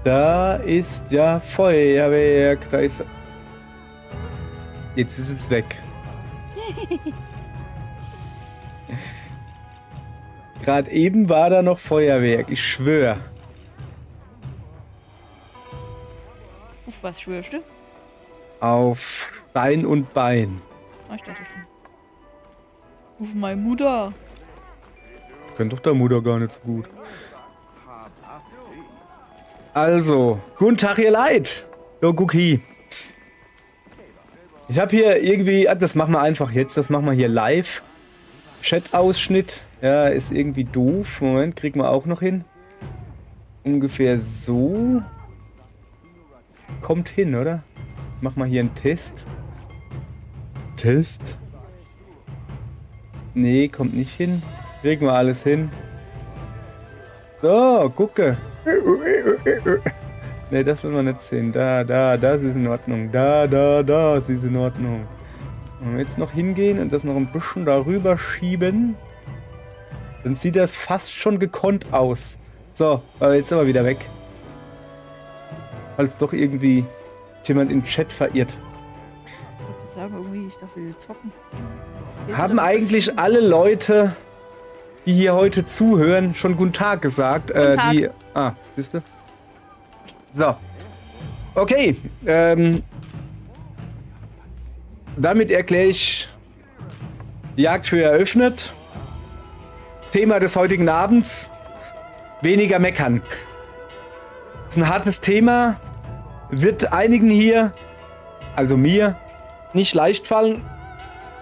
Da ist ja Feuerwerk. Da ist... Jetzt ist es weg. Gerade eben war da noch Feuerwerk. Ich schwöre. Auf was schwörst du? Auf Stein und Bein. Ah, ich dachte schon. Auf meine Mutter. Kennt doch der Mutter gar nicht so gut. Also, guten Tag, ihr Leid. Jo, guck hier. Ich habe hier irgendwie, das machen wir einfach jetzt, das machen wir hier live. Chat-Ausschnitt, ja, ist irgendwie doof. Moment, kriegen wir auch noch hin. Ungefähr so. Kommt hin, oder? Mach mal hier einen Test. Test? Nee, kommt nicht hin. Kriegen wir alles hin. So, gucke. Ne, das will man nicht sehen. Das ist in Ordnung. Das ist in Ordnung. Und jetzt noch hingehen und das noch ein bisschen darüber schieben. Dann sieht das fast schon gekonnt aus. So, aber jetzt aber wieder weg. Falls doch irgendwie jemand im Chat verirrt. Ich würde sagen, irgendwie, ich dachte, wir zocken. Haben eigentlich alle Leute, die hier heute zuhören, schon guten Tag gesagt? Guten Tag. Siehst du? So. Okay. Damit erkläre ich die Jagd für eröffnet. Thema des heutigen Abends: weniger meckern. Das ist ein hartes Thema. Wird einigen hier, also mir, nicht leicht fallen.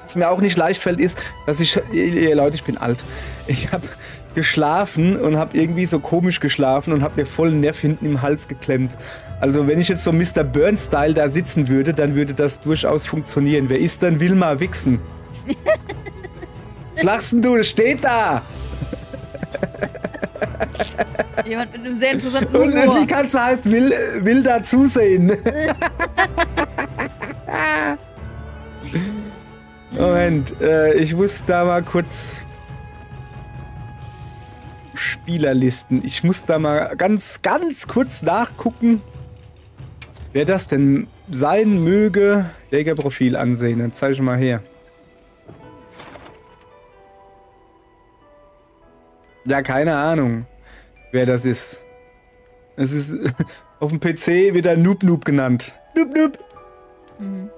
Was mir auch nicht leicht fällt, ist, dass ihr Leute, ich bin alt. Ich habe geschlafen und habe irgendwie so komisch geschlafen und habe mir voll einen Nerv hinten im Hals geklemmt. Also wenn ich jetzt so Mr. Burns-Style da sitzen würde, dann würde das durchaus funktionieren. Wer ist denn Wilma Wichsen? Was lachst denn du? Das steht da! Jemand mit einem sehr interessanten Und Humor. die Katze heißt will da zusehen. Moment, ich muss da mal kurz Spielerlisten. Ich muss da mal ganz kurz nachgucken, wer das denn sein möge. Jägerprofil ansehen, dann zeige ich mal her. Ja, keine Ahnung, wer das ist. Es ist auf dem PC wieder Noob Noob genannt. Noob Noob. Mhm.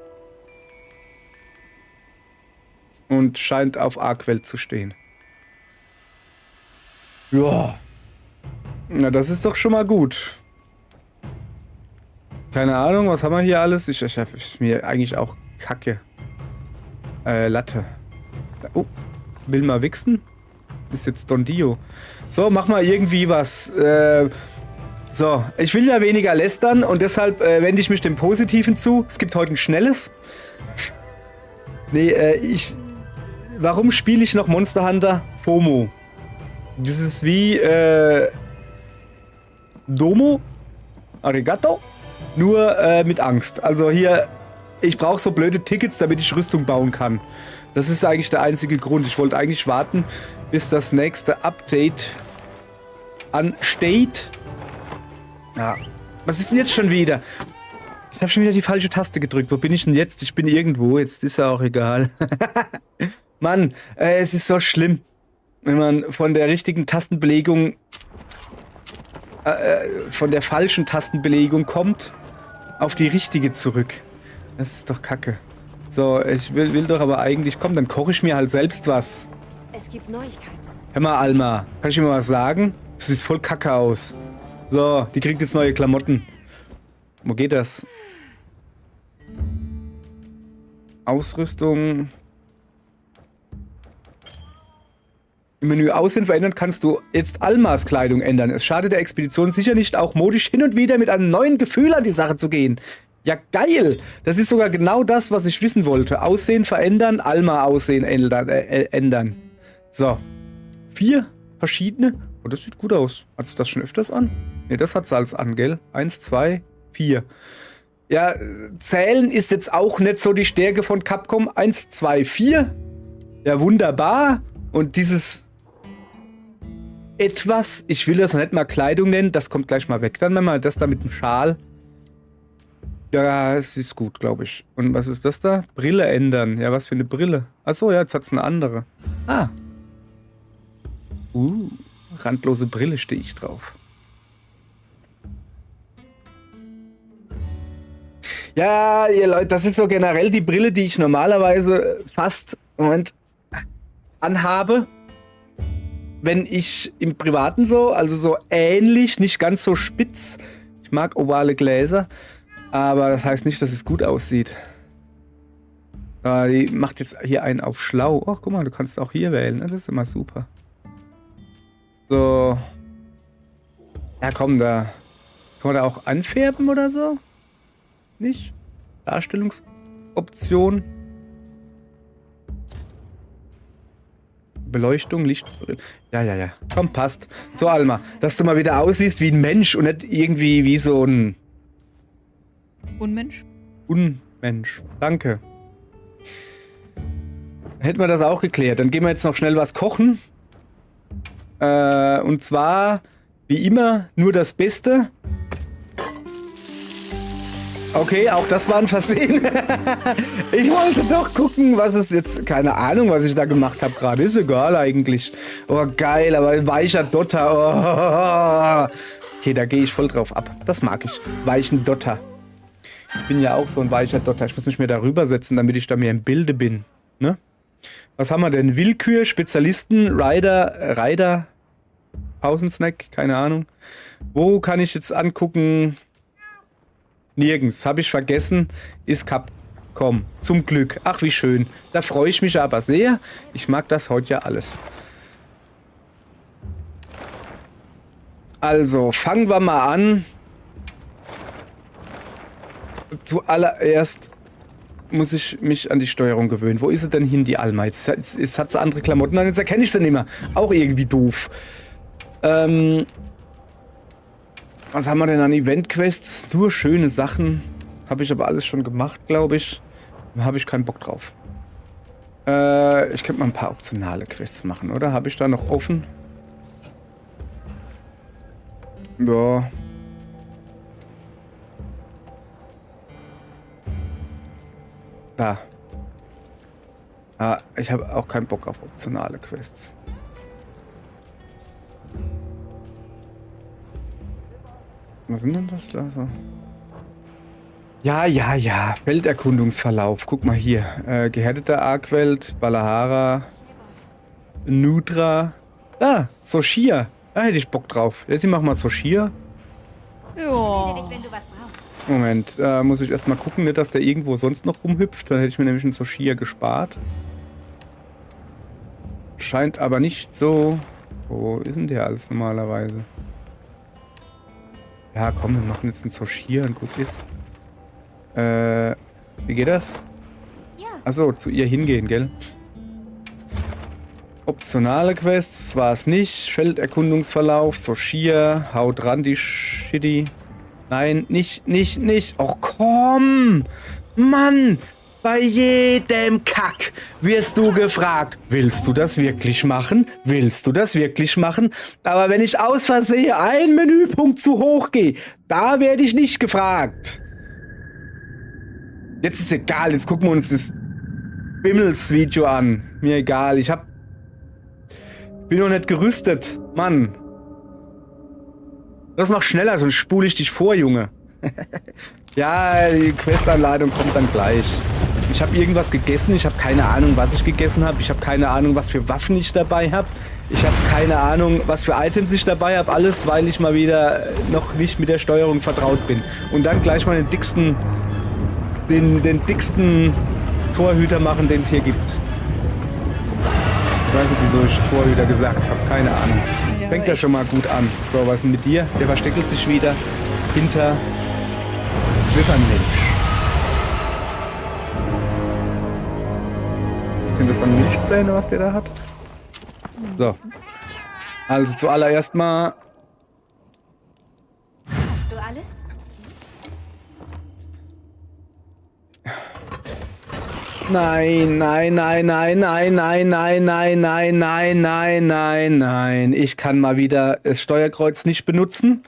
Und scheint auf Arkwelt zu stehen. Ja. Na, das ist doch schon mal gut. Keine Ahnung, was haben wir hier alles? Ich mir eigentlich auch Kacke. Latte. Oh, will mal wichsen? Ist jetzt Don Dio. So, mach mal irgendwie was. So, ich will ja weniger lästern und deshalb wende ich mich dem Positiven zu. Es gibt heute ein schnelles. Nee, warum spiele ich noch Monster Hunter? FOMO. Das ist wie Domo, Arigato, nur mit Angst. Also hier, ich brauche so blöde Tickets, damit ich Rüstung bauen kann. Das ist eigentlich der einzige Grund. Ich wollte eigentlich warten, bis das nächste Update ansteht. Ja. Was ist denn jetzt schon wieder? Ich habe schon wieder die falsche Taste gedrückt. Wo bin ich denn jetzt? Ich bin irgendwo. Jetzt ist ja auch egal. Mann, es ist so schlimm, wenn man von der richtigen Tastenbelegung, von der falschen Tastenbelegung kommt, auf die richtige zurück. Das ist doch kacke. So, ich will doch aber eigentlich, komm, dann koche ich mir halt selbst was. Es gibt Neuigkeiten. Hör mal, Alma, kann ich dir mal was sagen? Du siehst voll kacke aus. So, die kriegt jetzt neue Klamotten. Wo geht das? Ausrüstung. Im Menü Aussehen verändern kannst du jetzt Almas Kleidung ändern. Es schadet der Expedition sicher nicht, auch modisch hin und wieder mit einem neuen Gefühl an die Sache zu gehen. Ja, geil! Das ist sogar genau das, was ich wissen wollte. Aussehen verändern, Alma Aussehen ändern. So. 4 verschiedene. Oh, das sieht gut aus. Hat es das schon öfters an? Ne, das hat es als an, gell? 1, 2, 4. Ja, zählen ist jetzt auch nicht so die Stärke von Capcom. 1, 2, 4. Ja, wunderbar. Und dieses etwas, ich will das noch nicht mal Kleidung nennen, das kommt gleich mal weg. Dann mal das da mit dem Schal. Ja, es ist gut, glaube ich. Und was ist das da? Brille ändern. Ja, was für eine Brille? Achso, ja, jetzt hat es eine andere. Ah. Randlose Brille stehe ich drauf. Ja, ihr Leute, das ist so generell die Brille, die ich normalerweise fast, anhabe. Wenn ich im Privaten so, also so ähnlich, nicht ganz so spitz. Ich mag ovale Gläser, aber das heißt nicht, dass es gut aussieht. Die macht jetzt hier einen auf schlau. Ach, guck mal, du kannst auch hier wählen, ne? Das ist immer super. So. Ja, komm, da. Kann man da auch anfärben oder so? Nicht? Darstellungsoption. Beleuchtung, Licht. Ja. Komm, passt. So, Alma, dass du mal wieder aussiehst wie ein Mensch und nicht irgendwie wie so ein... Unmensch? Unmensch. Danke. Hätten wir das auch geklärt. Dann gehen wir jetzt noch schnell was kochen. Und zwar, wie immer, nur das Beste. Okay, auch das war ein Versehen. Ich wollte doch gucken, was es jetzt... Keine Ahnung, was ich da gemacht habe gerade. Ist egal eigentlich. Oh, geil, aber ein weicher Dotter. Oh. Okay, da gehe ich voll drauf ab. Das mag ich. Weichen Dotter. Ich bin ja auch so ein weicher Dotter. Ich muss mich mehr darüber setzen, damit ich da mehr im Bilde bin. Ne? Was haben wir denn? Willkür, Spezialisten, Rider, Pausensnack, keine Ahnung. Wo kann ich jetzt angucken... Nirgends. Habe ich vergessen. Ist Capcom. Zum Glück. Ach, wie schön. Da freue ich mich aber sehr. Ich mag das heute ja alles. Also, fangen wir mal an. Zuallererst muss ich mich an die Steuerung gewöhnen. Wo ist sie denn hin, die Alma? Jetzt hat sie andere Klamotten an. Jetzt erkenne ich sie nicht mehr. Auch irgendwie doof. Was haben wir denn an Event-Quests? Nur schöne Sachen. Habe ich aber alles schon gemacht, glaube ich. Da habe ich keinen Bock drauf. Ich könnte mal ein paar optionale Quests machen, oder? Habe ich da noch offen? Ja. Da. Ah, ich habe auch keinen Bock auf optionale Quests. Was sind denn das da so? Ja. Felderkundungsverlauf. Guck mal hier. Gehärteter Arkwelt, Balahara, Nudra. Ah, Soshia. Da hätte ich Bock drauf. Jetzt mach mal Soshia. Ja. Moment, muss ich erstmal gucken, nicht, dass der irgendwo sonst noch rumhüpft. Dann hätte ich mir nämlich einen Soshia gespart. Scheint aber nicht so. Wo ist denn der alles normalerweise? Ja, komm, wir machen jetzt einen Soshia und gut ist. Wie geht das? Ja. Achso, zu ihr hingehen, gell? Optionale Quests war es nicht. Felderkundungsverlauf, Soshia, haut ran die Shitty. Nein, nicht. Oh, komm! Mann! Bei jedem Kack wirst du gefragt, willst du das wirklich machen? Willst du das wirklich machen? Aber wenn ich aus Versehen einen Menüpunkt zu hoch gehe, da werde ich nicht gefragt. Jetzt ist egal, jetzt gucken wir uns das Bimmels-Video an. Mir egal, bin noch nicht gerüstet. Mann. Das macht schneller, sonst spule ich dich vor, Junge. Ja, die Questanleitung kommt dann gleich. Ich habe irgendwas gegessen, ich habe keine Ahnung, was ich gegessen habe. Ich habe keine Ahnung, was für Waffen ich dabei habe. Ich habe keine Ahnung, was für Items ich dabei habe. Alles, weil ich mal wieder noch nicht mit der Steuerung vertraut bin. Und dann gleich mal den dicksten Torhüter machen, den es hier gibt. Ich weiß nicht, wieso ich Torhüter gesagt habe. Keine Ahnung. Ja, Fängt ja schon mal gut an. So, was ist denn mit dir? Der versteckelt sich wieder hinter Schwiffernmensch. Sind das dann Milchzähne, was der da hat? So. Also zuallererst mal... Hast du alles? Nein, nein, nein, nein, nein, nein, nein, nein, nein, nein, nein, nein, nein. Ich kann mal wieder das Steuerkreuz nicht benutzen.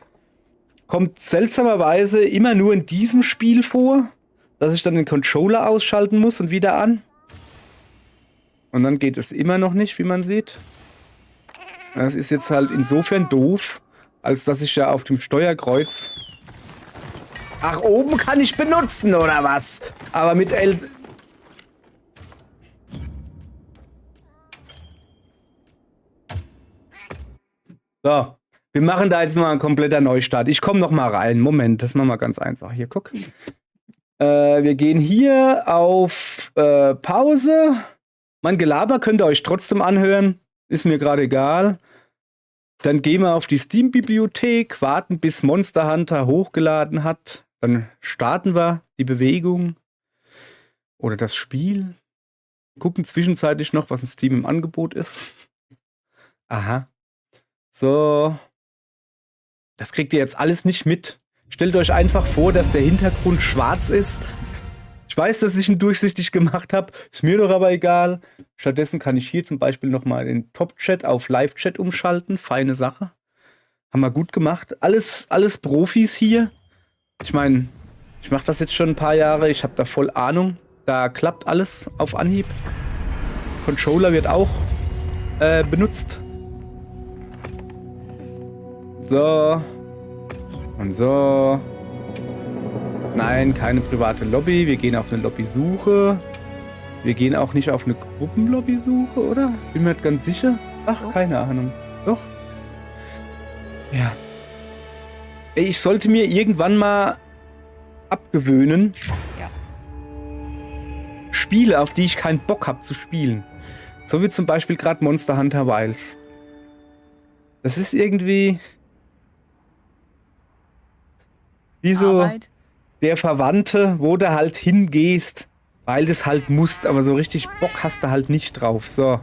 Kommt seltsamerweise immer nur in diesem Spiel vor, dass ich dann den Controller ausschalten muss und wieder an. Und dann geht es immer noch nicht, wie man sieht. Das ist jetzt halt insofern doof, als dass ich ja auf dem Steuerkreuz... Ach, oben kann ich benutzen, oder was? Aber mit L... So, wir machen da jetzt mal einen kompletter Neustart. Ich komme noch mal rein. Moment, das machen wir ganz einfach. Hier, guck. Wir gehen hier auf Pause. Mein Gelaber könnt ihr euch trotzdem anhören. Ist mir gerade egal. Dann gehen wir auf die Steam-Bibliothek, warten bis Monster Hunter hochgeladen hat. Dann starten wir die Bewegung oder das Spiel. Gucken zwischenzeitlich noch, was in Steam im Angebot ist. Aha. So. Das kriegt ihr jetzt alles nicht mit. Stellt euch einfach vor, dass der Hintergrund schwarz ist. Ich weiß, dass ich ihn durchsichtig gemacht habe. Ist mir doch aber egal. Stattdessen kann ich hier zum Beispiel nochmal den Top-Chat auf Live-Chat umschalten. Feine Sache. Haben wir gut gemacht. Alles Profis hier. Ich meine, ich mache das jetzt schon ein paar Jahre. Ich habe da voll Ahnung. Da klappt alles auf Anhieb. Controller wird auch benutzt. So. Und so. Nein, keine private Lobby. Wir gehen auf eine Lobbysuche. Wir gehen auch nicht auf eine Gruppenlobbysuche, oder? Bin mir nicht ganz sicher. Ach, keine Ahnung. Doch. Ja. Ey, ich sollte mir irgendwann mal abgewöhnen. Ja. Spiele, auf die ich keinen Bock habe zu spielen. So wie zum Beispiel gerade Monster Hunter Wilds. Das ist irgendwie... wie so Arbeit. der Verwandte, wo du halt hingehst, weil du es halt musst, aber so richtig Bock hast du halt nicht drauf. So.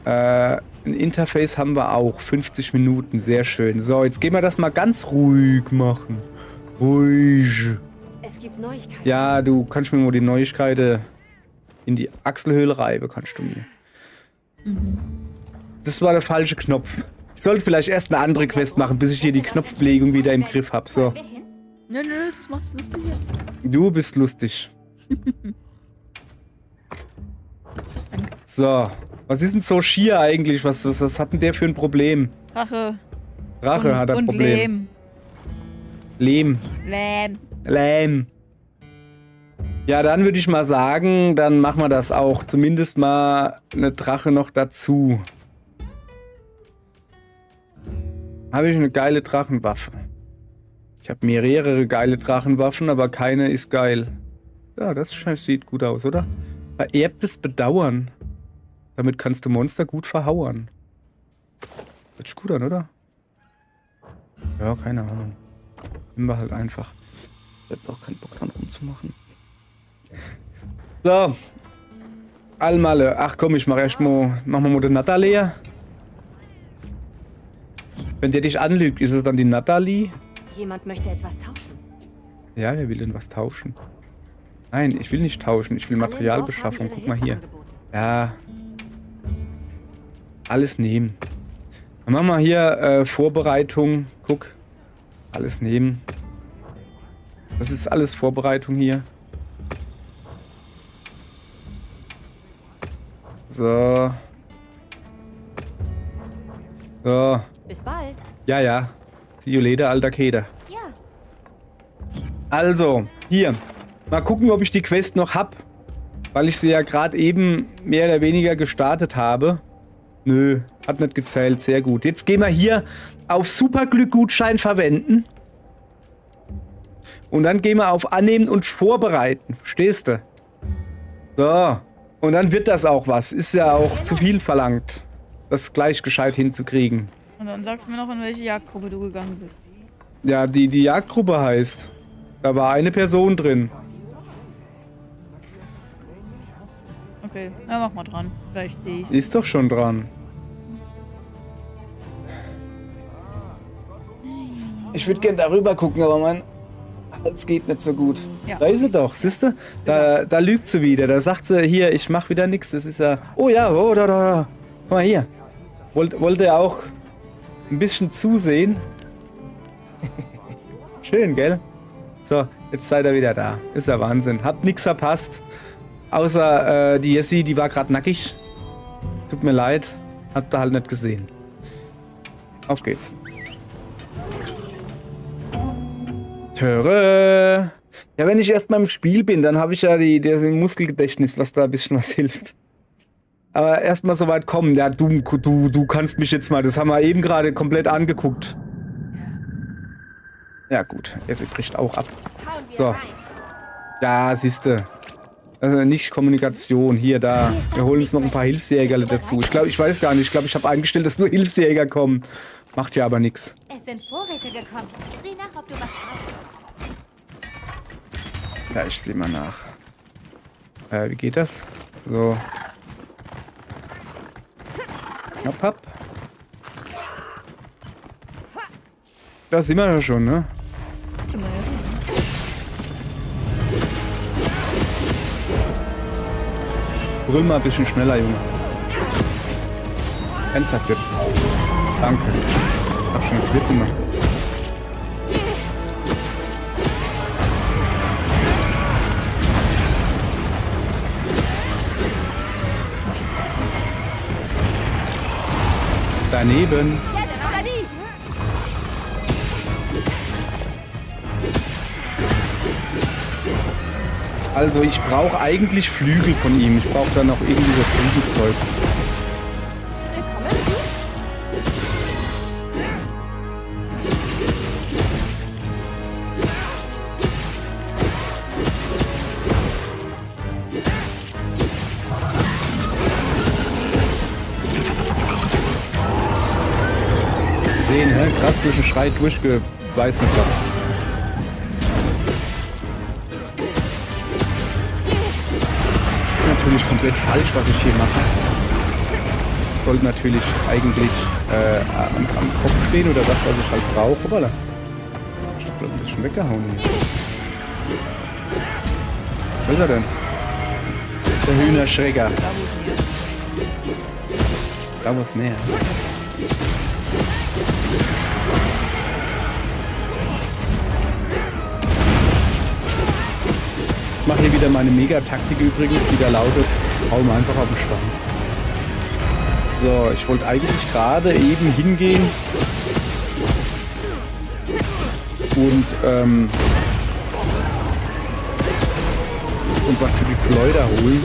Ein Interface haben wir auch. 50 Minuten, sehr schön. So, jetzt gehen wir das mal ganz ruhig machen. Ruhig. Es gibt Neuigkeiten. Ja, du kannst mir mal die Neuigkeiten in die Achselhöhle reiben, kannst du mir. Das war der falsche Knopf. Ich sollte vielleicht erst eine andere Quest machen, bis ich hier die Knopfbelegung wieder im Griff habe. So. Nö, das macht's lustig. Du bist lustig. So. Was ist denn so schier eigentlich? Was hat denn der für ein Problem? Rache. Rache hat ein und Problem. Lehm. Lehm. Lähm. Lehm. Ja, dann würde ich mal sagen, dann machen wir das auch. Zumindest mal eine Drache noch dazu. Habe ich eine geile Drachenwaffe. Ich habe mehrere geile Drachenwaffen, aber keine ist geil. Ja, das sieht gut aus, oder? Vererbtes Bedauern. Damit kannst du Monster gut verhauern. Hört sich gut an, oder? Ja, keine Ahnung. Nehmen wir halt einfach. Ich hab jetzt auch keinen Bock dran rumzumachen. So. Allmalle. Ach komm, ich mach erst mal. Machen wir mal den Natalie. Wenn der dich anlügt, ist es dann die Natalie? Jemand möchte etwas tauschen. Ja, wer will denn was tauschen? Nein, ich will nicht tauschen. Ich will Materialbeschaffung. Guck mal hier. Ja. Alles nehmen. Dann machen wir hier Vorbereitung. Guck. Alles nehmen. Das ist alles Vorbereitung hier. So. So. Bis bald. Ja, ja. See you later, alter Keder. Ja. Also, hier. Mal gucken, ob ich die Quest noch hab. Weil ich sie ja gerade eben mehr oder weniger gestartet habe. Nö, hat nicht gezählt. Sehr gut. Jetzt gehen wir hier auf Superglück-Gutschein verwenden. Und dann gehen wir auf Annehmen und Vorbereiten. Verstehst du? So. Und dann wird das auch was. Ist ja auch zu viel verlangt, das gleich gescheit hinzukriegen. Und dann sagst du mir noch, in welche Jagdgruppe du gegangen bist. Ja, die Jagdgruppe heißt. Da war eine Person drin. Okay, ja, mach mal dran. Vielleicht sehe ich's. Ist doch schon dran. Ich würde gern darüber gucken, aber mein Es geht nicht so gut. Ja. Da ist sie doch, siehst du? Da lügt sie wieder. Da sagt sie, hier, ich mach wieder nichts. Das ist ja... Oh ja, oh, da. Guck mal hier. Wollte auch ein bisschen zusehen. Schön, gell? So, jetzt seid ihr wieder da. Ist ja Wahnsinn. Habt nichts verpasst. Außer die Jessie, die war gerade nackig. Tut mir leid. Habt ihr halt nicht gesehen. Auf geht's. Töre. Ja, wenn ich erst mal im Spiel bin, dann habe ich ja das Muskelgedächtnis, was da ein bisschen was hilft. Aber erst mal so weit kommen. Ja, du kannst mich jetzt mal, das haben wir eben gerade komplett angeguckt. Ja gut, er bricht auch ab. So. Ja, siehste. Also nicht Kommunikation. Hier, da. Wir holen uns noch ein paar Hilfsjäger dazu. Ich weiß gar nicht. Ich glaube, ich habe eingestellt, dass nur Hilfsjäger kommen. Macht ja aber nichts. Es sind Vorräte gekommen. Sieh nach, ob du was brauchst. Ja, ich sehe mal nach. Wie geht das? So. Hopp. Da sind wir ja schon, ne? Sind wir ja. Brüll mal ein bisschen schneller, Junge. Ernsthaft jetzt. Danke. Ich hab schon das wird gemacht. Daneben. Jetzt oder nie! Also ich brauche eigentlich Flügel von ihm. Ich brauche dann noch irgendwie so Flügelzeugs. Sehen, hä? Krass durch den Schrei durchgeweißt mit was. Natürlich komplett falsch, was ich hier mache. Ich sollte natürlich eigentlich am Kopf stehen oder das, was ich halt brauche. Hoppala. Ich hab ein bisschen weggehauen. Wo ist er denn? Der Hühnerschrecker. Da wo es näher. Ich mache hier wieder meine Mega-Taktik übrigens, die da lautet, hau mir einfach auf den Schwanz. So, ich wollte eigentlich gerade eben hingehen und was für die Schleuder holen.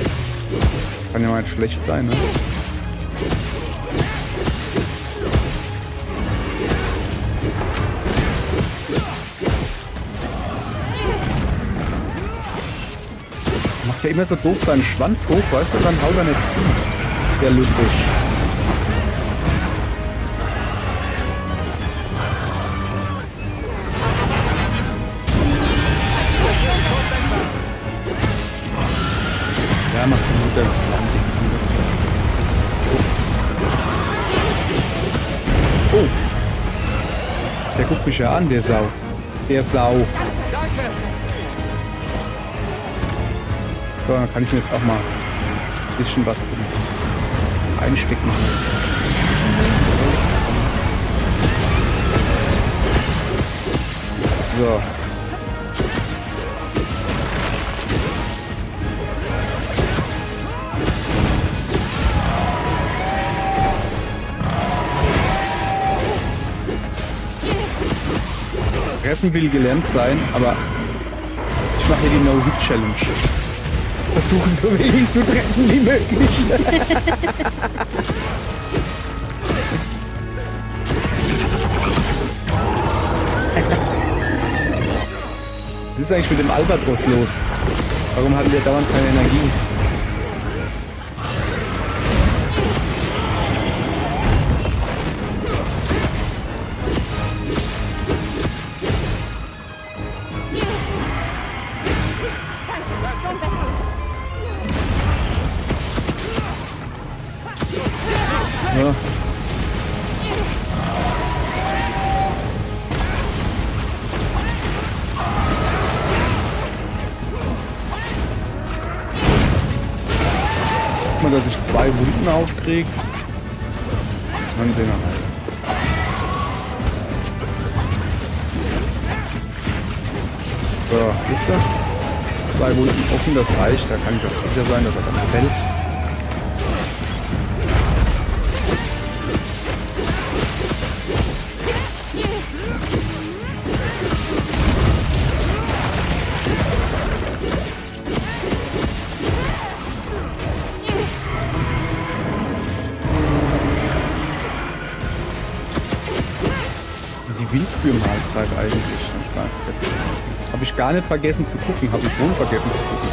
Kann ja mal schlecht sein, ne? Macht ja immer so doof seinen Schwanz hoch, weißt du, dann haut er nicht zu. Der Ludwig. Ja, macht den Mutter. Oh. Der guckt mich ja an, der Sau. Der Sau. So, dann kann ich mir jetzt auch mal ein bisschen was zum Einstieg machen. So. Retten will gelernt sein, aber ich mache hier die No-Hit-Challenge. Versuchen so wenig zu treffen wie möglich. Was ist eigentlich mit dem Albatros los? Warum hatten wir dauernd keine Energie? Ja. 2 Wunden aufkriegt. Dann sehen wir mal. So, wisst ihr? 2 Wunden offen, das reicht. Da kann ich auch sicher sein, dass er dann fällt. Die Wildtürmahlzeit eigentlich. Habe ich gar nicht vergessen zu gucken. Habe ich wohl vergessen zu gucken.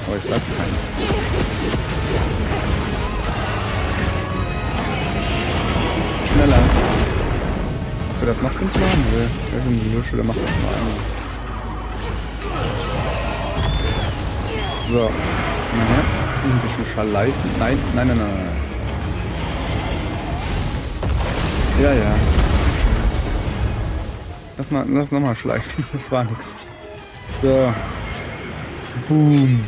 Aber ich sag's keinem. Schneller. Ob wir das noch 5 machen? Nö. Der ist ein Lusch oder macht das nur einmal. So. Naja. Ein bisschen Schallleiten. Nein, nein, nein, nein. Ja, ja. Lass nochmal schleifen. Das war nix. So. Boom.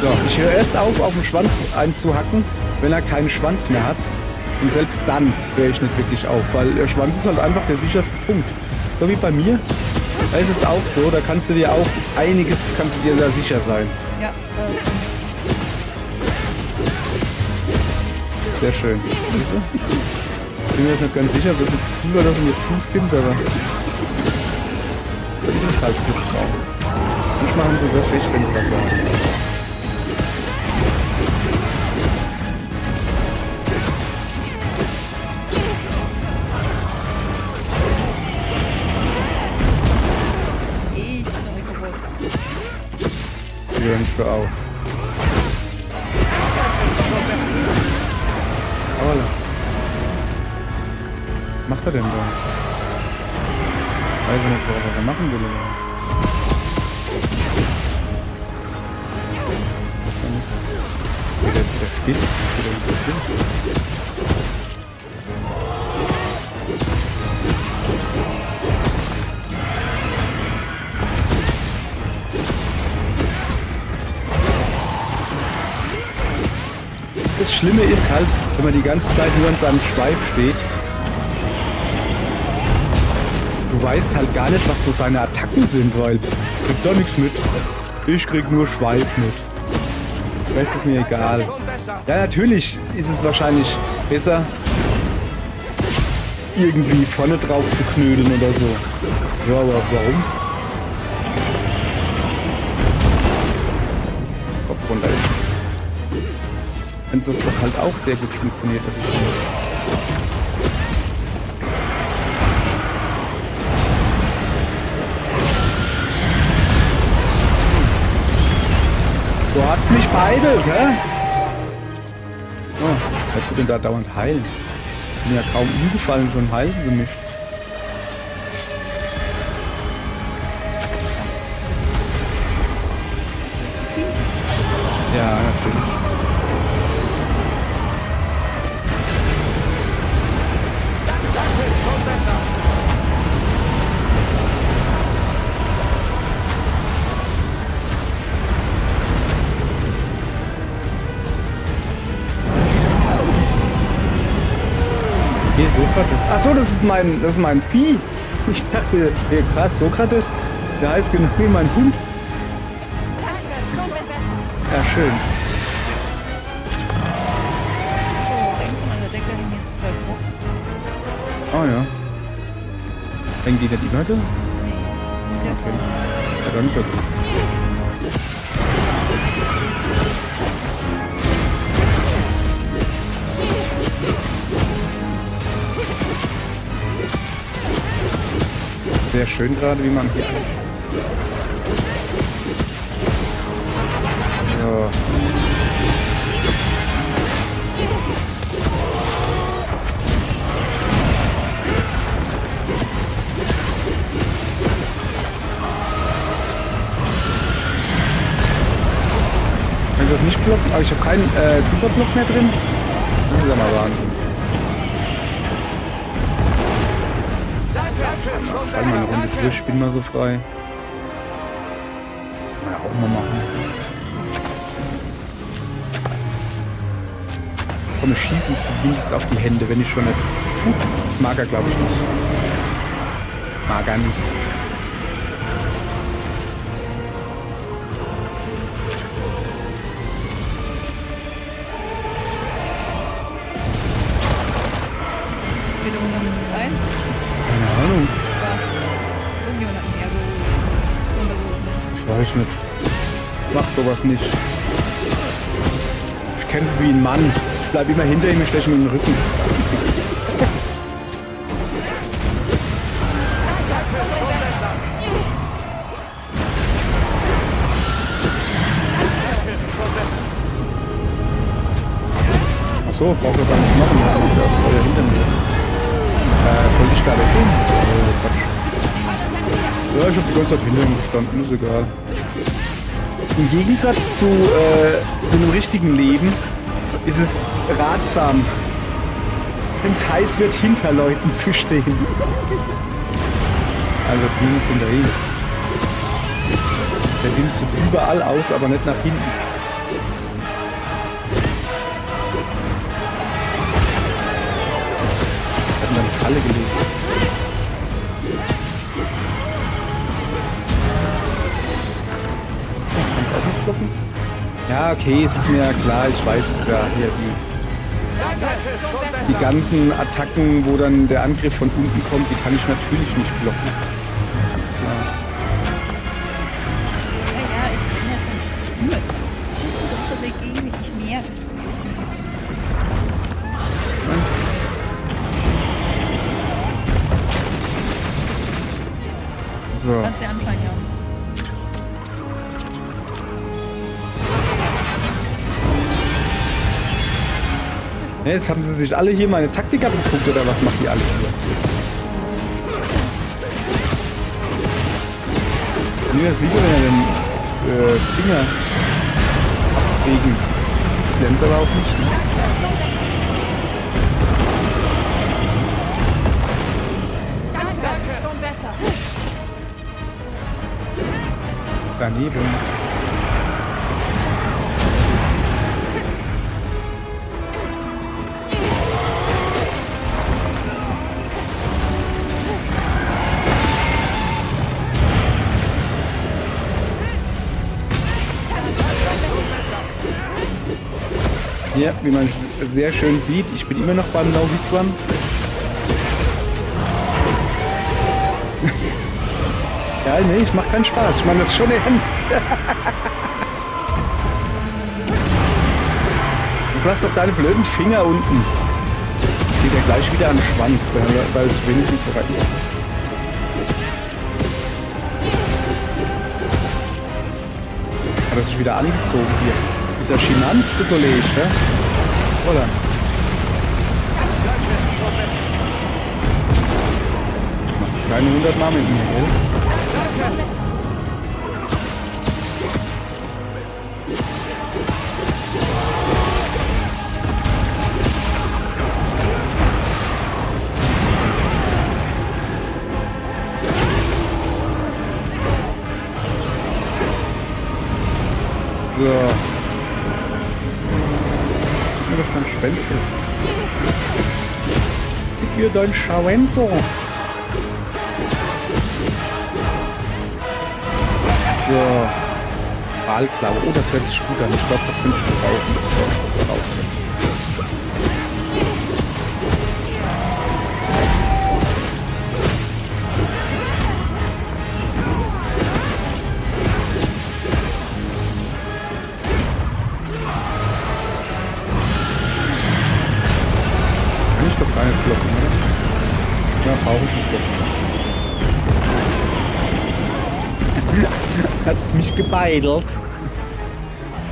So, ich höre erst auf den Schwanz einzuhacken, wenn er keinen Schwanz mehr hat. Und selbst dann höre ich nicht wirklich auf, weil der Schwanz ist halt einfach der sicherste Punkt. So wie bei mir, da ist es auch so, da kannst du dir auch einiges, kannst du dir da sicher sein. Ja, Sehr schön. Ich bin mir jetzt nicht ganz sicher, ob das jetzt cool war, dass er mir zustimmt, aber so ist es halt Fluchtraum. Manchmal haben sie wirklich, wenn sie was sagen. Nicht für aus. Aber was macht er denn da? Weiß ich nicht, was er machen will oder was. Geht er jetzt wieder still? Geht er jetzt wieder still? Das Schlimme ist halt, wenn man die ganze Zeit nur an seinem Schweif steht. Du weißt halt gar nicht, was so seine Attacken sind, weil kriegt doch nichts mit. Ich krieg nur Schweif mit. Der Rest ist mir egal. Ja, natürlich ist es wahrscheinlich besser, irgendwie vorne drauf zu knödeln oder so. Ja, aber warum? Kopf runter. Wenn es doch halt auch sehr gut funktioniert, dass ich so hat's mich beide, hä? Oh, wer tut denn da dauernd heilen? Ich bin ja kaum umgefallen, schon heilen sie mich. Ja, natürlich. Okay, Sokrates. Achso, das ist mein Vieh. Ich dachte, ja, krass, Sokrates, der heißt genau wie mein Hund. Ja, schön. Oh, eng von an der Decke hängen jetzt 2 Brocken. Oh ja. Hängen die nicht immer da? Nee. Der Okay. Ja, dann ist ja gut. Sehr schön gerade, wie man hier alles. So. Superblock. Aber ich habe keinen Superblock mehr drin. Das ist ja mal Wahnsinn. Fall mal eine Runde durch, ich bin mal so frei. Kann man ja auch mal machen. Komm, ich schieße zumindest auf die Hände, wenn ich schon nicht... Mag er, glaube ich, nicht. Mag er nicht. Geht irgendjemand rein? Keine Ahnung. Irgendjemand hat mich ja untergehoben. Ich weiß nicht. Mach sowas nicht. Ich kämpfe wie ein Mann. Ich bleib immer hinter ihm, ich steche mit dem Rücken. Achso, braucht er gar nicht machen. Ja, macht er das Feuer hinter mir. Soll ich da weggehen? Quatsch. Ja, ich hab die ganze Zeit hinter ihm gestanden, ist egal. Im Gegensatz zu einem richtigen Leben ist es ratsam, wenn es heiß wird, hinter Leuten zu stehen. Also zumindest hinter ihm. Der dienstet überall aus, aber nicht nach hinten. Wir hatten da eine Falle gelegt. Ja, okay, es ist mir ja klar, ich weiß es ja, hier die ganzen Attacken, wo dann der Angriff von unten kommt, die kann ich natürlich nicht blocken. Ganz klar. Ja, ich bin ja schon mit. Das ist ein großer Weg gegen mich, ich merk's. Meinst du? So. Kannst du anfangen, ja. Ja, jetzt haben sie sich alle hier meine Taktik abgeguckt, oder was machen die alle hier? Mir wäre es lieber, wenn er den Finger abwägen. Ich nenne es aber auch nicht. Danke, schon besser. Daneben. Hier, wie man sehr schön sieht, ich bin immer noch beim No-Hit-Run. Ja, nee, ich mach keinen Spaß. Ich meine das schon ernst. Jetzt lass doch deine blöden Finger unten. Geht ja gleich wieder am Schwanz, weil es wenigstens wer ist. Hat er sich wieder angezogen hier. Ist ja chinant, du Kollege, ja? Oder? Du machst keine 100 Mal mit mir, gell? So. Gib mir doch dein Schwänzel. Gib mir dein Schwänzel. So. Wahlklaue. Oh, das hört sich gut an. Ich glaube, das könnte ich brauchen, das Zeug, das da rauskommt. Kann ich doch gar nicht blocken, oder? Ja, brauche ich nicht blocken. Hat's mich gebeidelt.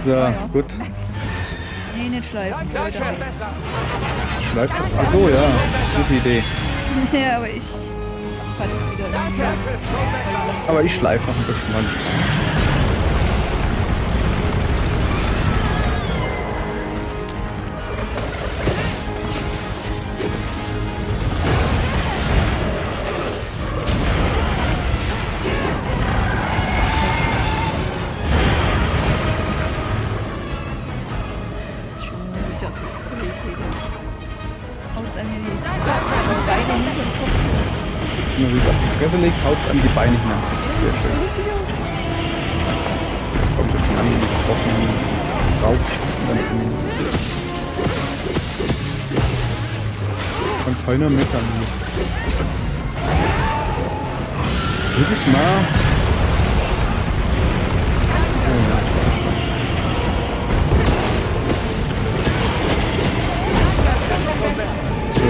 So, ja. gut. Nee, nicht schleifen, Leute. Schleift das. Achso, ja. Gute Idee. Ja, aber ich hatte wieder irgendwie. Aber ich schleife noch ein bisschen manchmal. Wenn man sich auf die Fresse legt, haut es an die Beine hinein. Sehr schön. Kommt schon an die Trocknen draufschießen dann zumindest. Kann keiner meckern hier. Jedes Mal. So.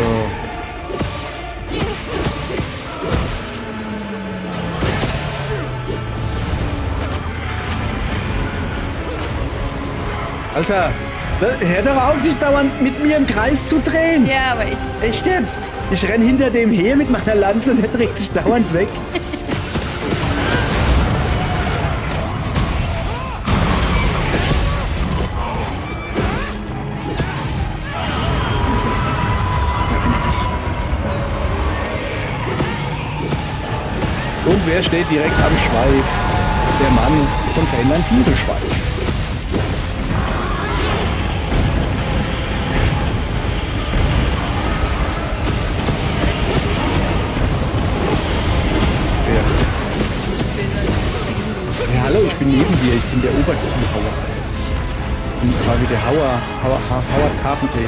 Alter, hör doch auf, dich dauernd mit mir im Kreis zu drehen. Ja, aber echt. Echt jetzt? Ich renn hinter dem her mit meiner Lanze und der dreht sich dauernd weg. Und wer steht direkt am Schweif? Der Mann von Fähnlein Kieselschweif. Ja, hallo, ich bin neben dir, ich bin der Oberzuhauer. Ich bin quasi der Howard Carpendale.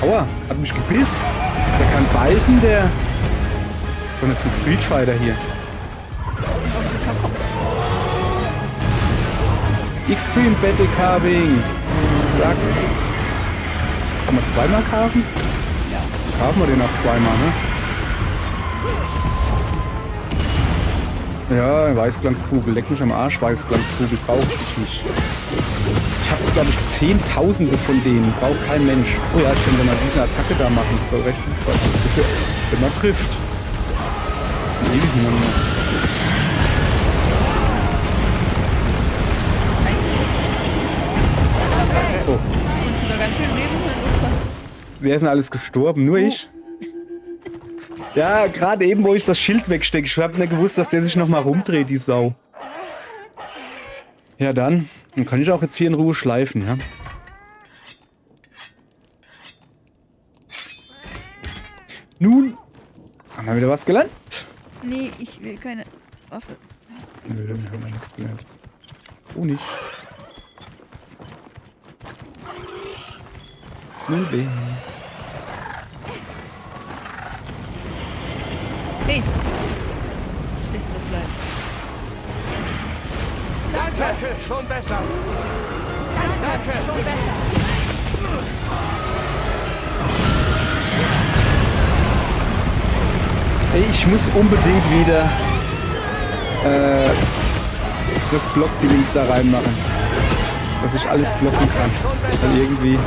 Aua, hat mich gebissen. Der kann beißen, der... Was ist denn das für ein Street Fighter hier? Extreme Battle Carving. Zack. Kann man zweimal carven? Ja. Carven wir den auch zweimal, ne? Ja, Weißglanzkugel. Leck mich am Arsch, Weißglanzkugel. Brauche ich nicht. Ich habe, glaube ich, Zehntausende von denen. Braucht kein Mensch. Oh ja, ich kann dann mal diese Attacke da machen. Soll recht gut sein. Wenn man trifft. Ewig nicht mehr. Oh. Wer ist denn alles gestorben? Nur ich? Ja, gerade eben, wo ich das Schild wegstecke. Ich habe nicht gewusst, dass der sich nochmal rumdreht, die Sau. Ja, dann kann ich auch jetzt hier in Ruhe schleifen, ja. Nun haben wir wieder was gelernt. Nee, ich will keine Waffe. Nö, wir haben ja nichts gelernt. Oh, nicht. Moving. Hey! Ist das bleibt. Danke, schon besser. Danke, schon besser. Hey, ich muss unbedingt wieder das Blockdings da reinmachen. Dass ich alles blocken kann. Weil irgendwie...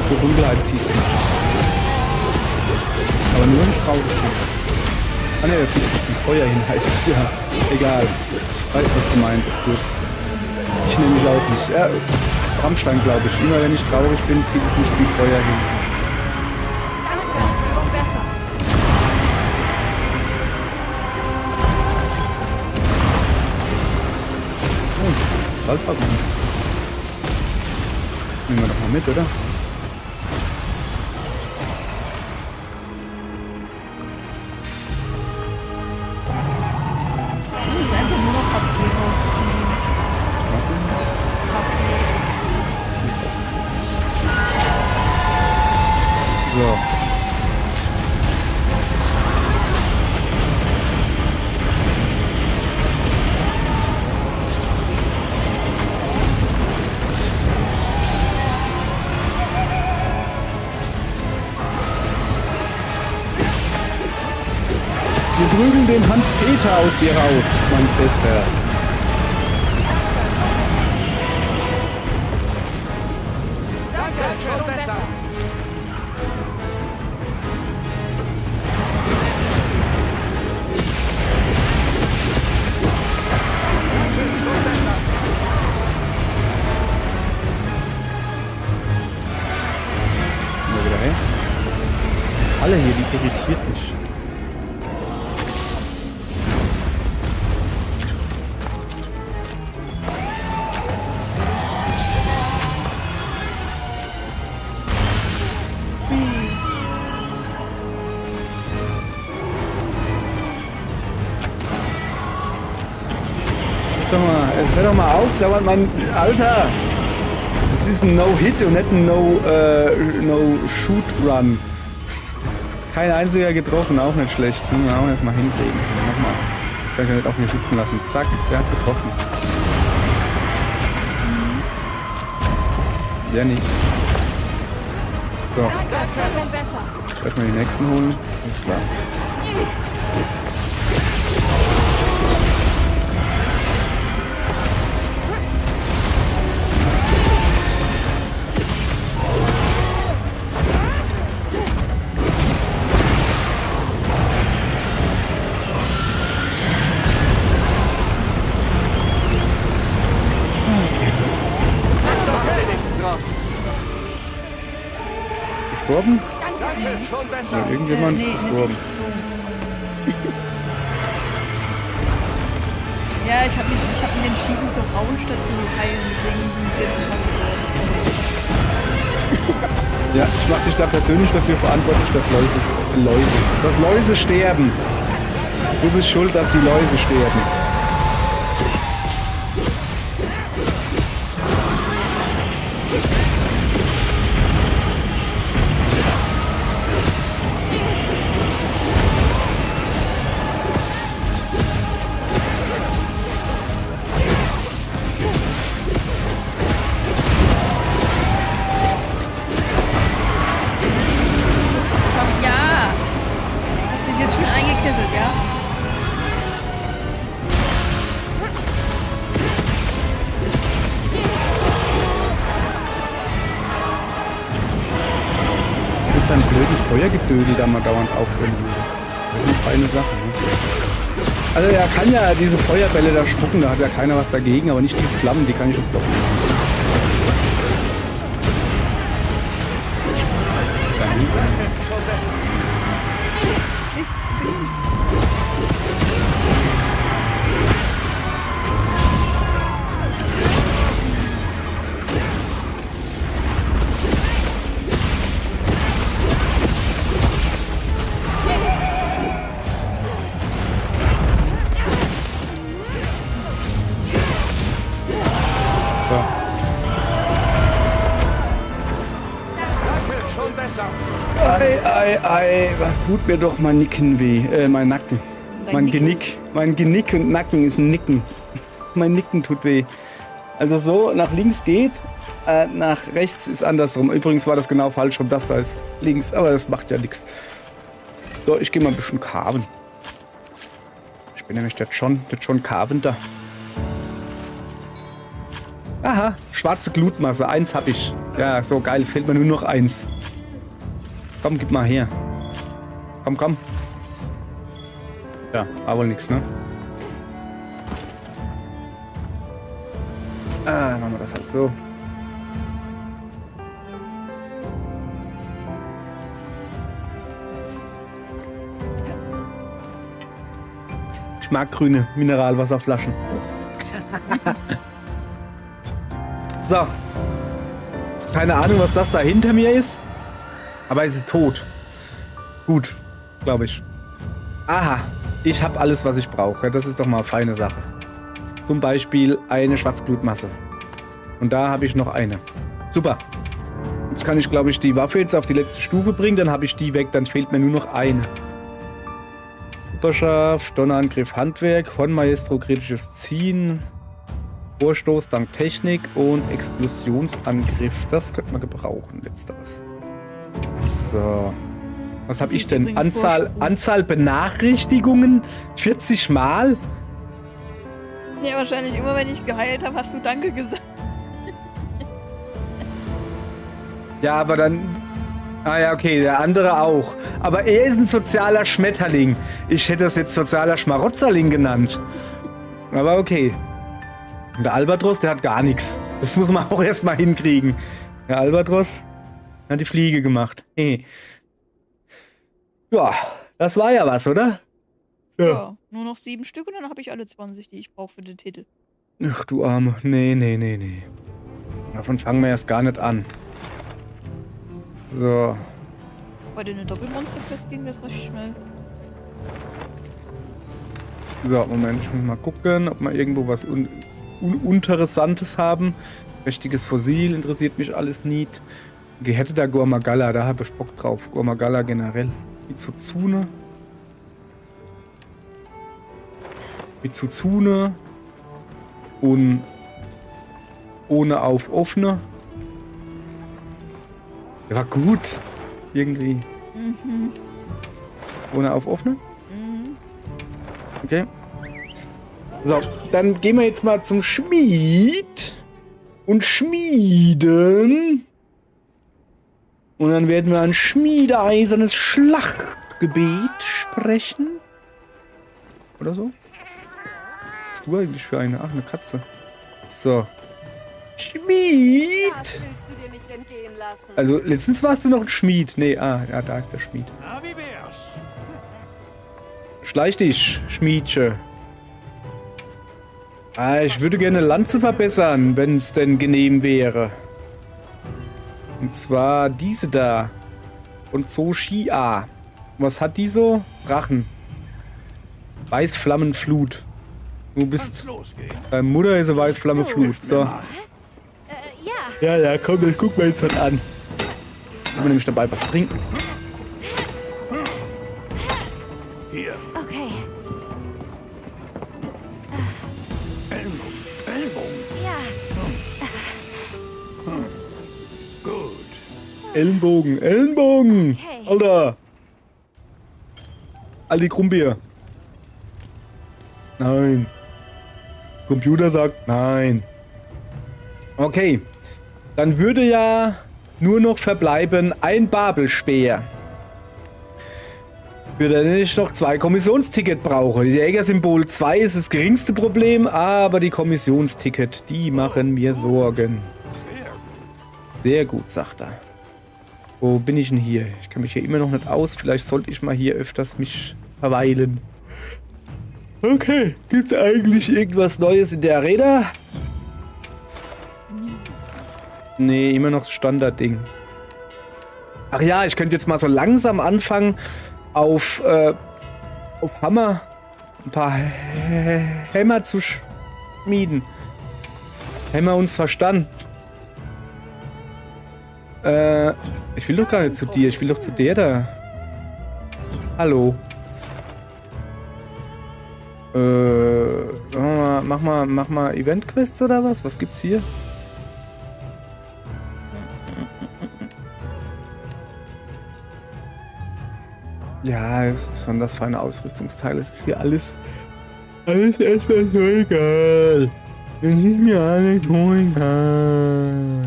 Zur Dunkelheit zieht sie. Aber nur nicht traurig. Ah ne, da zieht es zum Feuer hin, heißt es ja. Egal. Weiß, was gemeint ist, gut. Ich nehme mich auch nicht. Ja, Rammstein, glaube ich. Immer wenn ich traurig bin, zieht es mich zum Feuer hin. Oh, Waldwagen. Nehmen wir doch mal mit, oder? So. Wir prügeln den Hans-Peter aus dir raus, mein Bester. doch mal. Es hört doch mal auf, dauernd mein. Alter! Das ist ein No-Hit und nicht ein No-Shoot-Run. Kein einziger getroffen, auch nicht schlecht. Müssen wir auch erstmal hinkriegen. Nochmal. Kann ich ja nicht auf mir sitzen lassen. Zack, der hat getroffen. Der nicht. So. Schon besser. Erstmal die nächsten holen. Alles klar. Gestorben? Danke, schon besser. Ja, irgendjemand ist gestorben. Ja, ich hab mich entschieden zu rauen statt zu heilen, deswegen sind wir gestorben. Ja, ich mache dich da persönlich dafür verantwortlich, dass Läuse sterben. Du bist schuld, dass die Läuse sterben. Ja! Hast dich jetzt schon eingekesselt, ja? Mit seinem blöden Feuergedödel da mal dauernd aufhören würde. Das ist eine feine Sache, ne? Also er kann ja diese Feuerbälle da spucken, da hat ja keiner was dagegen, aber nicht die Flammen, die kann ich schon blocken. So. Danke, schon besser. Ei, was tut mir doch mein Nicken weh, mein Nacken. Mein Genick. Mein Genick und Nacken ist ein Nicken. Mein Nicken tut weh. Also so, nach links geht, nach rechts ist andersrum. Übrigens war das genau falsch rum, das da ist links, aber das macht ja nichts. So, ich gehe mal ein bisschen carven. Ich bin nämlich der John Carpenter. Aha, schwarze Glutmasse, 1 habe ich. Ja, so geil, es fehlt mir nur noch 1. Komm, gib mal her. Komm. Ja, war wohl nix, ne? Machen wir das halt so. Ich mag grüne Mineralwasserflaschen. So. Keine Ahnung, was das da hinter mir ist. Aber ist tot. Gut, glaube ich. Aha, ich habe alles, was ich brauche. Das ist doch mal eine feine Sache. Zum Beispiel eine Schwarzblutmasse. Und da habe ich noch eine. Super. Jetzt kann ich, glaube ich, die Waffe jetzt auf die letzte Stufe bringen. Dann habe ich die weg. Dann fehlt mir nur noch eine. Superscharf, Donnerangriff, Handwerk, Horn Maestro, kritisches Ziehen, Vorstoß dank Technik und Explosionsangriff. Das könnte man gebrauchen, letzteres. So. Was habe ich denn? Anzahl Benachrichtigungen? 40 Mal? Ja, wahrscheinlich immer, wenn ich geheilt habe, hast du Danke gesagt. Ja, aber dann... Ah ja, okay, der andere auch. Aber er ist ein sozialer Schmetterling. Ich hätte das jetzt sozialer Schmarotzerling genannt. Aber okay. Und der Albatros, der hat gar nichts. Das muss man auch erstmal hinkriegen. Der Albatros hat die Fliege gemacht. Hey. Ja, das war ja was, oder? Ja, nur noch 7 Stück und dann habe ich alle 20, die ich brauche für den Titel. Ach du Arme. Nee. Davon fangen wir erst gar nicht an. So. Bei den Doppelmonster-Quest ging das recht schnell. So, Moment, ich muss mal gucken, ob wir irgendwo was Interessantes haben. Richtiges Fossil interessiert mich alles nicht. Hätte da Gormagala, da habe ich Bock drauf. Gormagala generell. Mitsuzune. Mitsuzune. Und ohne auf offene. Der war gut. Irgendwie. Ohne auf offene? Okay. So, dann gehen wir jetzt mal zum Schmied. Und schmieden. Und dann werden wir ein schmiedeeisernes Schlachtgebet sprechen. Oder so? Was bist du eigentlich für eine? Ach, eine Katze. So. Schmied! Das willst du dir nicht entgehen lassen. Also, letztens warst du noch ein Schmied. Nee, ja, da ist der Schmied. Na, wie wär's? Schleich dich, Schmiedche. Ich würde gerne Lanze verbessern, wenn es denn genehm wäre. Und zwar diese da. Und so Shia. Was hat die so? Drachen. Weißflammenflut. Du bist... Deine Mutter ist eine Weißflammenflut. So. Ja. Ja, komm, das gucken wir uns halt an. Können wir nämlich dabei was trinken. Hier. Okay. Ellbogen. Ja. Gut. Ellenbogen, Ellenbogen! Okay. Alter! Aldi Krumbier. Nein. Computer sagt nein. Okay. Dann würde ja nur noch verbleiben ein Babelspeer. Für den ich noch 2 Kommissionsticket brauche. Die Jägersymbol 2 ist das geringste Problem, aber die Kommissionsticket, die machen mir Sorgen. Sehr gut, sagt er. Wo bin ich denn hier? Ich kann mich hier immer noch nicht aus. Vielleicht sollte ich mal hier öfters mich verweilen. Okay, gibt's eigentlich irgendwas Neues in der Arena? Nee, immer noch das Standardding. Ach ja, ich könnte jetzt mal so langsam anfangen, auf Hammer ein paar Hämmer zu schmieden. Hämmer uns verstanden. Ich will doch gar nicht zu dir, ich will doch zu der da. Hallo. Mach mal Event-Quests oder was? Was gibt's hier? Ja, was ist schon das für eine Ausrüstungsteil? Es ist mir alles erstmal so egal. Es ist mir alles so egal.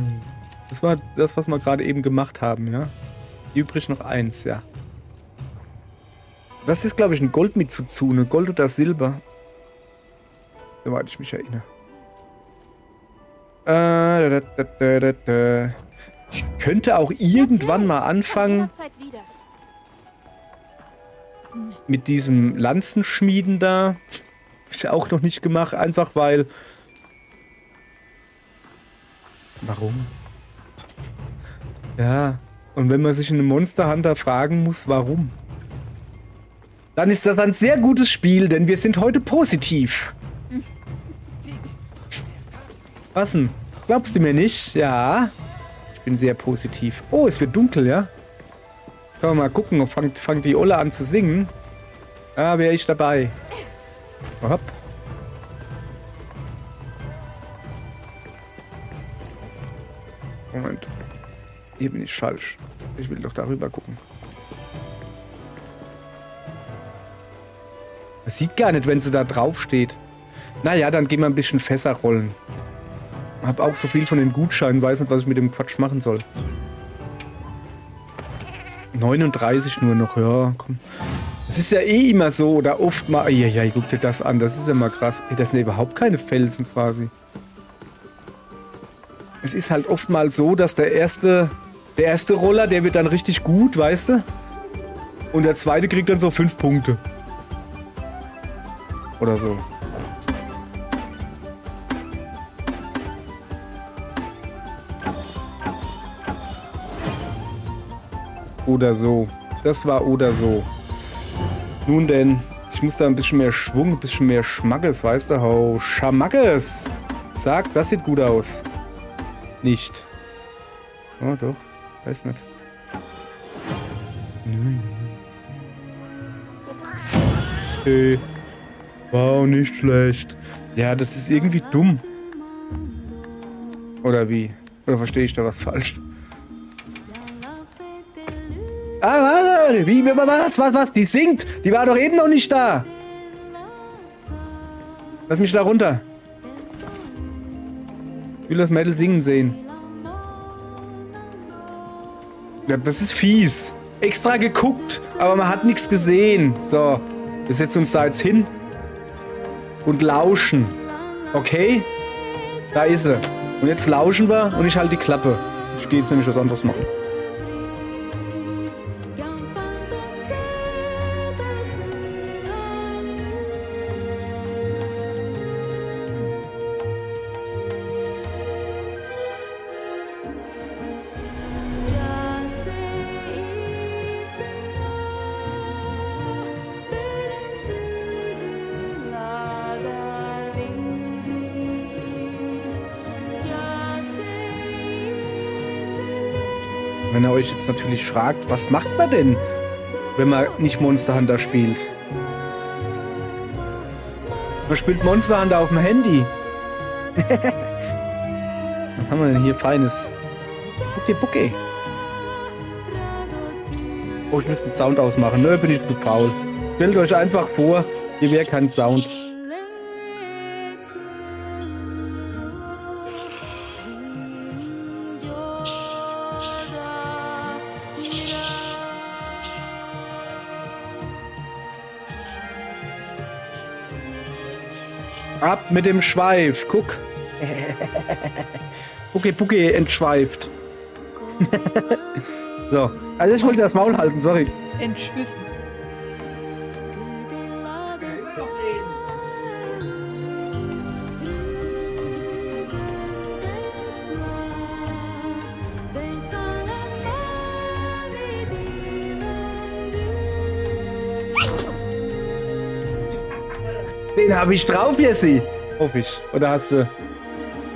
Das war das, was wir gerade eben gemacht haben, ja? Übrig noch 1, ja. Das ist, glaube ich, ein Gold mit Zuzune. Gold oder Silber. Soweit ich mich erinnere. Ich könnte auch irgendwann mal anfangen Jederzeit wieder. mit diesem Lanzenschmieden da. Hab ich auch noch nicht gemacht, einfach weil... Warum? Ja, und wenn man sich in einem Monster Hunter fragen muss, warum? Dann ist das ein sehr gutes Spiel, denn wir sind heute positiv. Was denn? Glaubst du mir nicht? Ja. Ich bin sehr positiv. Oh, es wird dunkel, ja? Können wir mal gucken, ob fangt die Olle an zu singen. Ah, wäre ich dabei. Hopp. Moment. Hier bin ich falsch. Ich will doch darüber gucken. Das sieht gar nicht, wenn sie da drauf steht. Naja, dann gehen wir ein bisschen Fässer rollen. Hab auch so viel von den Gutscheinen, weiß nicht, was ich mit dem Quatsch machen soll. 39 nur noch, ja, komm. Es ist ja eh immer so, oder oft mal... Ja, guck dir das an, das ist ja mal krass. Ey, das sind ja überhaupt keine Felsen quasi. Es ist halt oft mal so, dass der erste Roller, der wird dann richtig gut, weißt du? Und der zweite kriegt dann so 5 Punkte. Oder so. Oder so. Das war oder so. Nun denn, Ich muss da ein bisschen mehr Schwung, ein bisschen mehr Schmackes, weißt du? Oh, Schamackes! Sag, das sieht gut aus. Nicht. Oh, doch. Weiß nicht. Okay. Wow, nicht schlecht. Ja, das ist irgendwie dumm. Oder wie? Oder verstehe ich da was falsch? Ah, wie, was? Die singt! Die war doch eben noch nicht da! Lass mich da runter. Ich will das Mädel singen sehen. Ja, das ist fies. Extra geguckt, aber man hat nichts gesehen. So, wir setzen uns da jetzt hin und lauschen. Okay? Da ist sie. Und jetzt lauschen wir und ich halte die Klappe. Ich gehe jetzt nämlich was anderes machen. Wenn ihr euch jetzt natürlich fragt, was macht man denn, wenn man nicht Monster Hunter spielt? Man spielt Monster Hunter auf dem Handy. Was haben wir denn hier Feines? Bucke. Oh, ich müsste den Sound ausmachen. Nö, bin ich zu faul. Stellt euch einfach vor, hier wäre kein Sound. Ab mit dem Schweif, guck. Bucke entschweift. So, also ich wollte das Maul halten, sorry. Entschwiffen. Den habe ich drauf, Jessie. Hoffe ich. Oder hast du...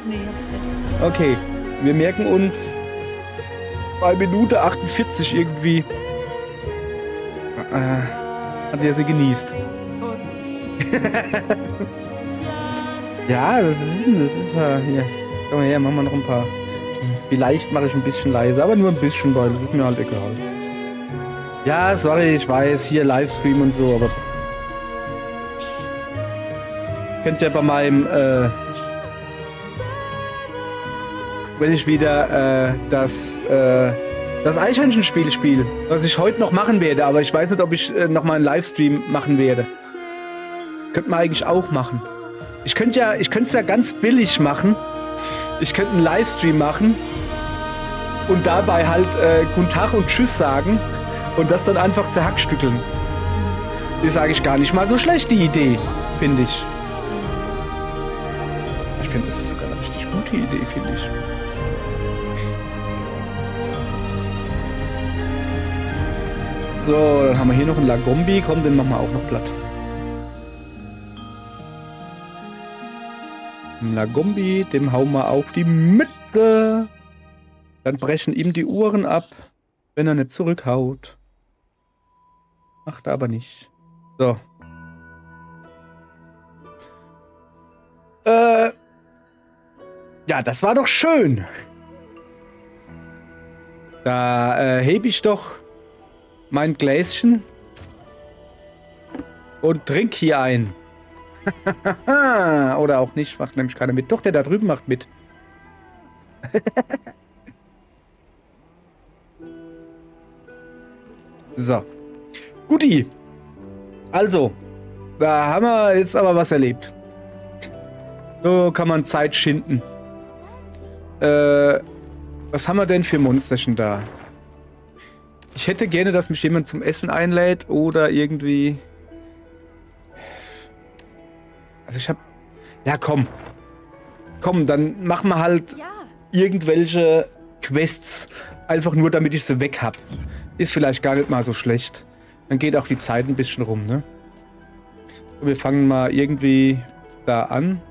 Nee, hab ich nicht. Okay, wir merken uns bei Minute 48 irgendwie. Hat Jessie genießt. Ja, das ist ja hier. Komm mal her, machen wir noch ein paar. Vielleicht mache ich ein bisschen leise, aber nur ein bisschen, weil das ist mir halt egal. Ja, sorry, ich weiß, hier Livestream und so, aber... Könnt ihr bei meinem, wenn ich wieder das Eichhörnchen-Spiel spiele, was ich heute noch machen werde, aber ich weiß nicht, ob ich noch mal einen Livestream machen werde. Könnte man eigentlich auch machen. Ich könnte es ja ganz billig machen. Ich könnte einen Livestream machen und dabei halt Guten Tag und Tschüss sagen und das dann einfach zerhackstückeln. Ist eigentlich gar nicht mal so schlecht, die Idee, finde ich. Ich finde, das ist sogar eine richtig gute Idee, finde ich. So, dann haben wir hier noch einen Lagombi. Komm, den machen wir auch noch platt. Ein Lagombi, dem hauen wir auf die Mütze. Dann brechen ihm die Ohren ab, wenn er nicht zurückhaut. Macht er aber nicht. So. Ja, das war doch schön. Da hebe ich doch mein Gläschen und trink hier ein. Oder auch nicht, macht nämlich keiner mit. Doch, der da drüben macht mit. So. Guti. Also, da haben wir jetzt aber was erlebt. So kann man Zeit schinden. Was haben wir denn für Monsterchen da? Ich hätte gerne, dass mich jemand zum Essen einlädt oder irgendwie... Also ich hab... Ja, komm. Komm, dann machen wir halt irgendwelche Quests. Einfach nur, damit ich sie weg hab. Ist vielleicht gar nicht mal so schlecht. Dann geht auch die Zeit ein bisschen rum, ne? Wir fangen mal irgendwie da an.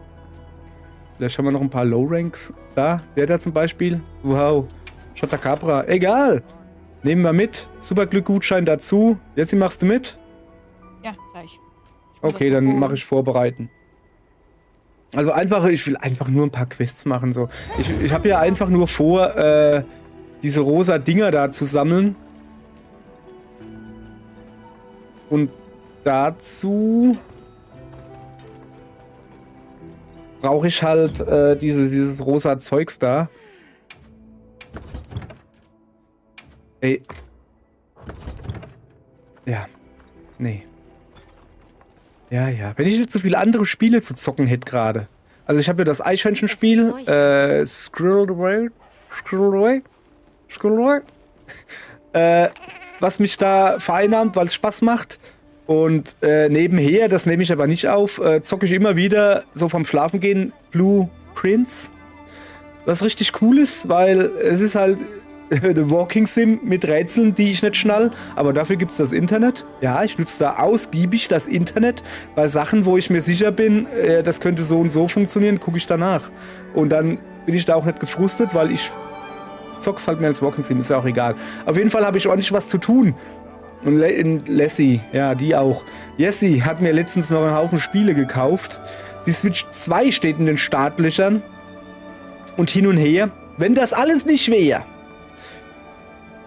Vielleicht haben wir noch ein paar Low-Ranks. Da, der da zum Beispiel. Wow. Chotacabra. Egal. Nehmen wir mit. Superglück-Gutschein dazu. Jetzt machst du mit? Ja, gleich. Ich muss Okay, das dann mal mache ich vorbereiten. Also einfach, ich will einfach nur ein paar Quests machen. So. Ich habe ja einfach nur vor, diese rosa Dinger da zu sammeln. Und dazu brauche ich halt dieses rosa Zeugs da. Ey. Ja. Nee. Ja, ja. Wenn ich nicht so viele andere Spiele zu zocken hätte gerade. Also ich habe ja das Eichhörnchen-Spiel. Squirrel Away. Was mich da vereinnahmt, weil es Spaß macht. Und nebenher, das nehme ich aber nicht auf, zocke ich immer wieder so vom Schlafengehen Blue Prince. Was richtig cool ist, weil es ist halt The Walking Sim mit Rätseln, die ich nicht schnall, aber dafür gibt es das Internet. Ja, ich nutze da ausgiebig das Internet bei Sachen, wo ich mir sicher bin, das könnte so und so funktionieren, gucke ich danach. Und dann bin ich da auch nicht gefrustet, weil ich zock's halt mehr als Walking Sim, ist ja auch egal. Auf jeden Fall habe ich ordentlich was zu tun. Und Lassie, ja, die auch. Jessie hat mir letztens noch einen Haufen Spiele gekauft. Die Switch 2 steht in den Startlöchern. Und hin und her. Wenn das alles nicht wäre,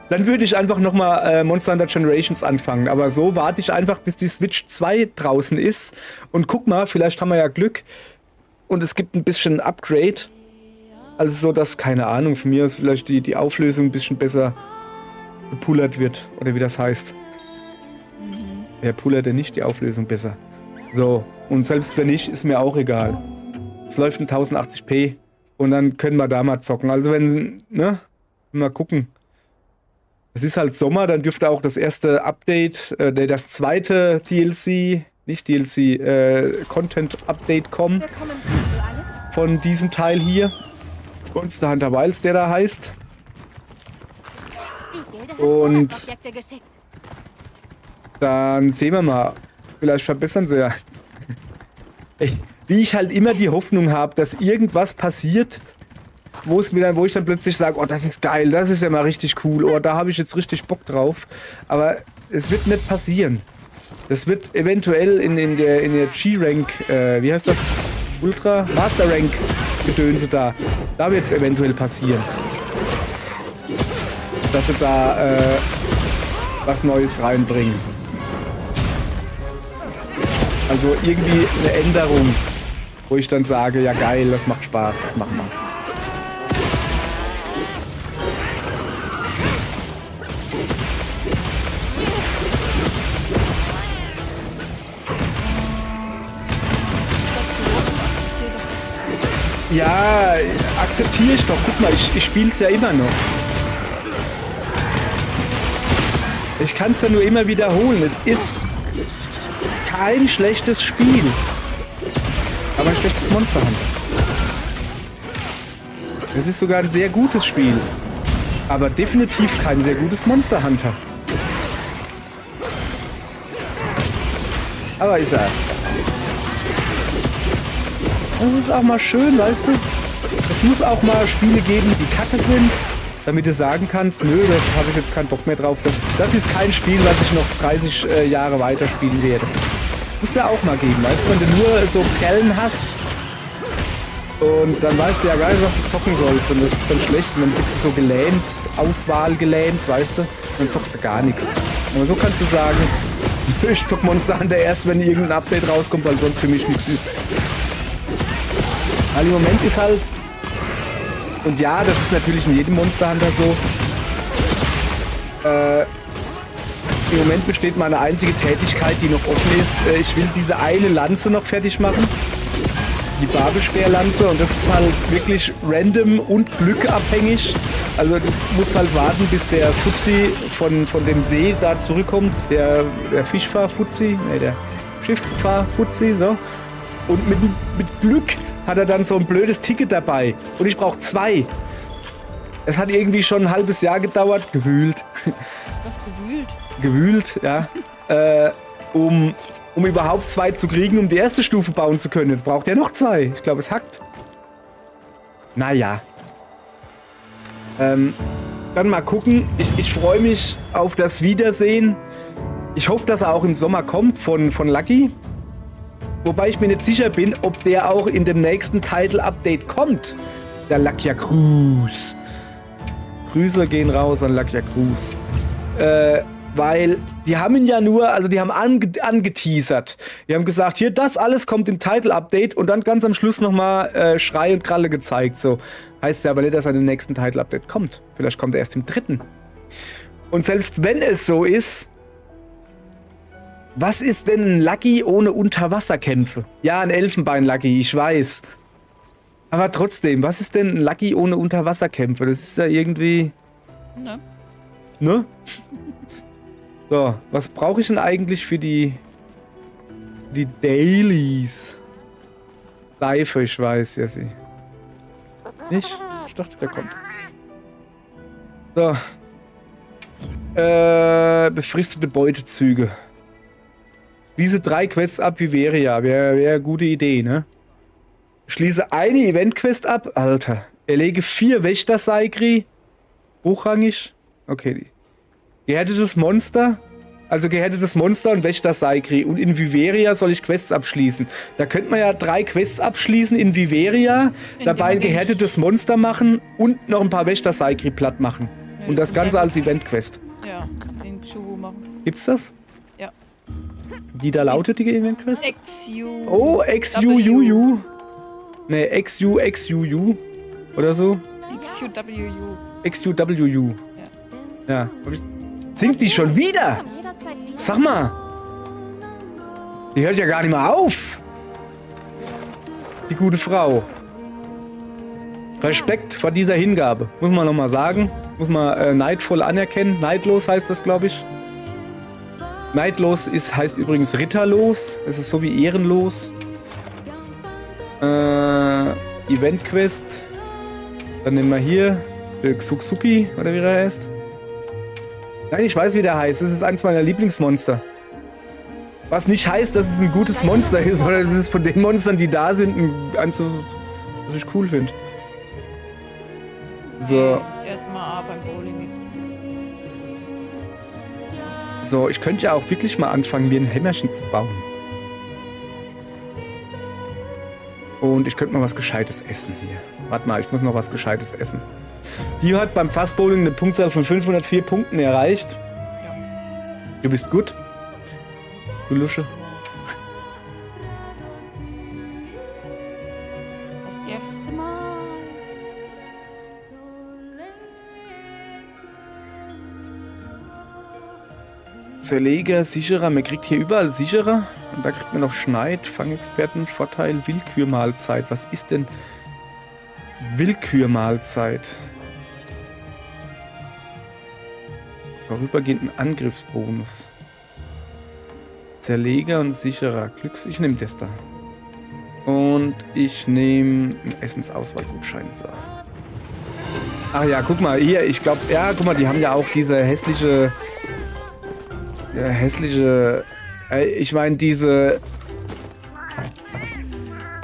dann würde ich einfach nochmal Monster Hunter Generations anfangen. Aber so warte ich einfach, bis die Switch 2 draußen ist. Und guck mal, vielleicht haben wir ja Glück. Und es gibt ein bisschen Upgrade. Also so, dass, keine Ahnung, von mir aus vielleicht die Auflösung ein bisschen besser gepullert wird. Oder wie das heißt. Wer pullert denn nicht die Auflösung besser? So, und selbst wenn nicht, ist mir auch egal. Es läuft in 1080p. Und dann können wir da mal zocken. Also wenn, ne? Mal gucken. Es ist halt Sommer, dann dürfte auch das erste Update, das zweite DLC, nicht DLC, Content-Update kommen. Von diesem Teil hier. Monster Hunter Wilds, der da heißt. Und dann sehen wir mal. Vielleicht verbessern sie ja. Wie ich halt immer die Hoffnung habe, dass irgendwas passiert, wo ich dann plötzlich sage, oh, das ist geil, das ist ja mal richtig cool, oh, da habe ich jetzt richtig Bock drauf. Aber es wird nicht passieren. Das wird eventuell in der G-Rank, wie heißt das? Ultra? Master Rank Gedönse da. Da wird es eventuell passieren. Dass sie da was Neues reinbringen. Also irgendwie eine Änderung, wo ich dann sage, ja geil, das macht Spaß, das machen wir. Ja, akzeptiere ich doch. Guck mal, ich spiele es ja immer noch. Ich kann es ja nur immer wiederholen. Es ist kein schlechtes Spiel. Aber ein schlechtes Monster Hunter. Es ist sogar ein sehr gutes Spiel. Aber definitiv kein sehr gutes Monster Hunter. Aber ist er. Das ist auch mal schön, weißt du? Es muss auch mal Spiele geben, die kacke sind, damit du sagen kannst, nö, da habe ich jetzt keinen Bock mehr drauf. Das ist kein Spiel, was ich noch 30 Jahre weiterspielen werde. Muss ja auch mal geben, weißt du? Wenn du nur so Perlen hast und dann weißt du ja gar nicht, was du zocken sollst und das ist dann schlecht und dann bist du so gelähmt, Auswahl gelähmt, weißt du? Dann zockst du gar nichts. Aber so kannst du sagen, ich zock Monster Hunter erst, wenn irgendein Update rauskommt, weil sonst für mich nichts ist. Weil im Moment ist halt, und ja, das ist natürlich in jedem Monster Hunter so, im Moment besteht meine einzige Tätigkeit, die noch offen ist. Ich will diese eine Lanze noch fertig machen, die Babelspeerlanze, und das ist halt wirklich random und glückabhängig. Also du musst halt warten, bis der Fuzzi von dem See da zurückkommt, der Fischfahr-Fuzzi, ne, der Schifffahr-Fuzzi, so. Und mit Glück hat er dann so ein blödes Ticket dabei. Und ich brauche 2. Es hat irgendwie schon ein halbes Jahr gedauert, gewühlt. Was gewühlt? Gewühlt, ja. Um um überhaupt 2 zu kriegen, um die erste Stufe bauen zu können. Jetzt braucht er noch 2. Ich glaube, es hackt. Naja. Dann mal gucken. Ich freue mich auf das Wiedersehen. Ich hoffe, dass er auch im Sommer kommt von Lucky. Wobei ich mir nicht sicher bin, ob der auch in dem nächsten Title-Update kommt. Der Lakia Cruz. Grüße gehen raus an Lakia Cruz. Weil die haben ihn ja nur, also die haben angeteasert. Die haben gesagt, hier, das alles kommt im Title-Update und dann ganz am Schluss nochmal Schrei und Kralle gezeigt. So heißt ja aber nicht, dass er im nächsten Title-Update kommt. Vielleicht kommt er erst im 3. Und selbst wenn es so ist, was ist denn ein Lucky ohne Unterwasserkämpfe? Ja, ein Elfenbein-Lucky, ich weiß. Aber trotzdem, was ist denn ein Lucky ohne Unterwasserkämpfe? Das ist ja irgendwie... Ne? Ne? So, was brauche ich denn eigentlich für die Dailies? Seife, ich weiß, Jessie. Nicht? Ich dachte, der kommt jetzt. So. Befristete Beutezüge. Schließe 3 Quests ab wie Veria. Wäre eine gute Idee, ne? Schließe eine Event-Quest ab. Alter. Erlege 4 Wächter-Saigri. Hochrangig. Okay. Gehärtetes Monster. Also gehärtetes Monster und Wächter-Saigri. Und in Viveria soll ich Quests abschließen. Da könnte man ja 3 Quests abschließen in Viveria. Dabei ein gehärtetes Monster machen und noch ein paar Wächter-Saigri platt machen. Ja, und das Ganze als Event-Quest. Ja, den Schuh machen. Gibt's das? Ja. Die da lautet die Event-Quest? XU. Oh, XUUU. Ne, XUXUU. Oder so? XUWU. XUWU. Ja. Singt die schon wieder? Komm jederzeit wieder. Sag mal. Die hört ja gar nicht mehr auf. Die gute Frau. Respekt vor dieser Hingabe. Muss man nochmal sagen. Muss man neidvoll anerkennen. Neidlos heißt das, glaube ich. Neidlos heißt übrigens ritterlos. Es ist so wie ehrenlos. Event-Quest. Dann nehmen wir hier Xuxuki, oder wie er heißt. Nein, ich weiß, wie der heißt. Das ist eins meiner Lieblingsmonster. Was nicht heißt, dass es ein gutes Monster ist, sondern es ist von den Monstern, die da sind, eins, was ich cool finde. So. Erstmal A beim Bowling. So, ich könnte ja auch wirklich mal anfangen, mir ein Hämmerchen zu bauen. Und ich könnte mal was Gescheites essen hier. Warte mal, ich muss noch was Gescheites essen. Die hat beim Fastbowling eine Punktzahl von 504 Punkten erreicht. Ja. Du bist gut. Du Lusche. Das erste Mal. Zerleger, sicherer. Man kriegt hier überall sicherer. Und da kriegt man noch Schneid, Fangexperten, Vorteil, Willkürmahlzeit. Was ist denn Willkürmahlzeit? Vorübergehenden Angriffsbonus. Zerleger und sicherer. Ich nehme das da. Und ich nehme einen Essensauswahlgutschein. So. Ach ja, guck mal, hier, ich glaube, ja, guck mal, die haben ja auch diese hässliche... ich meine, diese...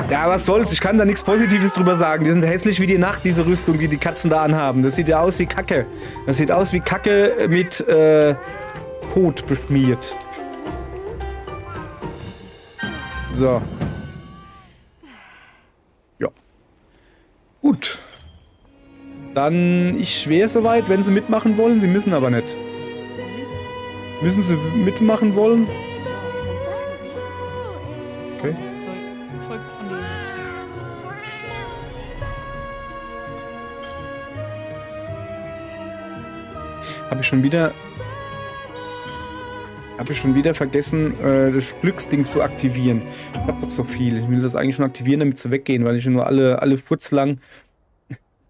Ja, was soll's, ich kann da nichts Positives drüber sagen. Die sind hässlich wie die Nacht, diese Rüstung, die die Katzen da anhaben. Das sieht ja aus wie Kacke. Das sieht aus wie Kacke mit Kot beschmiert. So. Ja. Gut. Dann, ich wäre soweit, wenn sie mitmachen wollen. Sie müssen aber nicht. Müssen sie mitmachen wollen? Okay. Zeug von denen. Habe ich schon wieder vergessen, das Glücksding zu aktivieren. Ich habe doch so viel. Ich will das eigentlich schon aktivieren, damit sie weggehen, weil ich nur alle Furz lang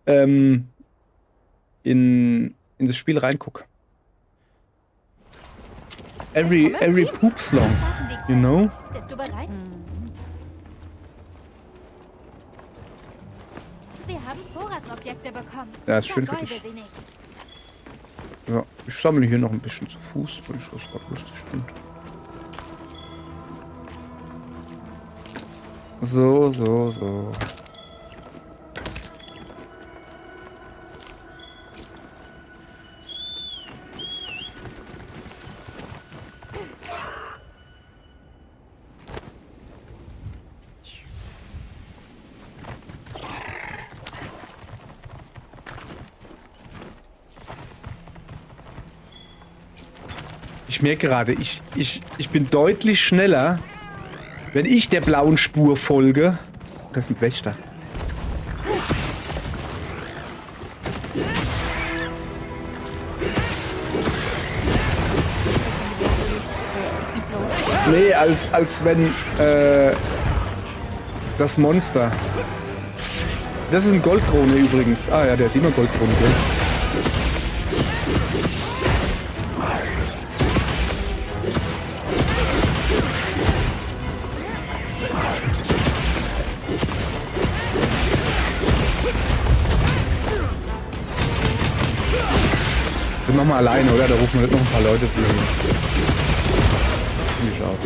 in das Spiel reingucke. Every poops long, you know? Bist du bereit? Wir haben Vorratsobjekte bekommen. Ja, ist schön für Vergeude dich. sie nicht. Ja, ich sammle hier noch ein bisschen zu Fuß, weil ich das gerade lustig finde. So, so, so. Ich merke gerade, ich bin deutlich schneller, wenn ich der blauen Spur folge. Das sind Wächter. Nee, als wenn das Monster. Das ist ein Goldkrone übrigens. Ah ja, der ist immer Goldkrone, gell? Den machen wir alleine, oder? Da rufen wir nicht noch ein paar Leute für. Finde ich auch.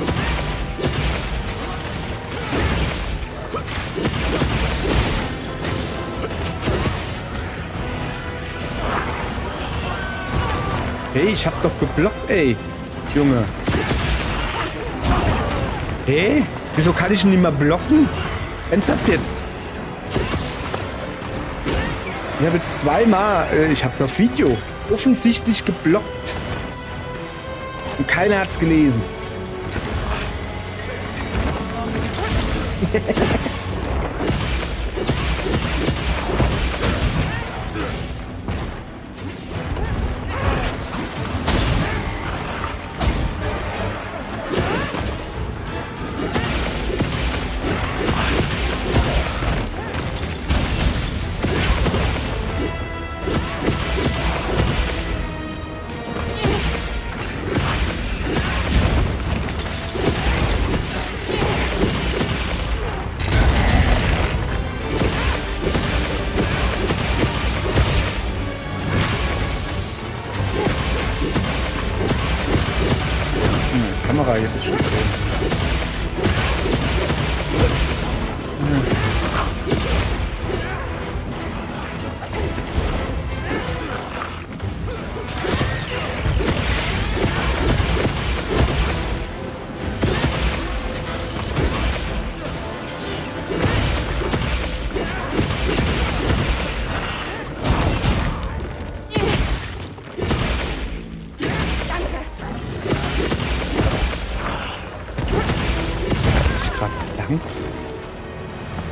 Hey, ich hab doch geblockt, ey. Junge. Hey, wieso kann ich ihn nicht mehr blocken? Ernsthaft jetzt? Ich habe jetzt zweimal, ich hab's auf Video, offensichtlich geblockt. Und keiner hat's gelesen. Kamera jetzt ist schon drin.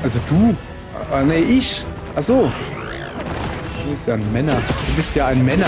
Also du? Ah, nee, ich. Ach so. Du bist ja ein Männer. Du bist ja ein Männer.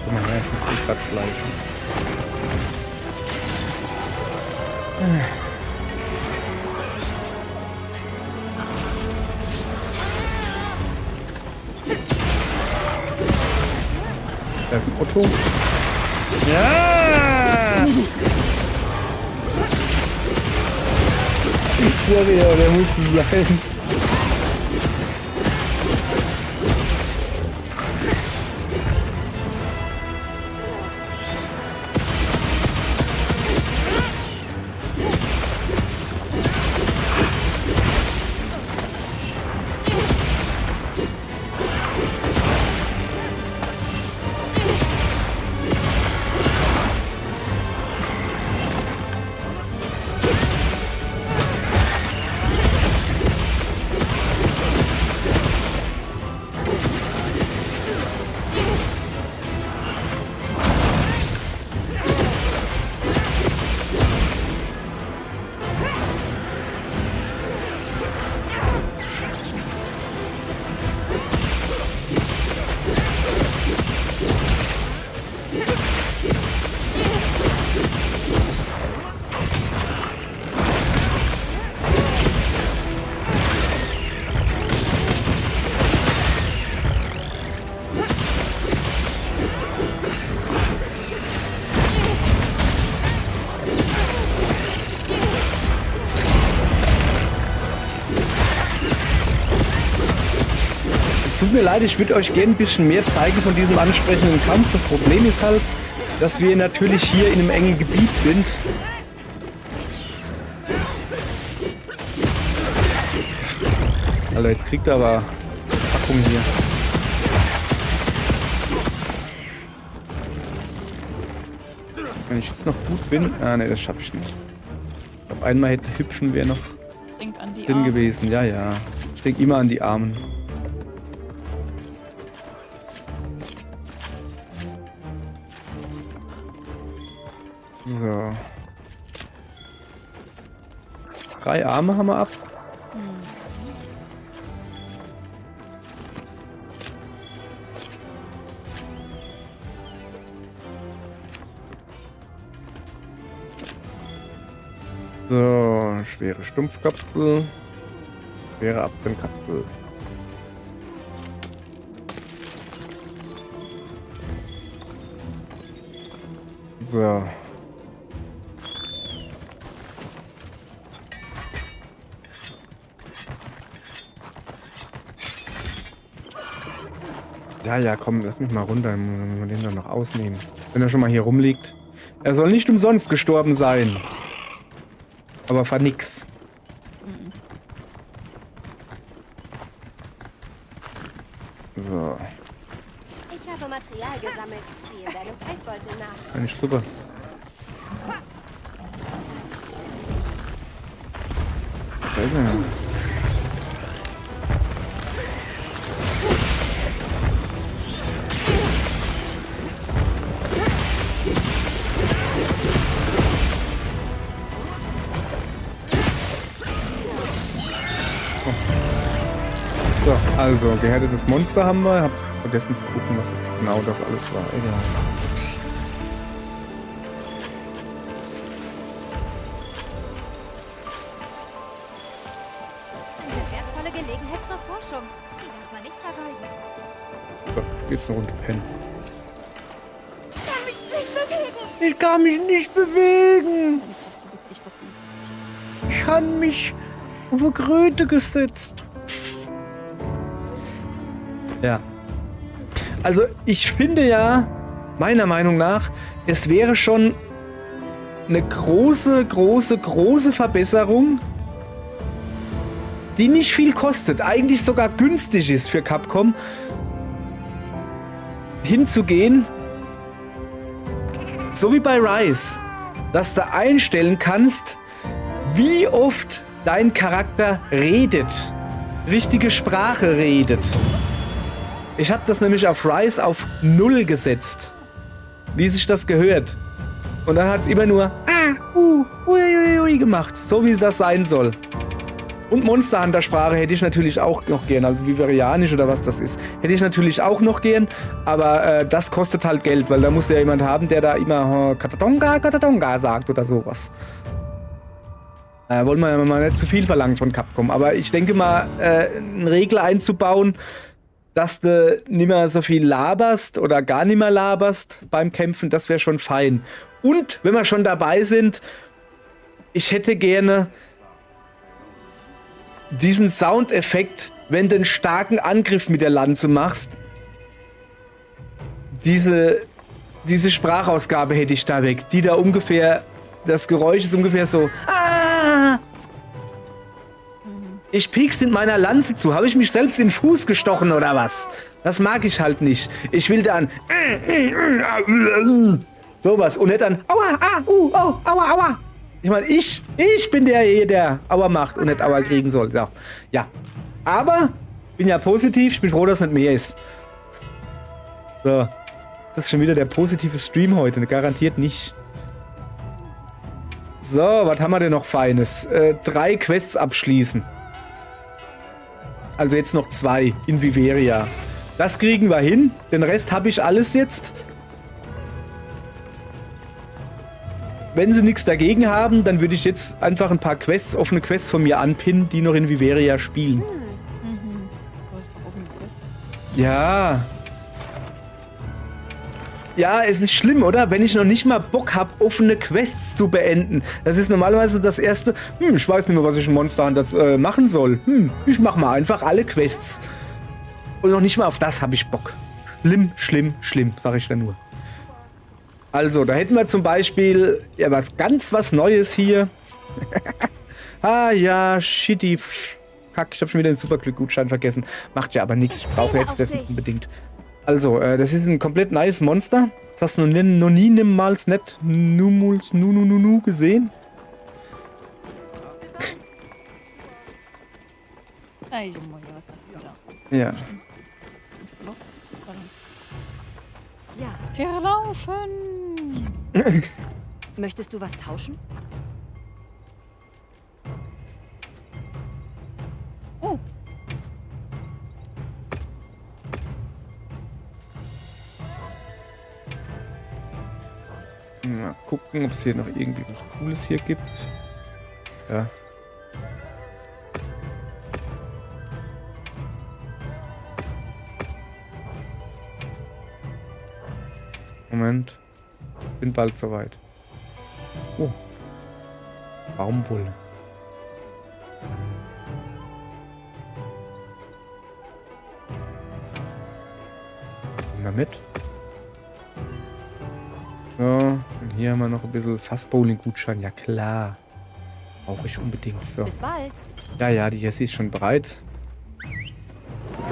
Guck mal her, ich muss gerade schleichen. Da ist ein Otto. Ja! Sorry, aber der musste sein. tut mir leid, ich würde euch gerne ein bisschen mehr zeigen von diesem ansprechenden Kampf. Das Problem ist halt, dass wir natürlich hier in einem engen Gebiet sind. Alter, jetzt kriegt er aber Packung hier. Wenn ich jetzt noch gut bin... Ah, ne, das schaffe ich nicht. Ich glaube, einmal hätte hüpfen wäre noch Denk an die drin Arme. gewesen. Ja, ja. Ich denke immer an die Armen. So. 3 Arme haben wir ab. So, schwere Stumpfkapsel. Schwere Apfelkapsel. So. Ja, ja, komm, lass mich mal runter. Dann müssen wir den dann noch ausnehmen. Wenn er schon mal hier rumliegt. Er soll nicht umsonst gestorben sein. Aber für nix. So. Ich habe Material gesammelt. Gehe deinem Feldbeutel nach. Eigentlich super. Da ist er. So, also gehärtetes Monster haben wir. Hab vergessen zu gucken, was jetzt genau das alles war. Egal. Eine wertvolle Gelegenheit zur Forschung. Die darf man nicht vergeuden. So, geht's eine Runde pennen. Ich kann mich nicht bewegen. Ich kann mich nicht bewegen. Das ist wirklich doch gut. Ich habe mich auf eine Kröte gesetzt. Ja. Also ich finde ja, meiner Meinung nach, es wäre schon eine große Verbesserung, die nicht viel kostet, eigentlich sogar günstig ist für Capcom, hinzugehen, so wie bei Rise, dass du einstellen kannst, wie oft dein Charakter redet, richtige Sprache redet. Ich habe das nämlich auf Rise auf 0 gesetzt, wie sich das gehört. Und dann hat es immer nur ui gemacht, so wie es das sein soll. Und Monster Hunter Sprache hätte ich natürlich auch noch gern, also Vivarianisch oder was das ist, hätte ich natürlich auch noch gern, aber das kostet halt Geld, weil da muss ja jemand haben, der da immer Katatonga sagt oder sowas. Wollen wir ja mal nicht zu viel verlangen von Capcom, aber ich denke mal, einen Regler einzubauen, dass du nicht mehr so viel laberst oder gar nicht mehr laberst beim Kämpfen, das wäre schon fein. Und, wenn wir schon dabei sind, ich hätte gerne diesen Soundeffekt, wenn du einen starken Angriff mit der Lanze machst. Diese Sprachausgabe hätte ich da weg, die da ungefähr, das Geräusch ist ungefähr so, ich piek's mit meiner Lanze zu. Habe ich mich selbst in den Fuß gestochen oder was? Das mag ich halt nicht. Ich will dann sowas und nicht dann aua. Ich meine, ich bin der hier, der Aua macht und nicht Aua kriegen soll. Ja. Ja. Aber bin ja positiv. Ich bin froh, dass es nicht mehr ist. So. Das ist schon wieder der positive Stream heute. Garantiert nicht. So, was haben wir denn noch Feines? 3 Quests abschließen. Also jetzt noch 2 in Viveria. Das kriegen wir hin. Den Rest habe ich alles jetzt. Wenn sie nichts dagegen haben, dann würde ich jetzt einfach ein paar Quests, offene Quests von mir anpinnen, die noch in Viveria spielen. Du hast noch offene Quest. Ja. Ja, es ist schlimm, oder? Wenn ich noch nicht mal Bock habe, offene Quests zu beenden. Das ist normalerweise das erste, ich weiß nicht mehr, was ich in Monster Hunter machen soll. Ich mach mal einfach alle Quests. Und noch nicht mal auf das habe ich Bock. Schlimm, schlimm, schlimm, sage ich dann nur. Also, da hätten wir zum Beispiel ja was Neues hier. Ah ja, shitty Kack. Ich habe schon wieder den Superglück-Gutschein vergessen. Macht ja aber nichts. Ich brauche jetzt das nicht unbedingt. Also, das ist ein komplett neues Monster. Das hast du noch nie niemals nicht nu gesehen. Ay, Junge, was ist da? Ja. Ja. Verlaufen! Möchtest du was tauschen? Oh, Mal gucken, ob es hier noch irgendwie was Cooles hier gibt. Ja. Moment. Bin bald soweit. Oh. Baumwolle. Nehmen wir mit. So, und hier haben wir noch ein bisschen Fassbowling-Gutschein. Ja klar. Brauche ich unbedingt. So. Bis bald. Ja, ja, die Jessie ist schon bereit.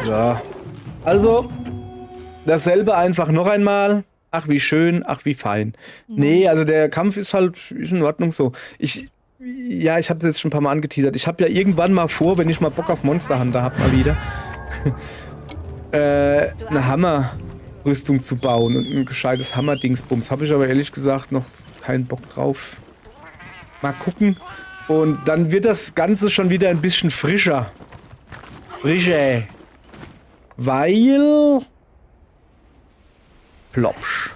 So. Also, dasselbe einfach noch einmal. Ach, wie schön, ach, wie fein. Nee, also der Kampf ist halt ist in Ordnung so. Ich habe das jetzt schon ein paar Mal angeteasert. Ich habe ja irgendwann mal vor, wenn ich mal Bock auf Monster Hunter habe, mal wieder, eine Hammerrüstung zu bauen und ein gescheites Hammer-Dingsbums. Habe ich aber ehrlich gesagt noch keinen Bock drauf. Mal gucken. Und dann wird das Ganze schon wieder ein bisschen frischer. Frische. Weil... Plopsch.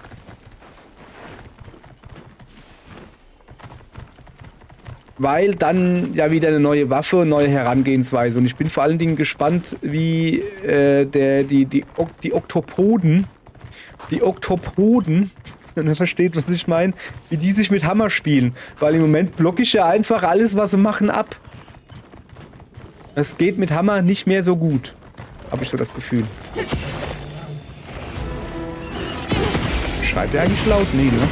Weil dann ja wieder eine neue Waffe, neue Herangehensweise. Und ich bin vor allen Dingen gespannt, wie die Oktopoden, wenn ihr versteht, was ich meine, wie die sich mit Hammer spielen. Weil im Moment blocke ich ja einfach alles, was sie machen, ab. Es geht mit Hammer nicht mehr so gut. Habe ich so das Gefühl. Schreit der eigentlich laut? Nee, ne?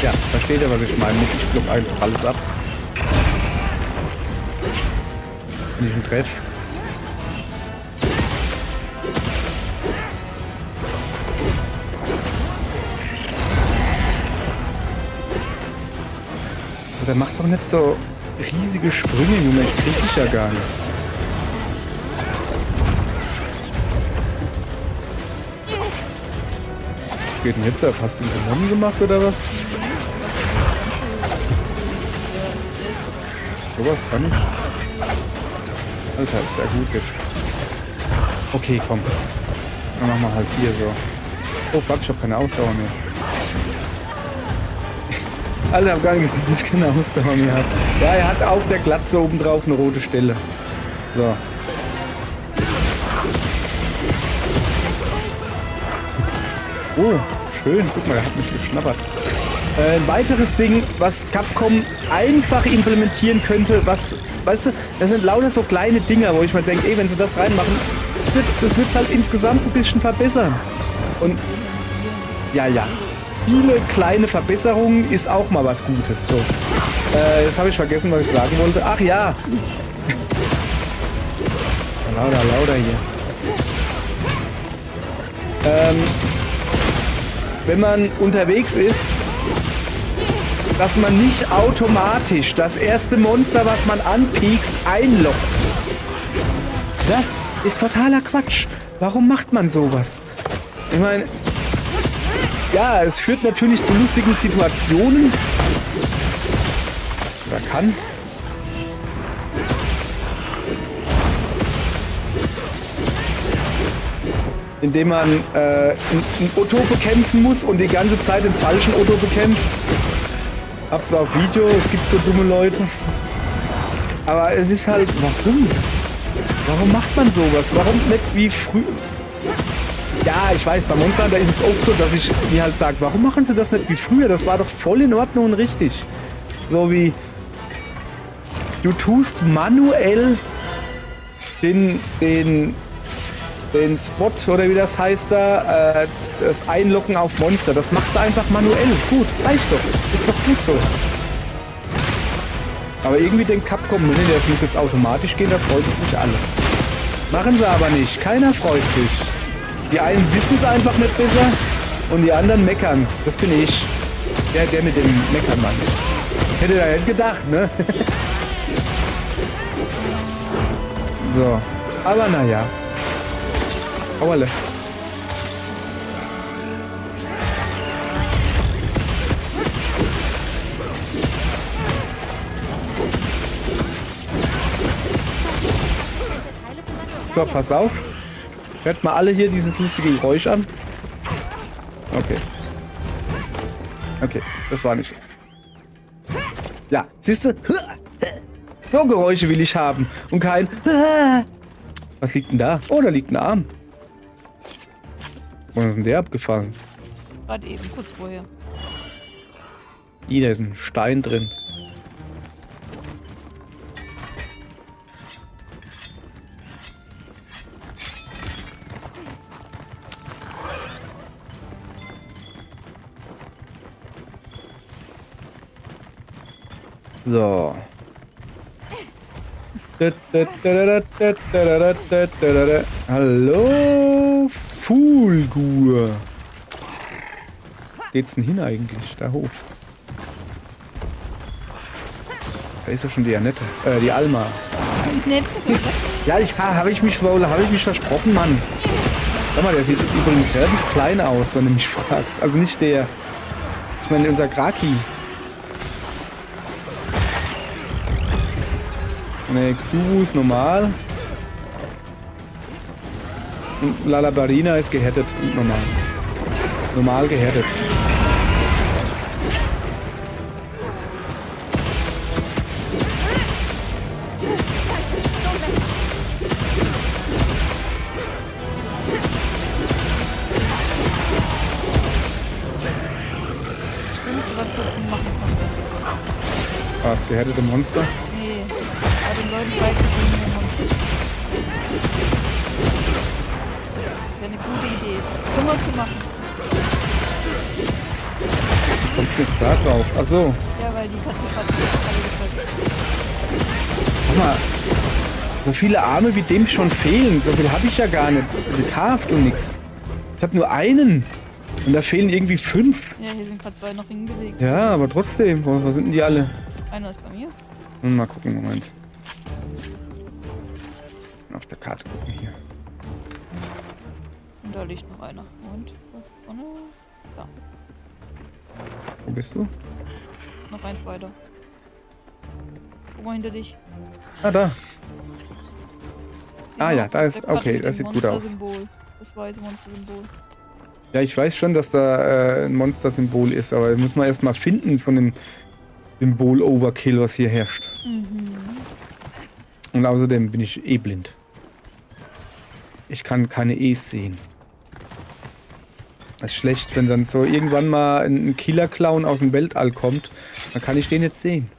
Ja, versteht ihr, was ich meine? Ich block einfach alles ab. Wenn ich ihn treffe. Aber der macht doch nicht so riesige Sprünge, Junge. Ich krieg dich ja gar nicht. Geht denn jetzt ab? Hast du einen Dämonen gemacht oder was? Sowas kann ich. Alter, ist ja gut jetzt. Okay, komm. Dann machen wir halt hier so. Oh fuck, ich hab keine Ausdauer mehr. Alter, hab gar nicht gesagt, dass ich keine Ausdauer mehr hab. Ja, er hat auf der Glatze oben drauf eine rote Stelle. So. Oh, schön. Guck mal, er hat mich geschnappert. Ein weiteres Ding, was Capcom einfach implementieren könnte, was, weißt du, das sind lauter so kleine Dinger, wo ich mir denke, ey, wenn sie das reinmachen, das wird es halt insgesamt ein bisschen verbessern. Und ja, viele kleine Verbesserungen ist auch mal was Gutes. So. Jetzt habe ich vergessen, was ich sagen wollte. Ach ja. Lauter hier. Wenn man unterwegs ist, dass man nicht automatisch das erste Monster, was man anpiekst, einloggt. Das ist totaler Quatsch. Warum macht man sowas? Ich meine, ja, es führt natürlich zu lustigen Situationen. Oder kann. indem man ein Otto bekämpfen muss und die ganze Zeit den falschen Otto bekämpft. Hab's auf Video, es gibt so dumme Leute. Aber es ist halt, warum? Warum macht man sowas? Warum nicht wie früher? Ja, ich weiß, bei Monster Hunter ist es auch so, dass ich mir halt sage, warum machen sie das nicht wie früher? Das war doch voll in Ordnung und richtig. So wie, du tust manuell den Spot, oder wie das heißt da, das Einloggen auf Monster. Das machst du einfach manuell. Gut, reicht doch. Ist doch gut so. Aber irgendwie denkt Capcom, nee, das muss jetzt automatisch gehen, da freuen sie sich alle. Machen sie aber nicht. Keiner freut sich. Die einen wissen es einfach nicht besser und die anderen meckern. Das bin ich. Der mit dem Meckern, Mann. Hätte da nicht gedacht, ne? So. Aber naja. Auerle. So, pass auf. Hört mal alle hier dieses lustige Geräusch an. Okay. Okay, das war nicht. Ja, siehst du? So Geräusche will ich haben. Und kein... Was liegt denn da? Oh, da liegt ein Arm. Wo ist denn der abgefallen? Gerade eben, kurz vorher. Da ist ein Stein drin. So. Hallo, Fulgur. Geht's denn hin eigentlich? Da hoch. Da ist ja schon die Annette. Die Alma. Nett. Ja, habe ich mich versprochen, Mann. Schau mal, der sieht übrigens relativ klein aus, wenn du mich fragst. Also nicht der. Ich meine, unser Kraki. Ne, Xubu ist normal. Und Lalabarina ist gehärtet und normal. Normal gehärtet. Das Schlimmste, was man machen konnte. Was, gehärtete Monster? Nee, bei den Leuten beizubringen, wenn man das ist ja eine gute Idee, es ist immer zu machen. Kommst du jetzt da drauf? Ach so. Ja, weil die Katze gerade alle gefällt. Sag mal, so viele Arme wie dem schon fehlen. So viel habe ich ja gar nicht gekauft und nix. Ich habe nur einen. Und da fehlen irgendwie 5. Ja, hier sind gerade 2 noch hingelegt. Ja, aber trotzdem. Wo sind denn die alle? Einer ist bei mir. Mal gucken, Moment. Auf der Karte gucken hier. Und da liegt noch einer. Und vorne. Da. Wo bist du? Noch eins weiter. Guck mal hinter dich. Ah, da. Ah ja, da Der ist. Quatsch Okay, mit das dem sieht gut aus. Monstersymbol. Das weiße Monstersymbol. Ja, ich weiß schon, dass da ein Monster-Symbol ist, aber das muss man erstmal finden von dem Symbol-Overkill, was hier herrscht. Und außerdem bin ich eh blind. Ich kann keine E's sehen. Das ist schlecht, wenn dann so irgendwann mal ein Killer-Clown aus dem Weltall kommt, dann kann ich den jetzt sehen.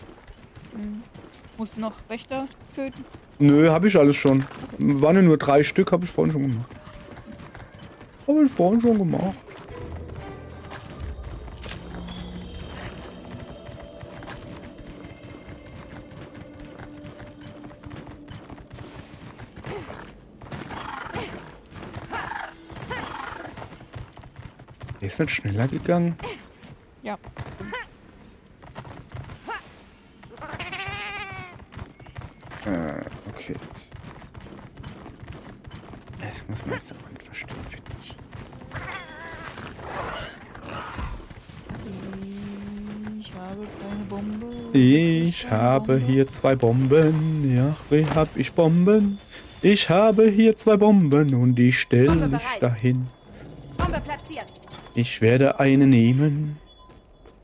Musst du noch Wächter töten? Nö, habe ich alles schon. Waren ja nur 3 Stück, habe ich vorhin schon gemacht. Der ist nicht schneller gegangen. Ja. Okay. Das muss man jetzt aber nicht verstehen, finde ich. Ich habe keine Bombe. Ich habe hier 2 Bomben. Ja, wie hab ich Bomben? Ich habe hier 2 Bomben und die stelle Bombe ich bereit. dahin. Bombe platziert. Ich werde eine nehmen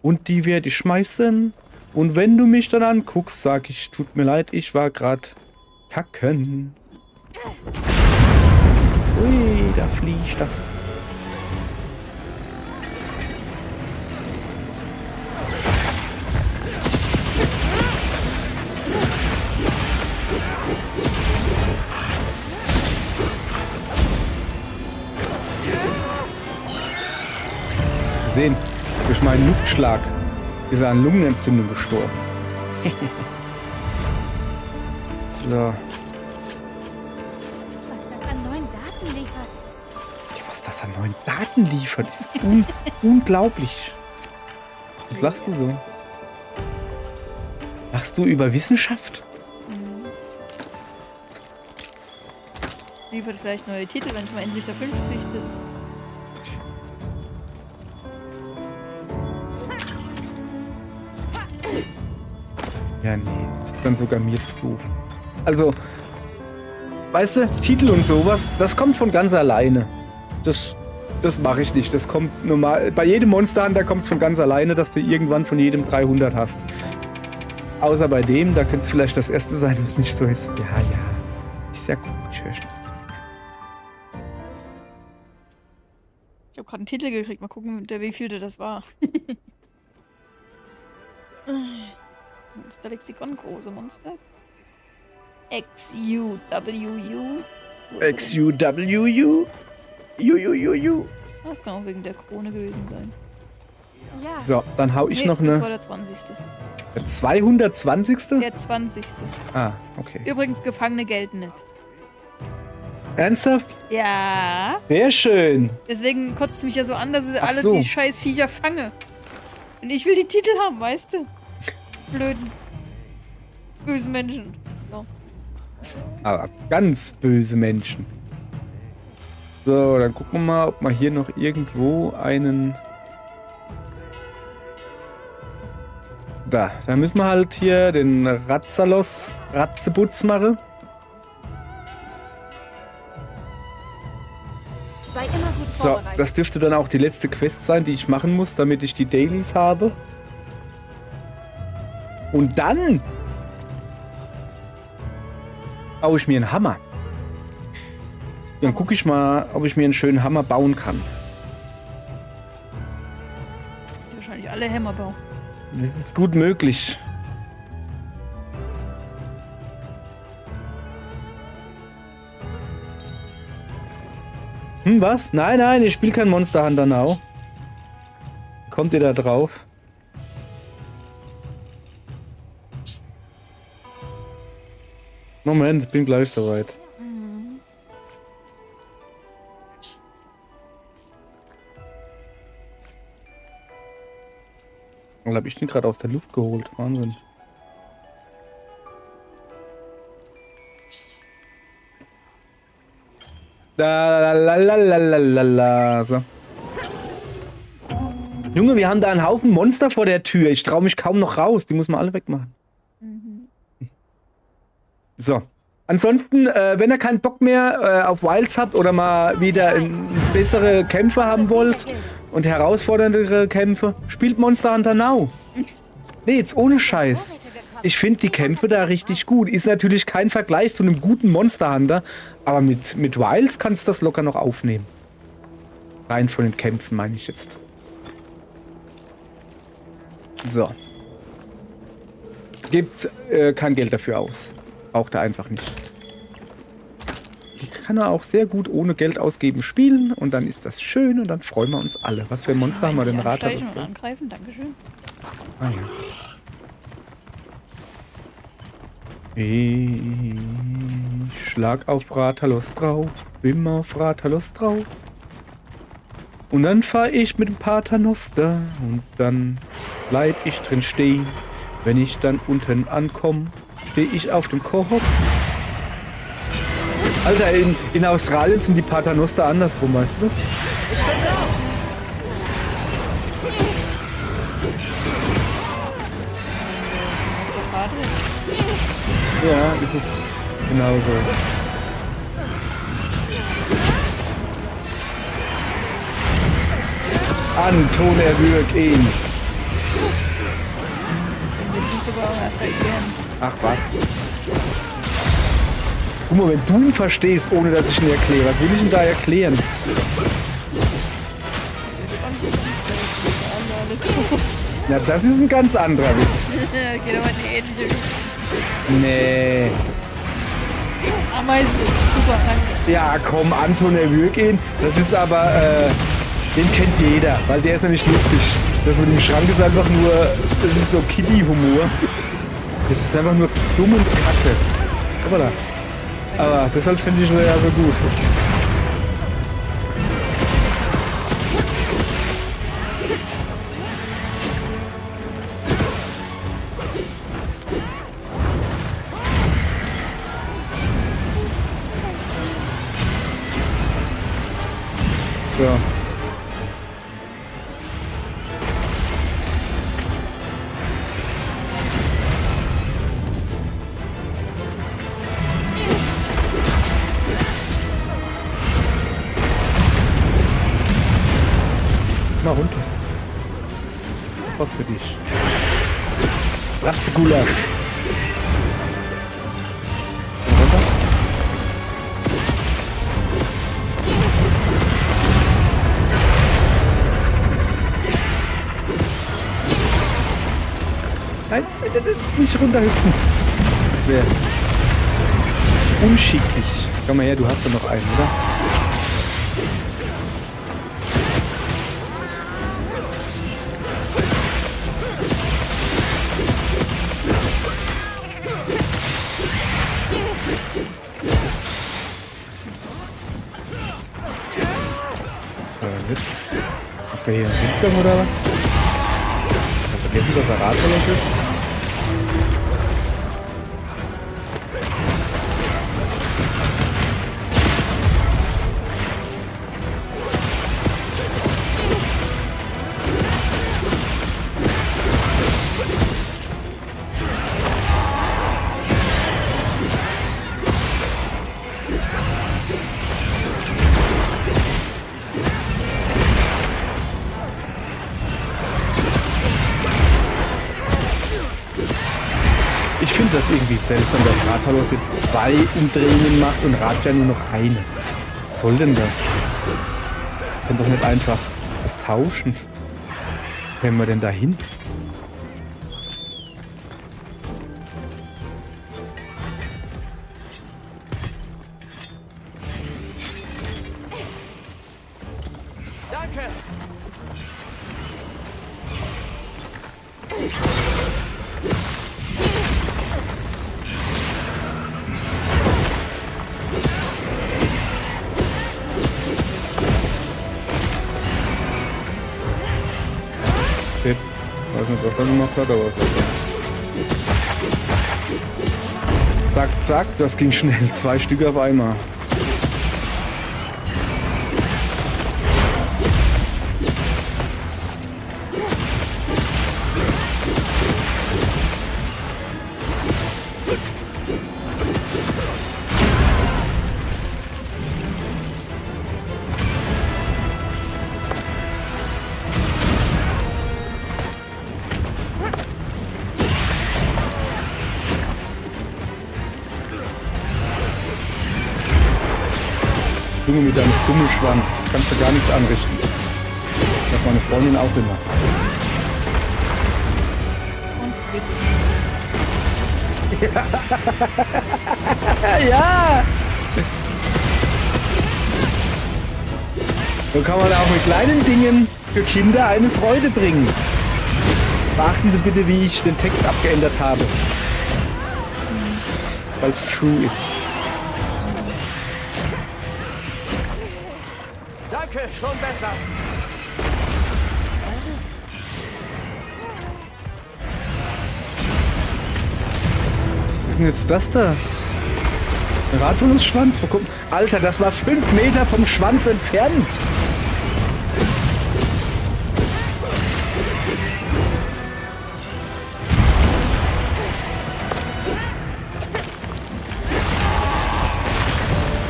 und die werde ich schmeißen. Und wenn du mich dann anguckst, sag ich, tut mir leid, ich war grad kacken. Ui, da fliegt er. Gesehen, durch meinen Luftschlag ist er an Lungenentzündung gestorben. So. Was das an neuen Daten liefert. Ja, was das an neuen Daten liefert, ist unglaublich. Was lachst du so? Lachst du über Wissenschaft? Liefert vielleicht neue Titel, wenn es mal endlich der 50. ist. Ja, nee, das ist dann sogar mir zu doof. Also, weißt du, Titel und sowas, das kommt von ganz alleine. Das mache ich nicht. Das kommt normal. Bei jedem Monster Hunter kommt es von ganz alleine, dass du irgendwann von jedem 300 hast. Außer bei dem, da könnte es vielleicht das erste sein, was nicht so ist. Ja, ja. Ist ja gut, ich höre schon. Ich habe gerade einen Titel gekriegt. Mal gucken, wie viel das war. Monster-Lexikon, große Monster. XUWU. XUWU. Jujujuju. Das kann auch wegen der Krone gewesen sein. Ja. So, dann hau ich Nee, noch das war eine. der 20. Der 220. Der 20. Ah, okay. Übrigens, Gefangene gelten nicht. Ernsthaft? Ja. Sehr schön. Deswegen kotzt es mich ja so an, dass ich Ach alle so. die scheiß Viecher fange. Und ich will die Titel haben, weißt du? Blöden. Bösen Menschen. So. Aber ganz böse Menschen. So, dann gucken wir mal, ob wir hier noch irgendwo einen... Da müssen wir halt hier den Ratzebutz machen. Sei immer gut So, vorbereitet. das dürfte dann auch die letzte Quest sein, die ich machen muss, damit ich die Dailies habe. Und dann baue ich mir einen Hammer. Dann gucke ich mal, ob ich mir einen schönen Hammer bauen kann. Das ist wahrscheinlich alle Hämmerbau. Das ist gut möglich. Was? Nein, nein, ich spiele kein Monster Hunter Now. Kommt ihr da drauf? Moment, ich bin gleich soweit. Oder habe ich den gerade aus der Luft geholt? Wahnsinn. La. So. Junge, wir haben da einen Haufen Monster vor der Tür. Ich traue mich kaum noch raus. Die muss man alle wegmachen. So. Ansonsten, wenn ihr keinen Bock mehr auf Wilds habt oder mal wieder bessere Kämpfe haben wollt und herausforderndere Kämpfe, spielt Monster Hunter Now. Nee, jetzt ohne Scheiß. Ich finde die Kämpfe da richtig gut. Ist natürlich kein Vergleich zu einem guten Monster Hunter, aber mit Wilds kannst du das locker noch aufnehmen. Rein von den Kämpfen meine ich jetzt. So. Gibt kein Geld dafür aus. Braucht er einfach nicht. Die kann er auch sehr gut ohne Geld ausgeben spielen und dann ist das schön und dann freuen wir uns alle. Was für ein Monster haben wir denn? Rat Ansteigen und angreifen, dankeschön. Ah, ja. Ich schlag auf Rathalos drauf, bim auf Rathalos drauf. Und dann fahr ich mit dem Paternoster und dann bleib ich drin stehen. Wenn ich dann unten ankomme, stehe ich auf dem Kopf. Alter, in Australien sind die Paternoster andersrum, weißt du das? Ja, ist es genauso. Anton erwürg ihn. Wir müssen sogar auch erst erklären. Ach was. Guck mal, wenn du ihn verstehst, ohne dass ich ihn erkläre, was will ich ihm da erklären? Na, das ist ein ganz anderer Witz. Geht aber in die ähnliche Richtung. Nee. Ameisen, super, danke. Ja, komm, Anton erwürg ihn. Das ist aber, den kennt jeder, weil der ist nämlich lustig. Das mit dem Schrank ist einfach nur, das ist so Kitty-Humor. Das ist einfach nur dumm und kacke. Hoppala. Aber deshalb finde ich ihn ja so gut. So. Mal runter. Was für dich. Ratzgulasch. Runter. Nein, nicht runterhüpfen. Das wäre unschicklich. Komm mal her, du hast da noch einen, oder? Habt ihr hier einen Rundgang oder was? Ich hab vergessen, dass er Rathaus ist. Ich finde das irgendwie seltsam, dass Rathaus jetzt 2 Umdrehungen macht und Radja nur noch eine. Was soll denn das? Ich kann doch nicht einfach das tauschen. Wo können wir denn da hin? Danke! Shit. Ich weiß nicht, was er gemacht hat, aber... Zack, zack, das ging schnell. 2 Stück auf einmal. Junge, mit deinem Dummelschwanz kannst du gar nichts anrichten. Das hat meine Freundin auch immer. Und Ja! So kann man auch mit kleinen Dingen für Kinder eine Freude bringen. Beachten Sie bitte, wie ich den Text abgeändert habe. Weil es true ist. Danke, schon besser. Was ist denn jetzt das da? Ein Rathausschwanz? Alter, das war 5 Meter vom Schwanz entfernt.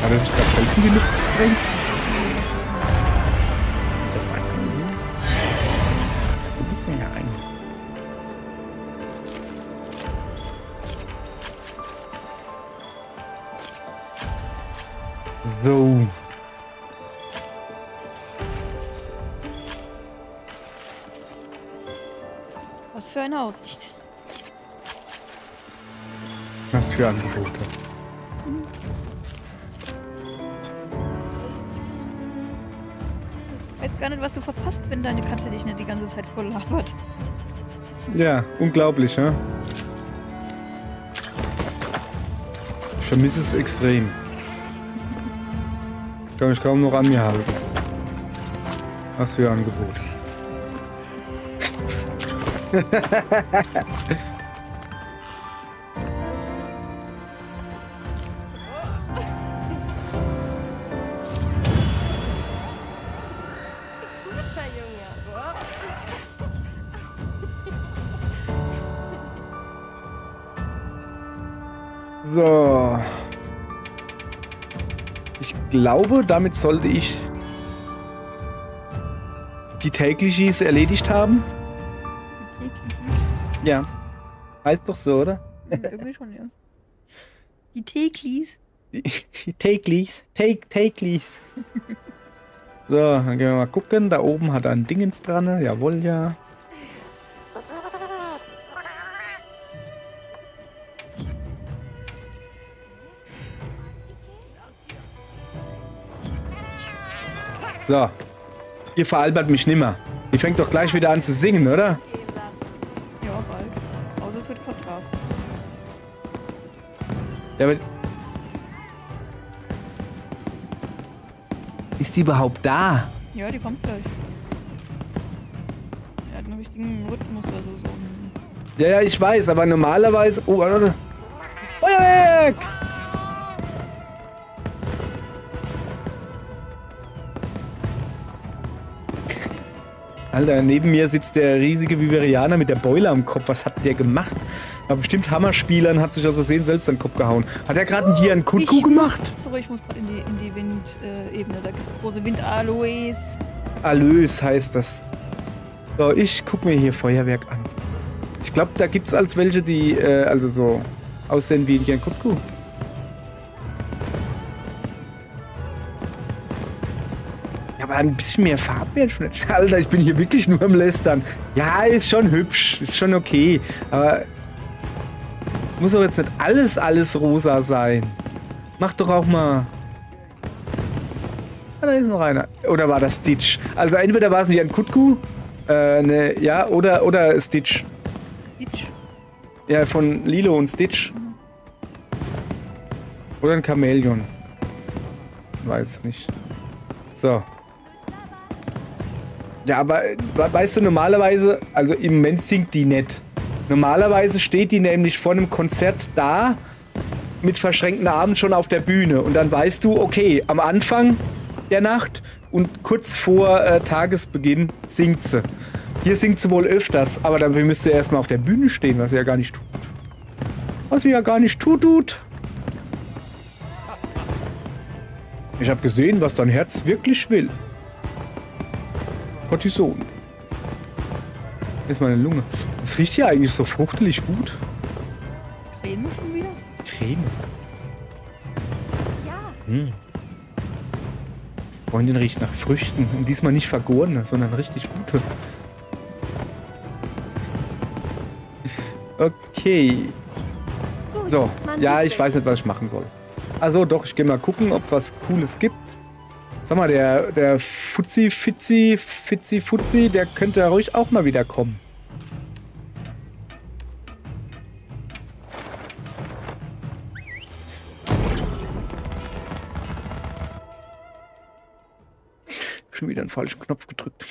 Hat er sich gerade selbst in die Luft gesprengt? So. Was für eine Aussicht. Was für Angebote. Ich weiß gar nicht, was du verpasst, wenn deine Katze dich nicht die ganze Zeit voll labert. Ja, unglaublich, ja? Ich vermisse es extrem. Kann mich kaum noch an mir halten. Was für Angebot. So. Ich glaube, damit sollte ich die tägliches erledigt haben. Ja. Heißt doch so, oder? Irgendwie schon, ja. Die Teklis. Die täglichs. Täglichs. So, dann gehen wir mal gucken. Da oben hat er ein Dingens dran. Jawohl, ja. So. Ihr veralbert mich nimmer. Die fängt doch gleich wieder an zu singen, oder? Ja, bald. Außer es wird Vertrag. Ja, aber ist die überhaupt da? Ja, die kommt gleich. Er hat einen richtigen Rhythmus, also so ein... Ja, ja, ich weiß, aber normalerweise... Oh, warte. Feuerwerk! Alter, neben mir sitzt der riesige Viverianer mit der Beule am Kopf. Was hat der gemacht? War bestimmt Hammerspieler und hat sich aus Versehen selbst an den Kopf gehauen. Hat er gerade hier einen Kutku gemacht? Sorry, ich muss gerade in die Windebene. Da gibt's große Windaloes. Aloes heißt das. So, ich guck mir hier Feuerwerk an. Ich glaube, da gibt's als welche, die also so aussehen wie ein Kutku. Ja, aber ein bisschen mehr Farben wäre schon nicht. Alter, ich bin hier wirklich nur am Lästern. Ja, ist schon hübsch, ist schon okay. Aber muss doch jetzt nicht alles rosa sein. Mach doch auch mal... Ah, da ist noch einer. Oder war das Stitch? Also entweder war es nicht ein Kutku, ne, ja, oder Stitch. Stitch. Ja, von Lilo und Stitch. Oder ein Chamäleon. Weiß es nicht. So. Ja, aber weißt du, normalerweise, also im Moment singt die nicht. Normalerweise steht die nämlich vor einem Konzert da, mit verschränkten Armen schon auf der Bühne. Und dann weißt du, okay, am Anfang der Nacht und kurz vor Tagesbeginn singt sie. Hier singt sie wohl öfters, aber dafür müsste sie erstmal auf der Bühne stehen, was sie ja gar nicht tut. Was sie ja gar nicht tut. Ich habe gesehen, was dein Herz wirklich will. Cortison. Jetzt meine Lunge. Das riecht ja eigentlich so fruchtelig gut. Creme schon wieder? Creme. Ja. Freundin riecht nach Früchten. Und diesmal nicht vergorene, sondern richtig gute. Okay. Gut. So. man Ja, sieht ich sich. weiß nicht, was ich machen soll. Also doch, ich gehe mal gucken, ob was Cooles gibt. Sag mal, der Fuzzi, der könnte ja ruhig auch mal wieder kommen. Schon wieder einen falschen Knopf gedrückt.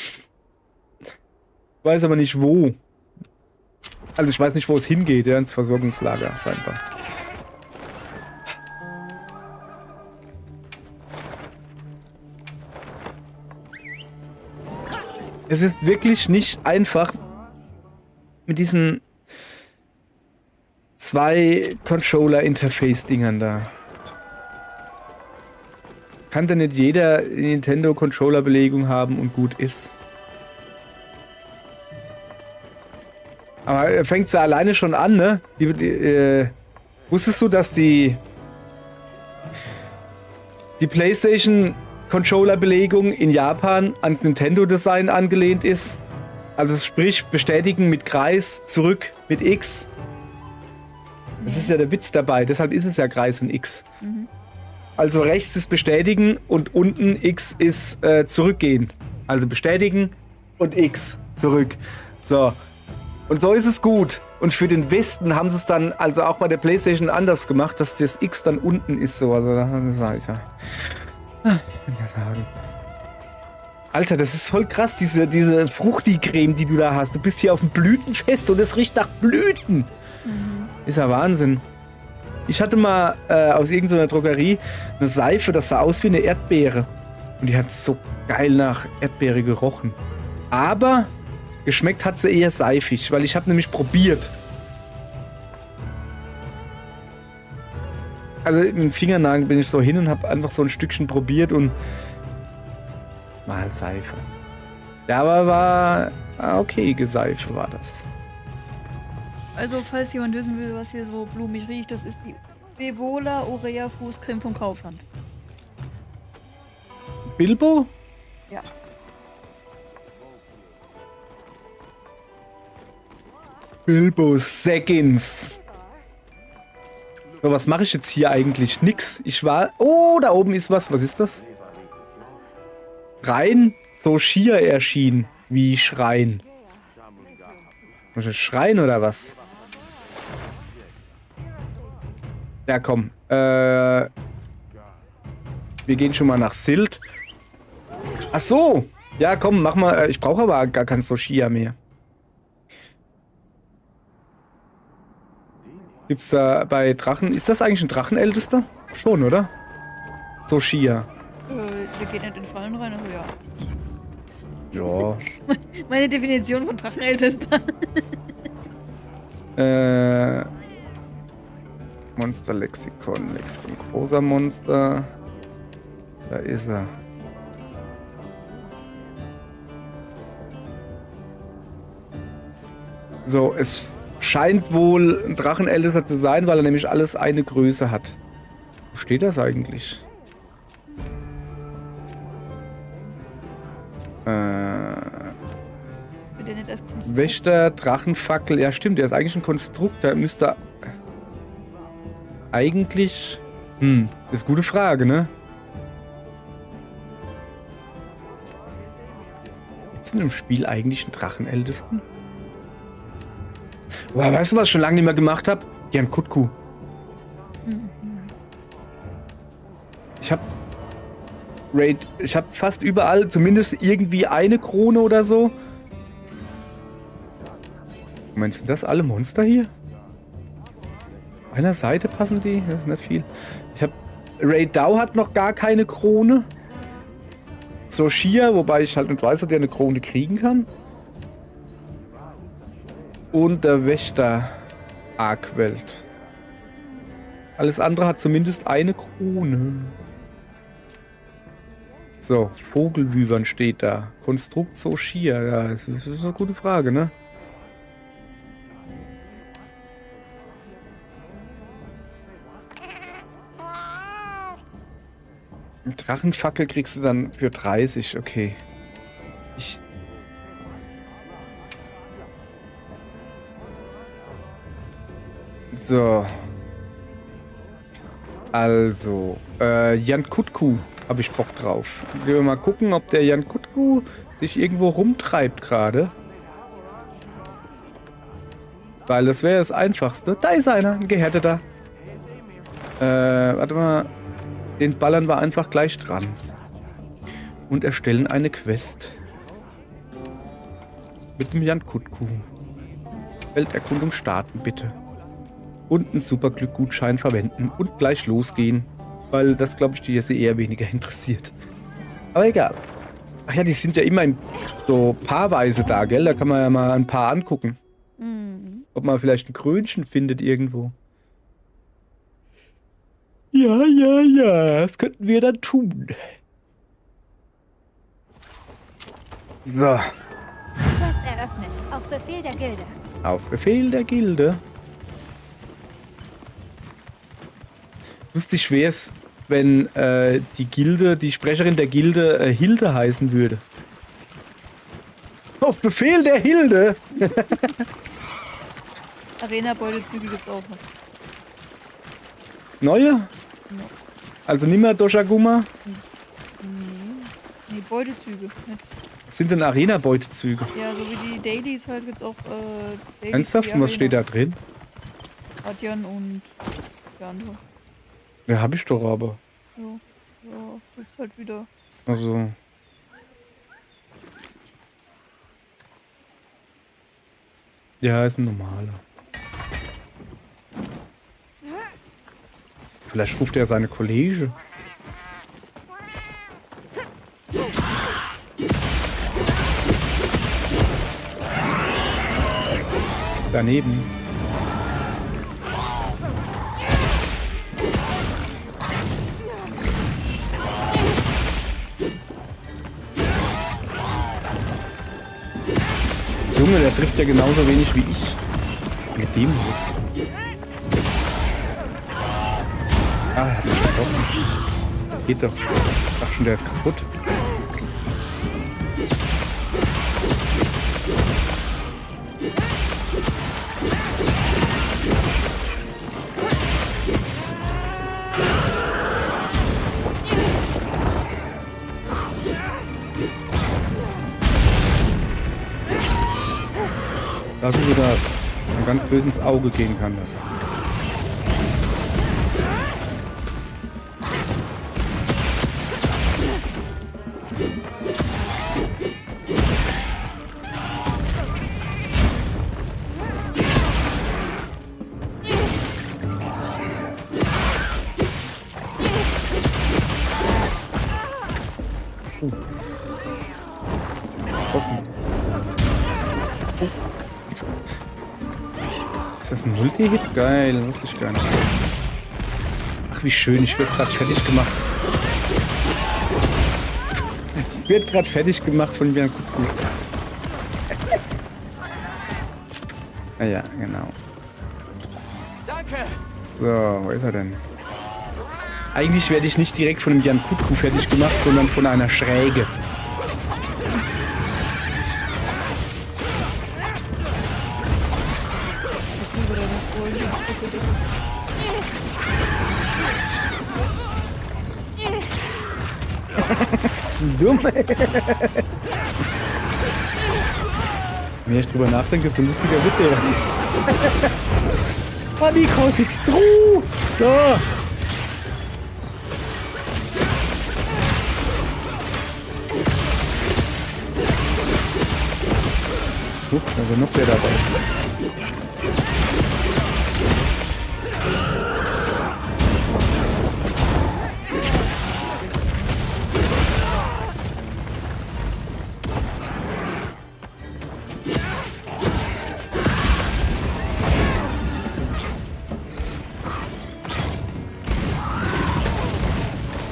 Weiß aber nicht wo. Also ich weiß nicht, wo es hingeht, ja, ins Versorgungslager scheinbar. Es ist wirklich nicht einfach mit diesen 2 Controller-Interface-Dingern da. Kann denn nicht jeder Nintendo-Controller-Belegung haben und gut ist. Aber fängt ja alleine schon an, ne? Wusstest du, dass die die PlayStation Controller-Belegung in Japan ans Nintendo-Design angelehnt ist. Also sprich, bestätigen mit Kreis, zurück mit X. Das ist ja der Witz dabei, deshalb ist es ja Kreis und X. Also rechts ist bestätigen und unten X ist zurückgehen. Also bestätigen und X zurück. So. Und so ist es gut. Und für den Westen haben sie es dann also auch bei der PlayStation anders gemacht, dass das X dann unten ist. So. Also das sag ich ja. Ich kann ja sagen. Alter, das ist voll krass, diese Fruchti-Creme, die du da hast. Du bist hier auf dem Blütenfest und es riecht nach Blüten. Ist ja Wahnsinn. Ich hatte mal aus irgendeiner Drogerie eine Seife, das sah aus wie eine Erdbeere. Und die hat so geil nach Erdbeere gerochen. Aber geschmeckt hat sie eher seifig, weil ich habe nämlich probiert. Also mit dem Fingernagel bin ich so hin und habe einfach so ein Stückchen probiert und mal Seife. Ja, aber war okay, Seife war das. Also, falls jemand wissen will, was hier so blumig riecht, das ist die Bevola Urea Fußcreme vom Kaufland. Bilbo? Ja. Bilbo Saggins. So, was mache ich jetzt hier eigentlich? Nix. Ich war... Oh, da oben ist was. Was ist das? Rein so schier erschien. Wie Schreien. Muss ich schreien oder was? Ja, komm. Wir gehen schon mal nach Sylt. Ach so. Ja, komm, mach mal. Ich brauche aber gar kein Soshia mehr. Gibt's da bei Drachen... Ist das eigentlich ein Drachenältester? Schon, oder? Soshia. Der geht nicht in Fallen rein, also ja. Ja. Meine Definition von Drachenältester. Monster Lexikon großer Monster. Da ist er. So, es scheint wohl ein Drachenältester zu sein, weil er nämlich alles eine Größe hat. Wo steht das eigentlich? Wird der nicht als Konstrukt? Wächter, Drachenfackel. Ja, stimmt, der ist eigentlich ein Konstrukt. Da müsste eigentlich... das ist eine gute Frage, ne? Gibt es denn im Spiel eigentlich einen Drachenältesten? Boah, weißt du, was ich schon lange nicht mehr gemacht habe? Jan Kutku. Ich habe fast überall zumindest irgendwie eine Krone oder so. Meinst du das alle Monster hier? Einer Seite passen die? Das ist nicht viel. Ich habe... Raid Dow hat noch gar keine Krone. Soshia, wobei ich halt nicht weiß, ob der eine Krone kriegen kann. Und der Wächter Arkwelt. Alles andere hat zumindest eine Krone. So, Vogelwüvern steht da. Konstrukt Soshia. Ja, das ist eine gute Frage, ne? Drachenfackel kriegst du dann für 30, okay. So. Also, Jan Kutku habe ich Bock drauf. Gehen wir mal gucken, ob der Jan Kutku sich irgendwo rumtreibt gerade. Weil das wäre das Einfachste. Da ist einer, ein Gehärteter. Warte mal. Den ballern wir einfach gleich dran. Und erstellen eine Quest. Mit dem Jan Kutku. Welterkundung starten, bitte. Und einen Superglück-Gutschein verwenden und gleich losgehen. Weil das, glaube ich, die jetzt eher weniger interessiert. Aber egal. Ach ja, die sind ja immer so paarweise da, gell? Da kann man ja mal ein paar angucken. Ob man vielleicht ein Krönchen findet irgendwo. Ja, ja, ja. Das könnten wir dann tun. So. Quest eröffnet. Auf Befehl der Gilde. Auf Befehl der Gilde. Lustig wäre es, wenn die Sprecherin der Gilde Hilde heißen würde. Auf Befehl der Hilde! Arena-Beutezüge gibt's auch noch. Neue? Also nicht mehr Doshaguma? Nee, Beutezüge. Nicht. Was sind denn Arena-Beutezüge? Ja, so wie die Dailies halt gibt's auch Dailies. Ernsthaft? für Und die was steht da Arena. drin? Radion und der andere. Ja, hab ich doch aber. Ja, ist halt wieder. Also. Ja, ist ein normaler. Vielleicht ruft er seine Kollege. Daneben. Junge, der trifft ja genauso wenig wie ich. Mit dem los. Ah, er hat mich getroffen. Geht doch. Ich dachte schon, der ist kaputt. Lassen Sie das. Ein ganz böse ins Auge gehen kann das. Offen. Ist das ein Multi-Hit? Geil, wusste ich gar nicht. Ach, wie schön, ich werde gerade fertig gemacht. Ich werde gerade fertig gemacht von Jan Kuku. Ah ja, genau. Danke. So, wo ist er denn? Eigentlich werde ich nicht direkt von dem Jan Kutku fertig gemacht, sondern von einer Schräge. Dumm. Wenn ich drüber nachdenke, ist ein lustiger Witz. Panikos jetzt True! Da! Also noch wer dabei.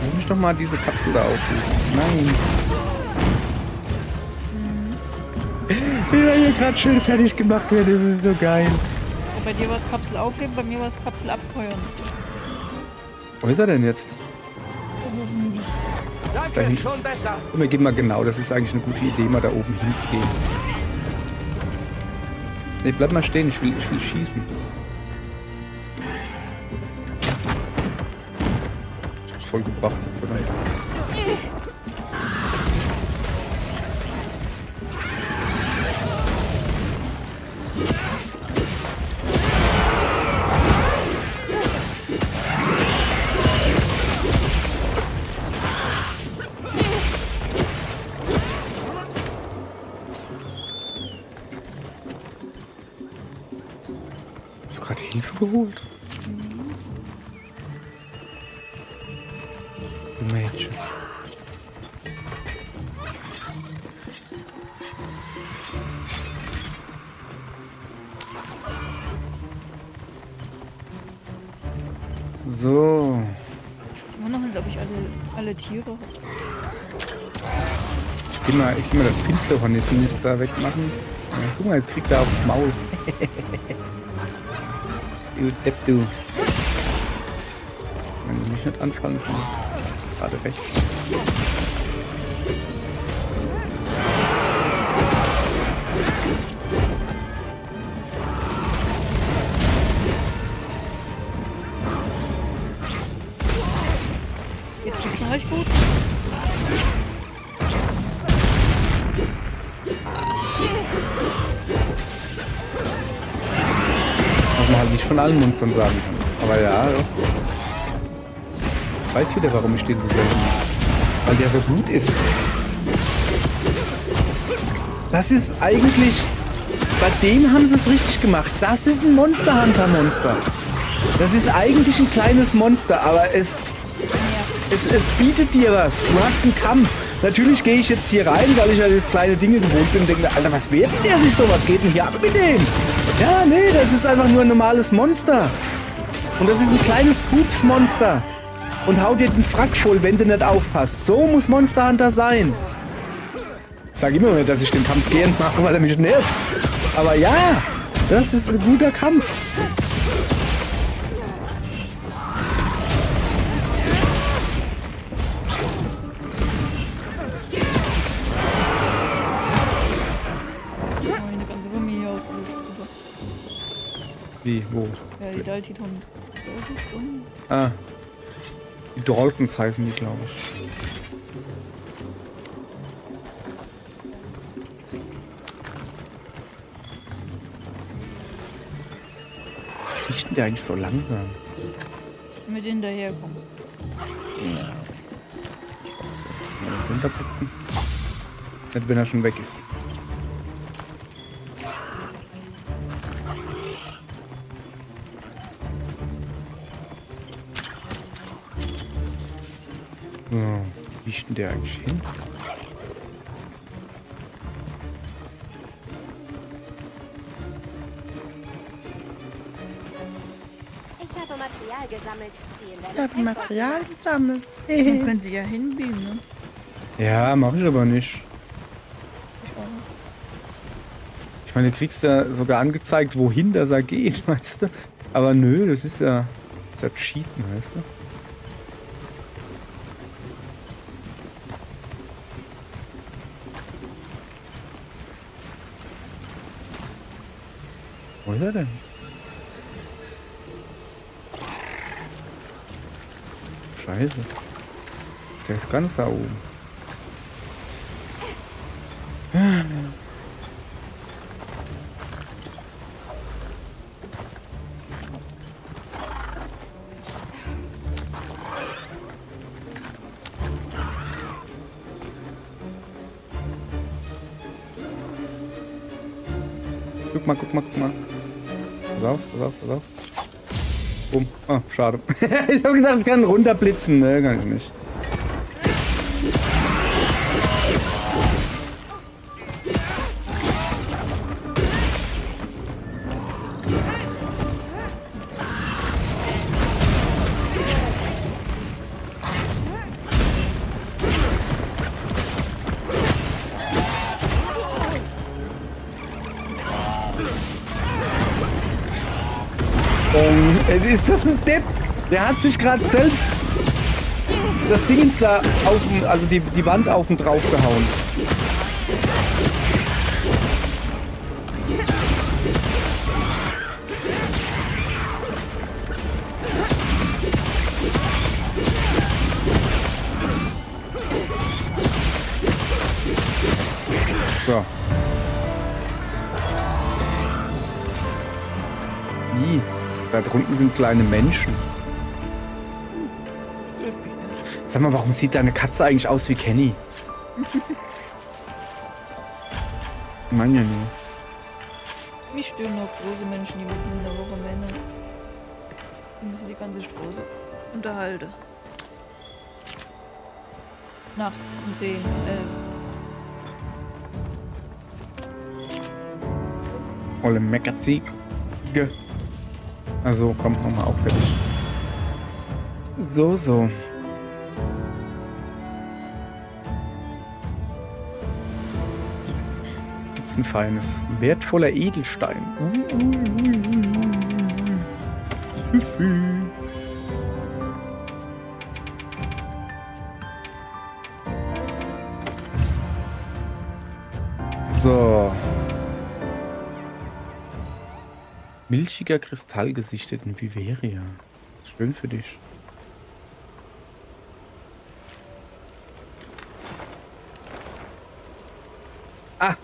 Lass mich doch mal diese Kapsel da auflösen. Nein. Wie er hier gerade schön fertig gemacht wird, das ist so geil. Und bei dir war es Kapsel aufheben, bei mir war es Kapsel abfeuern. Wo ist er denn jetzt? Danke, Dahin. schon besser. Und wir gehen mal genau, das ist eigentlich eine gute Idee, mal da oben hinzugehen. Ne, bleib mal stehen, ich will schießen. Ich hab's voll gebracht jetzt, oder? Hast du gerade Hilfe geholt? Du Mädchen. So. Jetzt immer noch nicht, ob ich alle Tiere habe. Ich geh mal das Finsterhornissen da wegmachen. Ja, guck mal, jetzt kriegt er aufs Maul. Du Depp, du. Mein mich nicht anfallen, sondern gerade recht. Jetzt geht's schon recht gut. Was man halt nicht von allen Monstern sagen kann. Aber ja, ich weiß wieder, warum ich den so selten mag. Weil der so gut ist. Das ist eigentlich... Bei dem haben sie es richtig gemacht. Das ist ein Monster Hunter Monster. Das ist eigentlich ein kleines Monster, aber es bietet dir was. Du hast einen Kampf. Natürlich gehe ich jetzt hier rein, weil ich ja das kleine Dinge gewohnt bin und denke, Alter, was wird denn der sich so? Was geht denn hier ab mit dem? Ja, nee, das ist einfach nur ein normales Monster. Und das ist ein kleines Pupsmonster. Und haut dir den Frack voll, wenn du nicht aufpasst. So muss Monster Hunter sein. Ich sage immer nicht, dass ich den Kampf gern mache, weil er mich nervt. Aber ja, das ist ein guter Kampf. Meine ganze Familie ausgerufen. Wie, wo? Ja, die Daltiton. Ah. Die Daltons heißen die, glaube ich. Was fliegt denn der eigentlich so langsam? Mit hinterherkommen. Ja. So, mal runterputzen. Nicht, wenn er schon weg ist. So, wie ist denn der eigentlich hin? Ich habe Material gesammelt. Die in der Ich habe Material gesammelt. Man könnte sich ja hinbeamen, ne? Ja, mache ich aber nicht. Ich meine, du kriegst ja sogar angezeigt, wohin das er geht, weißt du? Aber nö, das ist ja Cheaten, weißt du? Wo ist er denn? Scheiße. Der ist ganz da oben. Guck mal, guck mal, guck mal. Pass auf, pass auf, pass auf. Bumm. Ah, schade. Ich hab gedacht, ich kann runterblitzen. Ne, kann ich nicht. Ist das ein Depp? Der hat sich gerade selbst das Ding da auf den, also die Wand auf und drauf gehauen. So. Ih. Da drunten sind kleine Menschen. Sag mal, warum sieht deine Katze eigentlich aus wie Kenny? Ich meine ja nur. Mich stören auch große Menschen, die mit diesen Woche Männer. Die müssen die ganze Straße unterhalten. Nachts um 10, 11. Olle Meckerziege. Also, komm, mach mal auf, fertig. So, so. Jetzt gibt's ein feines. Wertvoller Edelstein. So. Milchiger Kristall gesichtet in Viveria. Schön für dich. Ah,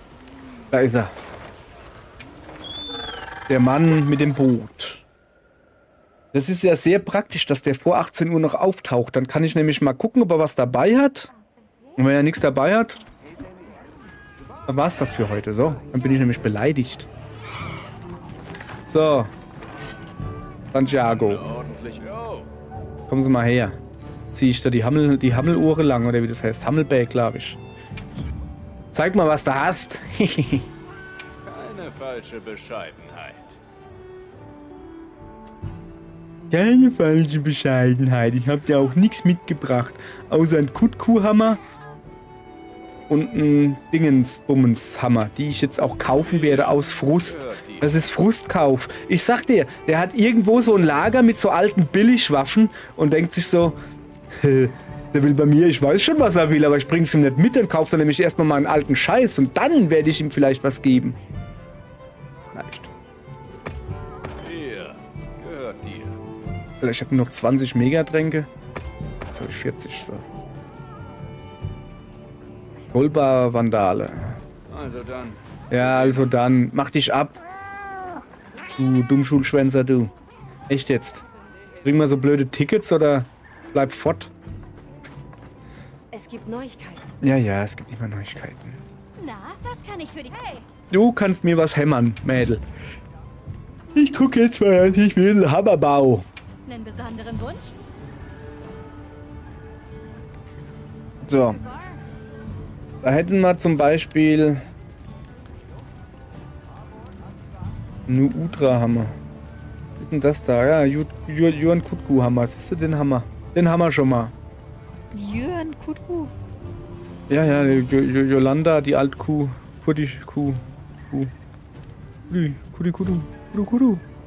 da ist er. Der Mann mit dem Boot. Das ist ja sehr praktisch, dass der vor 18 Uhr noch auftaucht. Dann kann ich nämlich mal gucken, ob er was dabei hat. Und wenn er nichts dabei hat, dann war's das für heute. So, dann bin ich nämlich beleidigt. So. Santiago. Kommen Sie mal her. Zieh ich da die Hammelohre lang, oder wie das heißt. Hammelbag, glaube ich. Zeig mal, was du hast. Keine falsche Bescheidenheit. Keine falsche Bescheidenheit. Ich habe dir auch nichts mitgebracht. Außer ein Kutkuhammer und ein Dingensbummenshammer, die ich jetzt auch kaufen werde aus Frust. Das ist Frustkauf. Ich sag dir, der hat irgendwo so ein Lager mit so alten Billigwaffen und denkt sich so, der will bei mir, ich weiß schon, was er will, aber ich bring's ihm nicht mit, dann kauft er nämlich erstmal mal einen alten Scheiß und dann werde ich ihm vielleicht was geben. Vielleicht. Hier, gehört dir. Ich habe noch 20 Megatränke. Jetzt habe ich 40, so. Kolba-Vandale. Also dann. Ja, also dann, mach dich ab. Du Dummschulschwänzer, du. Echt jetzt? Bring mal so blöde Tickets oder bleib fort? Es gibt Neuigkeiten. Ja, ja, es gibt immer Neuigkeiten. Na, was kann ich für die... Hey, Du kannst mir was hämmern, Mädel. Ich gucke jetzt mal, was ich will. Hammerbau. einen besonderen Wunsch? So. Da hätten wir zum Beispiel einen Udra-Hammer. Was ist denn das da? Ja, Juan Kutku-Hammer. Siehst du den Hammer? Den haben wir schon mal. Jürgen Kutku. Ja, ja, Yolanda, die Altkuh. Kuh.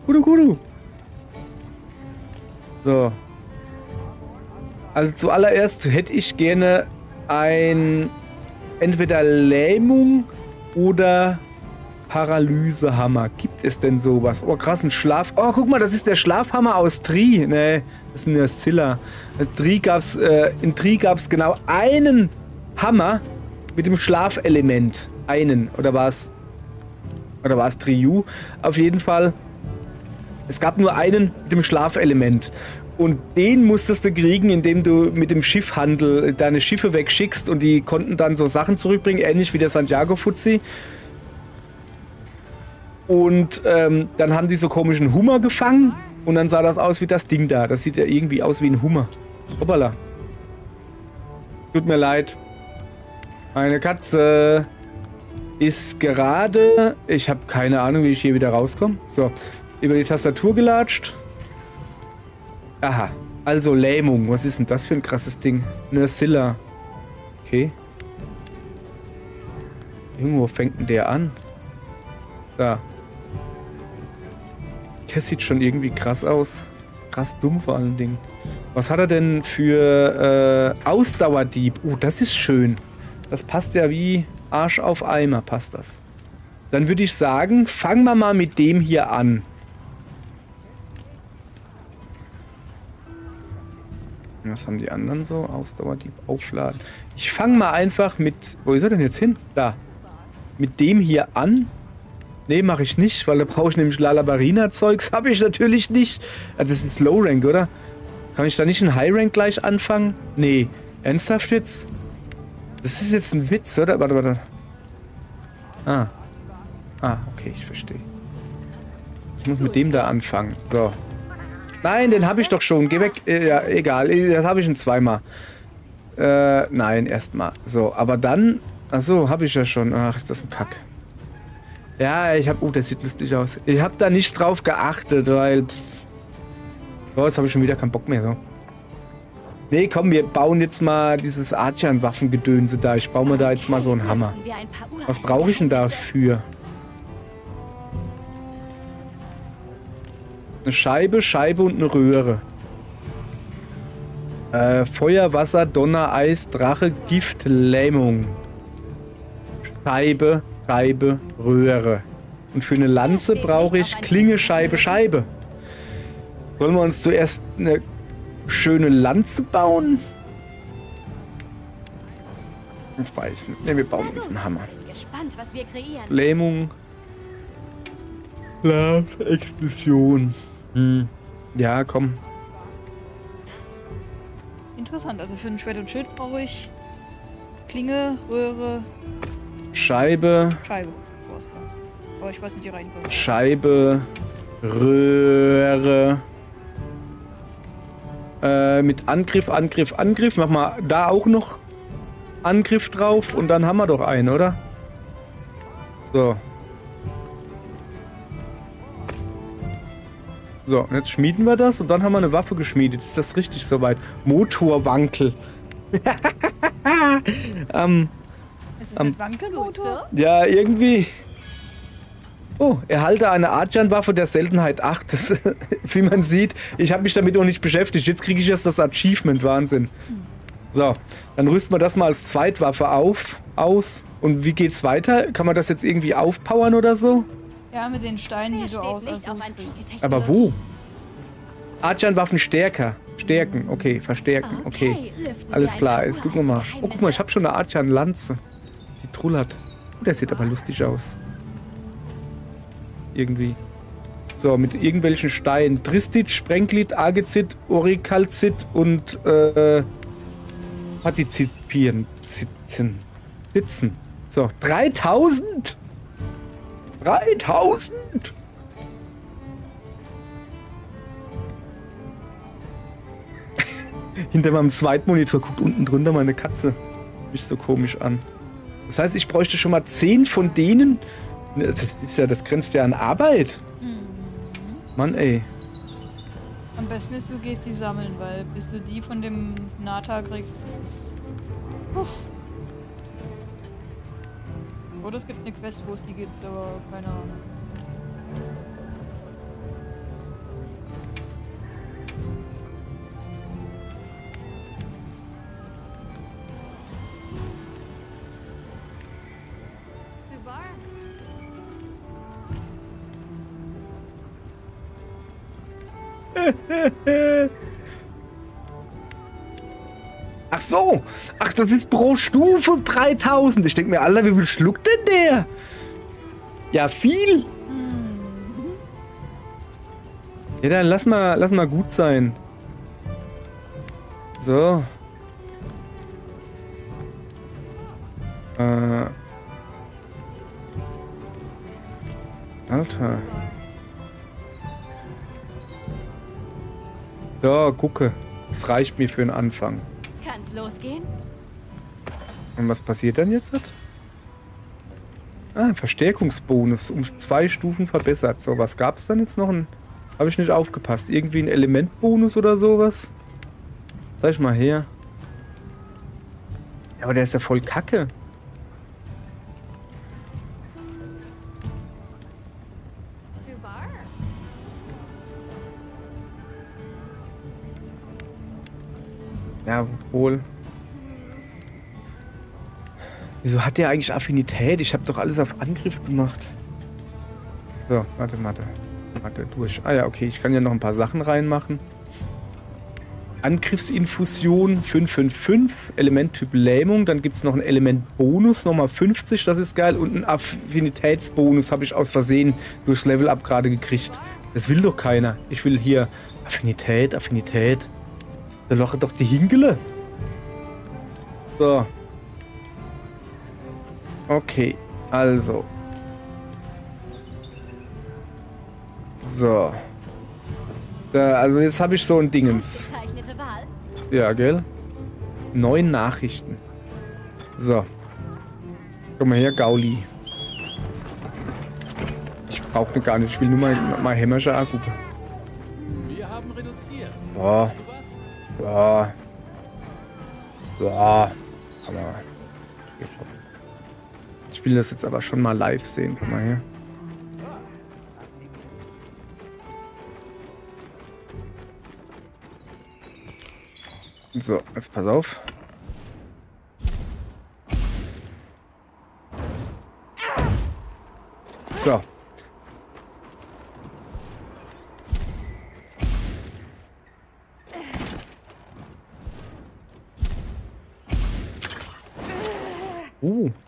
Kudu. So. Also zuallererst hätte ich gerne entweder Lähmung oder Paralysehammer. Gibt es denn sowas? Oh, krass, ein Schlaf... Oh, guck mal, das ist der Schlafhammer aus Tri. Nee, das ist eine Scylla. In Tri gab's genau einen Hammer mit dem Schlafelement. Einen. Oder war es Triu? Auf jeden Fall. Es gab nur einen mit dem Schlafelement. Und den musstest du kriegen, indem du mit dem Schiffhandel deine Schiffe wegschickst und die konnten dann so Sachen zurückbringen, ähnlich wie der Santiago-Fuzzi. Und dann haben die so komischen Hummer gefangen und dann sah das aus wie das Ding da. Das sieht ja irgendwie aus wie ein Hummer. Hoppala. Tut mir leid. Meine Katze ist gerade... Ich habe keine Ahnung, wie ich hier wieder rauskomme. So, über die Tastatur gelatscht. Aha, also Lähmung. Was ist denn das für ein krasses Ding? Eine Scylla. Okay. Irgendwo fängt denn der an? Da. Der sieht schon irgendwie krass aus. Krass dumm vor allen Dingen. Was hat er denn für Ausdauerdieb? Oh, das ist schön. Das passt ja wie Arsch auf Eimer, passt das. Dann würde ich sagen, fangen wir mal mit dem hier an. Was haben die anderen so? Ausdauerdieb aufladen. Ich fange mal einfach mit... Wo ist er denn jetzt hin? Da. Mit dem hier an. Nee, mache ich nicht, weil da brauche ich nämlich Lalabarina-Zeugs. Habe ich natürlich nicht. Also das ist Low Rank, oder? Kann ich da nicht in High Rank gleich anfangen? Nee. Ernsthaft jetzt? Das ist jetzt ein Witz, oder? Warte. Ah, okay, ich verstehe. Ich muss mit dem da anfangen. So. Nein, den habe ich doch schon. Geh weg. Ja, egal. Das habe ich ihn zweimal. Nein, erstmal. So, aber dann... Achso, habe ich ja schon. Ach, ist das ein Kack. Ja, ich habe... Oh, das sieht lustig aus. Ich habe da nicht drauf geachtet, weil... So, jetzt habe ich schon wieder keinen Bock mehr, so. Nee, komm, wir bauen jetzt mal dieses Artian-Waffengedönse da. Ich baue mir da jetzt mal so einen Hammer. Was brauche ich denn dafür? Eine Scheibe und eine Röhre. Feuer, Wasser, Donner, Eis, Drache, Gift, Lähmung. Scheibe, Scheibe, Röhre. Und für eine Lanze brauche ich Klinge, Scheibe, Scheibe. Wollen wir uns zuerst eine schöne Lanze bauen? Ich weiß nicht. Ne, wir bauen uns einen Hammer. Bin gespannt, was wir kreieren. Lähmung. Love, Explosion. Ja, komm. Interessant, also für ein Schwert und Schild brauche ich Klinge, Röhre, Scheibe, Scheibe. Aber ich weiß nicht die Reihenfolge. Scheibe, Röhre. Mit Angriff, Angriff, Angriff. Mach mal da auch noch Angriff drauf und dann haben wir doch einen, oder? So. So, und jetzt schmieden wir das und dann haben wir eine Waffe geschmiedet. Ist das richtig soweit? Motorwankel. Ist das ein Wankelmotor? Ja, irgendwie. Oh, erhalte eine Arjan-Waffe der Seltenheit 8. Das, wie man sieht, ich habe mich damit noch nicht beschäftigt. Jetzt kriege ich erst das Achievement. Wahnsinn. So, dann rüsten wir das mal als Zweitwaffe aus. Und wie geht's weiter? Kann man das jetzt irgendwie aufpowern oder so? Ja, mit den Steinen, Wer die du steht aus nicht auf also antike Technologie? Aber wo? Arjan-Waffen stärker. Stärken, okay, verstärken, okay. lüften Alles wir klar, ein paar jetzt gucken wir mal. uralte Oh, guck mal, ich habe schon eine Arjan-Lanze. Die trullert. Oh, der sieht aber lustig aus. Irgendwie. So, mit irgendwelchen Steinen. Tristit, Sprenglit, Argezit, Orikalzit und Partizipieren. Sitzen. So, 3000? 3000? Hinter meinem Zweitmonitor guckt unten drunter meine Katze mich so komisch an. Das heißt, ich bräuchte schon mal 10 von denen. Das grenzt ja an Arbeit. Mann, ey. Am besten ist, du gehst die sammeln, weil bis du die von dem Nata kriegst, das ist... Oder es gibt eine Quest, wo es die gibt, aber keine Ahnung. Super. Ach so. Ach, das ist pro Stufe 3000. Ich denke mir, Alter, wie viel schluckt denn der? Ja, viel. Ja, dann lass mal gut sein. So. Alter. So, gucke. Das reicht mir für den Anfang. Kann's losgehen? Und was passiert dann jetzt? Ah, ein Verstärkungsbonus. Um 2 Stufen verbessert. So, was gab's dann jetzt noch? Habe ich nicht aufgepasst. Irgendwie ein Elementbonus oder sowas? Zeig ich mal her. Ja, aber der ist ja voll kacke. Super. Ja, wohl. Wieso hat der eigentlich Affinität? Ich habe doch alles auf Angriff gemacht. So, warte. Durch. Ah ja, okay. Ich kann ja noch ein paar Sachen reinmachen. Angriffsinfusion 555. Elementtyp Lähmung. Dann gibt es noch einen Elementbonus. Nochmal 50. Das ist geil. Und einen Affinitätsbonus habe ich aus Versehen durchs Level-Up gerade gekriegt. Das will doch keiner. Ich will hier Affinität. Da loche doch die Hingele. So. Okay, also. So. Da, also jetzt habe ich so ein Dingens. Gezeichnete Wahl? Ja, gell? 9 Nachrichten. So. Komm mal her, Gauli. Ich brauche ne gar nicht. Ich will nur mal Hämmersche angucken. Wir haben reduziert. Ja. Ja. Ja. Aber. Ich will das jetzt aber schon mal live sehen. Komm mal her. So, jetzt pass auf. So.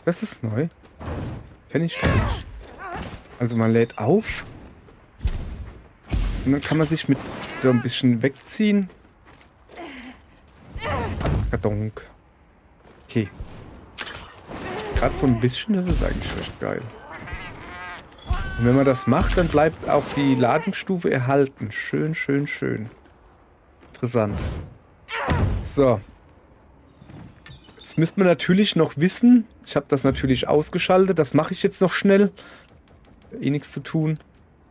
Das ist neu. Kenn ich gar nicht. Also man lädt auf. Und dann kann man sich mit so ein bisschen wegziehen. Verdonk. Okay. Gerade so ein bisschen, das ist eigentlich recht geil. Und wenn man das macht, dann bleibt auch die Ladungsstufe erhalten. Schön, schön, schön. Interessant. So. Jetzt müsste man natürlich noch wissen, ich habe das natürlich ausgeschaltet, das mache ich jetzt noch schnell. Eh nichts zu tun.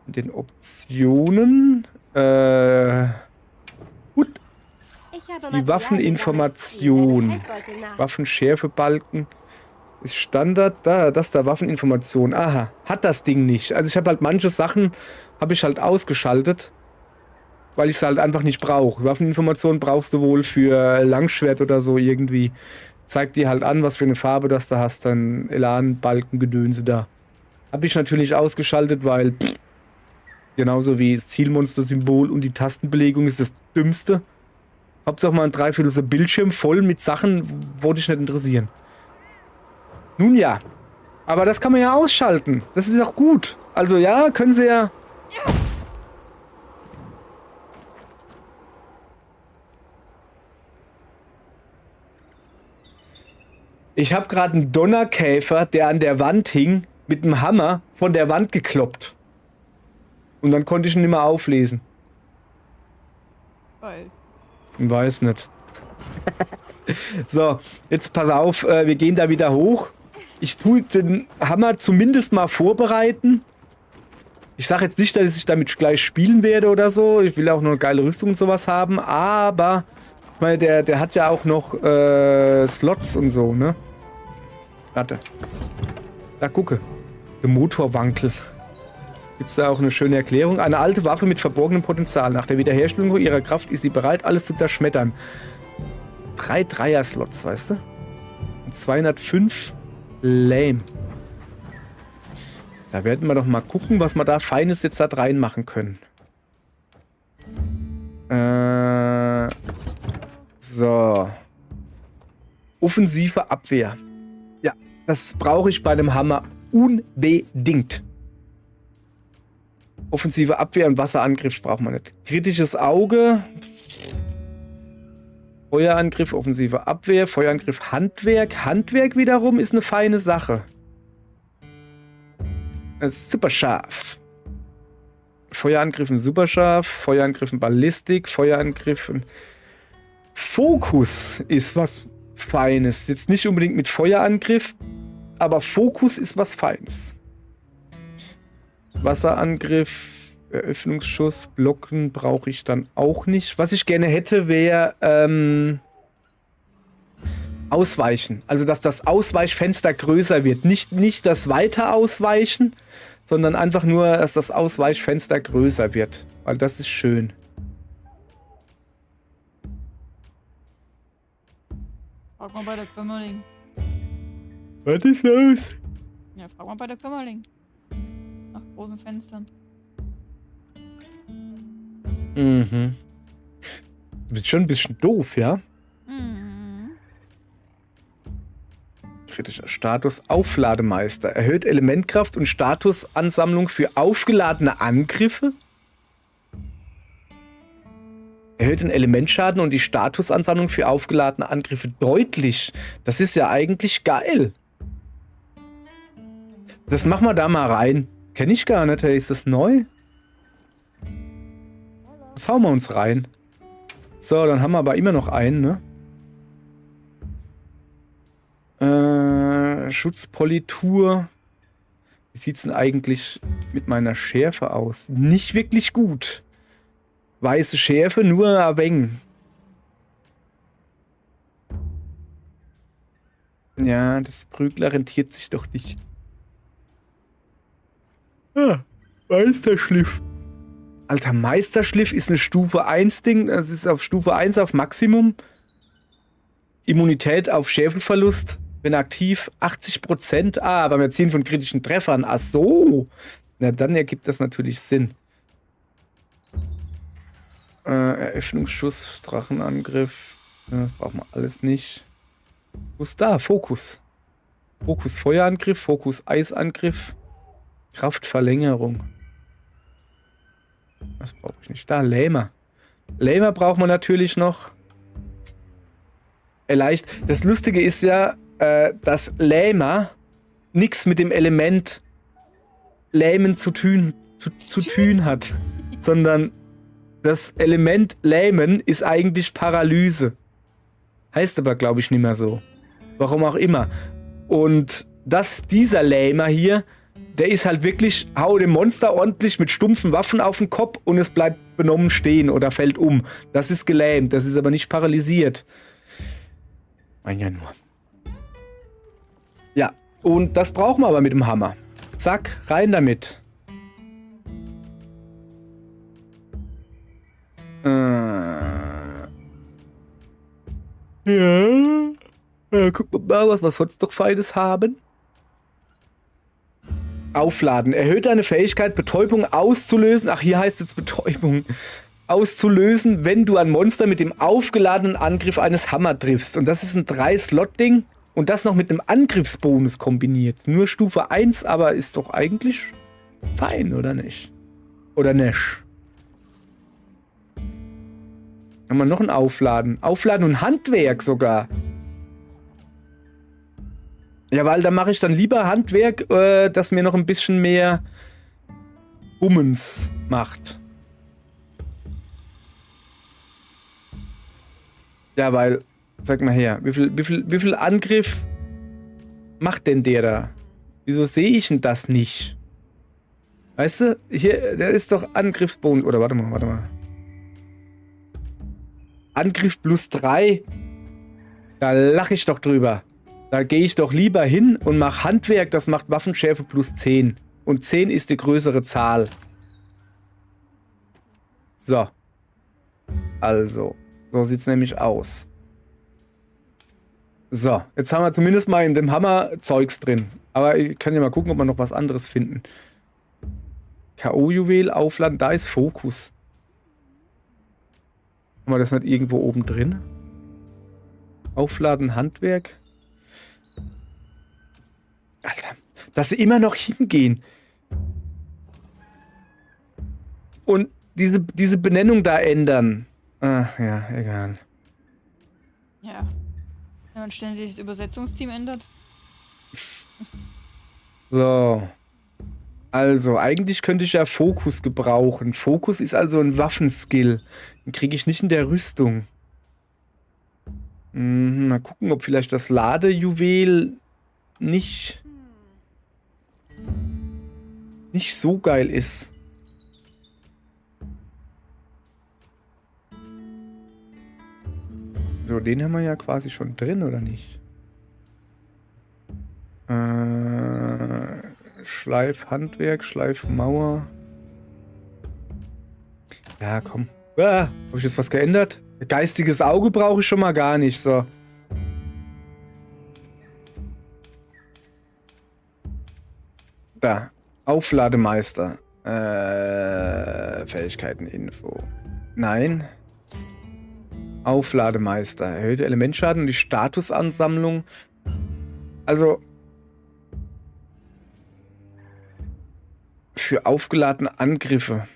In den Optionen. Gut. Die Waffeninformation. Waffenschärfebalken. Ist Standard. Das ist da Waffeninformation. Aha, hat das Ding nicht. Also ich habe halt manche Sachen, habe ich halt ausgeschaltet. Weil ich es halt einfach nicht brauche. Waffeninformation brauchst du wohl für Langschwert oder so irgendwie. Zeigt dir halt an, was für eine Farbe das da hast. Dann Elan, Balken, Gedönse da. Habe ich natürlich ausgeschaltet, weil genauso wie das Zielmonster-Symbol und die Tastenbelegung ist das Dümmste. Hauptsache mal ein Dreiviertel Bildschirm voll mit Sachen, wo dich nicht interessieren. Nun ja. Aber das kann man ja ausschalten. Das ist auch gut. Also ja, können sie ja... Ich habe gerade einen Donnerkäfer, der an der Wand hing, mit einem Hammer von der Wand gekloppt. Und dann konnte ich ihn nicht mehr auflesen. Geil. Ich weiß nicht. So, jetzt pass auf, wir gehen da wieder hoch. Ich tue den Hammer zumindest mal vorbereiten. Ich sage jetzt nicht, dass ich damit gleich spielen werde oder so. Ich will auch noch eine geile Rüstung und sowas haben. Aber, ich meine, der hat ja auch noch Slots und so, ne? Warte. Da, gucke. Der Motorwankel. Gibt's da auch eine schöne Erklärung? Eine alte Waffe mit verborgenem Potenzial. Nach der Wiederherstellung ihrer Kraft ist sie bereit, alles zu zerschmettern. 3 Dreier-Slots, weißt du? Und 205 lame. Da werden wir doch mal gucken, was wir da Feines jetzt da reinmachen können. So. Offensive Abwehr. Ja, das brauche ich bei einem Hammer unbedingt. Offensive Abwehr und Wasserangriff braucht man nicht. Kritisches Auge. Feuerangriff, offensive Abwehr. Feuerangriff, Handwerk. Handwerk wiederum ist eine feine Sache. Das ist super scharf. Feuerangriffen super scharf. Feuerangriffen Ballistik. Feuerangriffen Fokus ist was Feines. Jetzt nicht unbedingt mit Feuerangriff, aber Fokus ist was Feines. Wasserangriff, Eröffnungsschuss, Blocken brauche ich dann auch nicht. Was ich gerne hätte, wäre Ausweichen. Also, dass das Ausweichfenster größer wird. Nicht das weiter Ausweichen, sondern einfach nur, dass das Ausweichfenster größer wird. Weil das ist schön. Frag mal bei der Kümmerling. Was ist los? Ja, frag mal bei der Kümmerling. Nach großen Fenstern. Mhm. Du bist schon ein bisschen doof, ja? Mhm. Kritischer Status Auflademeister. Erhöht Elementkraft und Statusansammlung für aufgeladene Angriffe. Erhöht den Elementschaden und die Statusansammlung für aufgeladene Angriffe deutlich. Das ist ja eigentlich geil. Das machen wir da mal rein. Kenne ich gar nicht, hey. Ist das neu? Das hauen wir uns rein. So, dann haben wir aber immer noch einen, ne? Schutzpolitur. Wie sieht's denn eigentlich mit meiner Schärfe aus? Nicht wirklich gut. Weiße Schärfe, nur ein wenig. Ja, das Prügler rentiert sich doch nicht. Ah, Meisterschliff. Alter, Meisterschliff ist eine Stufe 1 Ding. Das ist auf Stufe 1 auf Maximum. Immunität auf Schäfelverlust. Wenn aktiv 80%. Ah, beim Erzielen von kritischen Treffern. Ach so. Na, dann ergibt das natürlich Sinn. Eröffnungsschuss, Drachenangriff. Das brauchen wir alles nicht. Wo ist da? Fokus. Fokus Feuerangriff, Fokus Eisangriff. Kraftverlängerung. Das brauche ich nicht. Da, Lähmer. Lähmer braucht man natürlich noch. Leicht. Das Lustige ist ja, dass Lähmer nichts mit dem Element Lähmen zu tun hat. Sondern das Element Lähmen ist eigentlich Paralyse. Heißt aber, glaube ich, nicht mehr so. Warum auch immer. Und dieser Lähmer hier, der ist halt wirklich, hau dem Monster ordentlich mit stumpfen Waffen auf den Kopf und es bleibt benommen stehen oder fällt um. Das ist gelähmt, das ist aber nicht paralysiert. Mein ja nur. Ja, und das brauchen wir aber mit dem Hammer. Zack, rein damit. Ja, guck mal, was wir sonst noch Feines haben. Aufladen. Erhöht deine Fähigkeit, Betäubung auszulösen. Ach, hier heißt jetzt Betäubung. Auszulösen, wenn du ein Monster mit dem aufgeladenen Angriff eines Hammer triffst. Und das ist ein 3-Slot-Ding. Und das noch mit einem Angriffsbonus kombiniert. Nur Stufe 1, aber ist doch eigentlich fein, oder nicht? Oder nicht? Haben wir noch ein Aufladen. Aufladen und Handwerk sogar. Ja, weil da mache ich dann lieber Handwerk, das mir noch ein bisschen mehr Bummens macht. Ja, weil, sag mal her, wie viel Angriff macht denn der da? Wieso sehe ich denn das nicht? Weißt du, hier, der ist doch Angriffsbonus. Oder warte mal. Angriff plus 3. Da lache ich doch drüber. Da gehe ich doch lieber hin und mache Handwerk, das macht Waffenschärfe plus 10. Und 10 ist die größere Zahl. So. Also. So sieht es nämlich aus. So. Jetzt haben wir zumindest mal in dem Hammer Zeugs drin. Aber ich kann ja mal gucken, ob wir noch was anderes finden. K.O.-Juwel aufladen. Da ist Fokus. Haben wir das nicht irgendwo oben drin? Aufladen, Handwerk. Alter, dass sie immer noch hingehen. Und diese Benennung da ändern. Ach ja, egal. Ja. Wenn man ständig das Übersetzungsteam ändert. So. Also, eigentlich könnte ich ja Fokus gebrauchen. Fokus ist also ein Waffenskill. Den kriege ich nicht in der Rüstung. Mal gucken, ob vielleicht das Ladejuwel nicht so geil ist. So, den haben wir ja quasi schon drin, oder nicht? Schleifhandwerk, Schleifmauer. Ja, komm. Habe ich jetzt was geändert? Geistiges Auge brauche ich schon mal gar nicht, so. Da. Auflademeister. Fähigkeiteninfo. Nein. Auflademeister. Erhöhte Elementschaden und die Statusansammlung. Also. Für aufgeladene Angriffe.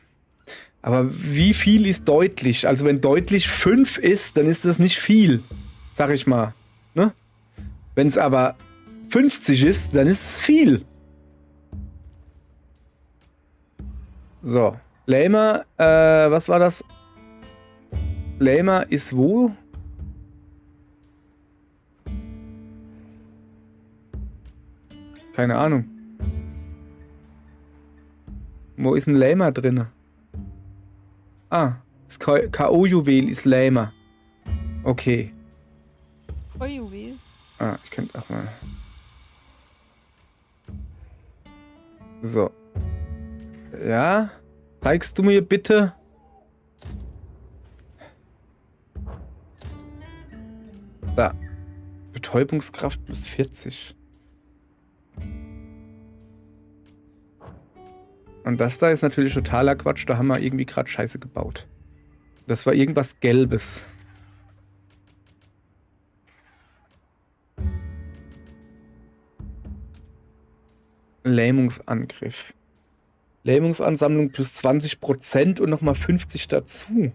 Aber wie viel ist deutlich? Also wenn deutlich 5 ist, dann ist das nicht viel. Sag ich mal. Ne? Wenn es aber 50 ist, dann ist es viel. So. Lähmer, was war das? Lähmer ist wo? Keine Ahnung. Wo ist ein Lähmer drin? Ah, das K.O.-Juwel ist Lähmer. Okay. K.O.-Juwel? Ah, ich könnte auch mal. So. Ja? Zeigst du mir bitte? Da. Betäubungskraft plus 40. Und das da ist natürlich totaler Quatsch. Da haben wir irgendwie gerade Scheiße gebaut. Das war irgendwas Gelbes. Lähmungsangriff. Lähmungsansammlung plus 20% und nochmal 50 dazu.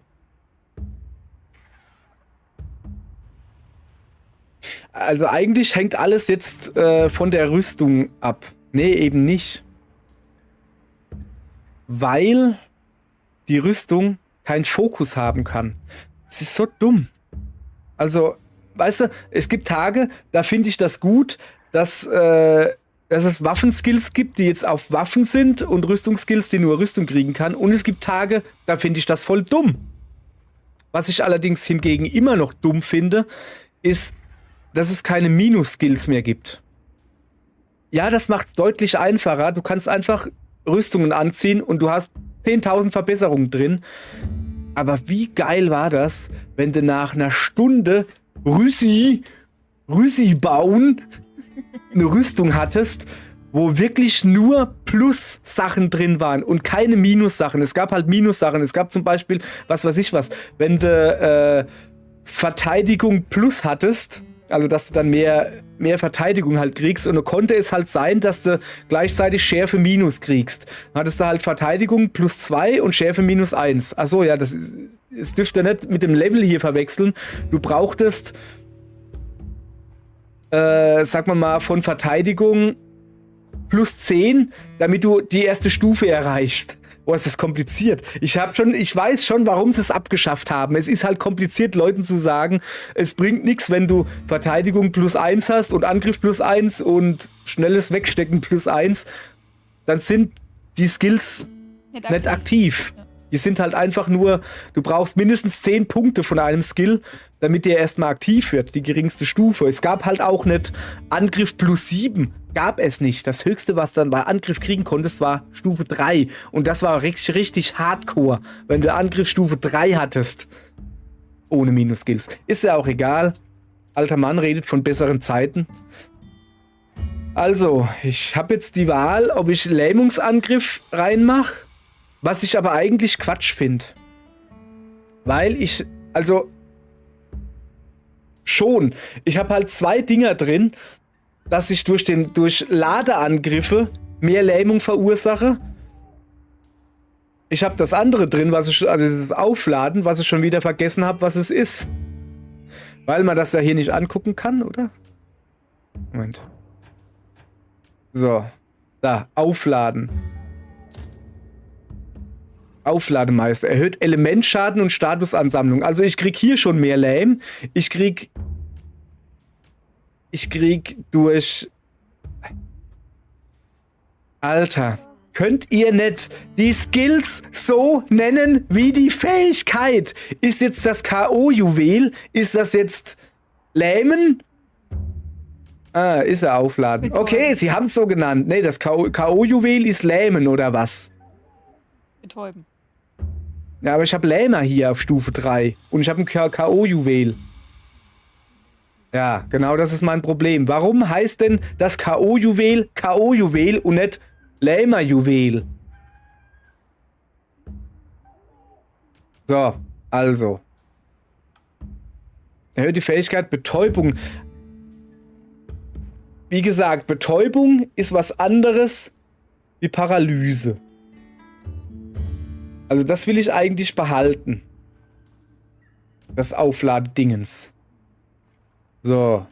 Also eigentlich hängt alles jetzt von der Rüstung ab. Nee, eben nicht. Weil die Rüstung keinen Fokus haben kann. Es ist so dumm. Also, weißt du, es gibt Tage, da finde ich das gut, dass es Waffenskills gibt, die jetzt auf Waffen sind und Rüstungsskills, die nur Rüstung kriegen kann. Und es gibt Tage, da finde ich das voll dumm. Was ich allerdings hingegen immer noch dumm finde, ist, dass es keine Minus-Skills mehr gibt. Ja, das macht es deutlich einfacher. Du kannst einfach Rüstungen anziehen und du hast 10.000 Verbesserungen drin. Aber wie geil war das, wenn du nach einer Stunde Rüssi bauen eine Rüstung hattest, wo wirklich nur Plus-Sachen drin waren und keine Minus-Sachen. Es gab halt Minus-Sachen. Es gab zum Beispiel, was weiß ich was, wenn du Verteidigung Plus hattest, also dass du dann mehr Verteidigung halt kriegst, und dann konnte es halt sein, dass du gleichzeitig Schärfe Minus kriegst. Dann hattest du halt Verteidigung plus 2 und Schärfe minus 1. Achso, ja, das dürft ihr nicht mit dem Level hier verwechseln. Du brauchtest sagen wir mal, von Verteidigung plus 10, damit du die erste Stufe erreichst. Boah, ist das kompliziert. Ich weiß schon, warum sie es abgeschafft haben. Es ist halt kompliziert, Leuten zu sagen, es bringt nichts, wenn du Verteidigung plus 1 hast und Angriff plus 1 und schnelles Wegstecken plus 1. Dann sind die Skills nicht aktiv. Ja. Die sind halt einfach nur, du brauchst mindestens 10 Punkte von einem Skill, damit der erstmal aktiv wird, die geringste Stufe. Es gab halt auch nicht Angriff plus 7, gab es nicht. Das höchste, was dann bei Angriff kriegen konntest, war Stufe 3. Und das war richtig hardcore, wenn du Angriff Stufe 3 hattest. Ohne Minus-Skills. Ist ja auch egal. Alter Mann redet von besseren Zeiten. Also, ich habe jetzt die Wahl, ob ich Lähmungsangriff reinmache. Was ich aber eigentlich Quatsch finde. Weil ich, also schon, ich habe halt 2 Dinger drin, dass ich durch Ladeangriffe mehr Lähmung verursache. Ich habe das andere drin, also das Aufladen, was ich schon wieder vergessen habe, was es ist. Weil man das ja hier nicht angucken kann, oder? Moment. So, da, Aufladen. Auflademeister. Erhöht Elementschaden und Statusansammlung. Also ich krieg hier schon mehr Lähm. Ich krieg durch... Alter, könnt ihr nicht die Skills so nennen wie die Fähigkeit? Ist jetzt das K.O.-Juwel? Ist das jetzt Lähmen? Ah, ist er Aufladen. Okay, sie haben es so genannt. Nee, das K.O.-Juwel ist Lähmen, oder was? Betäuben. Ja, aber ich habe Lähmer hier auf Stufe 3. Und ich habe ein K.O.-Juwel. Ja, genau das ist mein Problem. Warum heißt denn das K.O.-Juwel K.O.-Juwel und nicht Lähmer-Juwel? So, also. Erhöht die Fähigkeit Betäubung. Wie gesagt, Betäubung ist was anderes wie Paralyse. Also das will ich eigentlich behalten. Das Aufladedingens. So.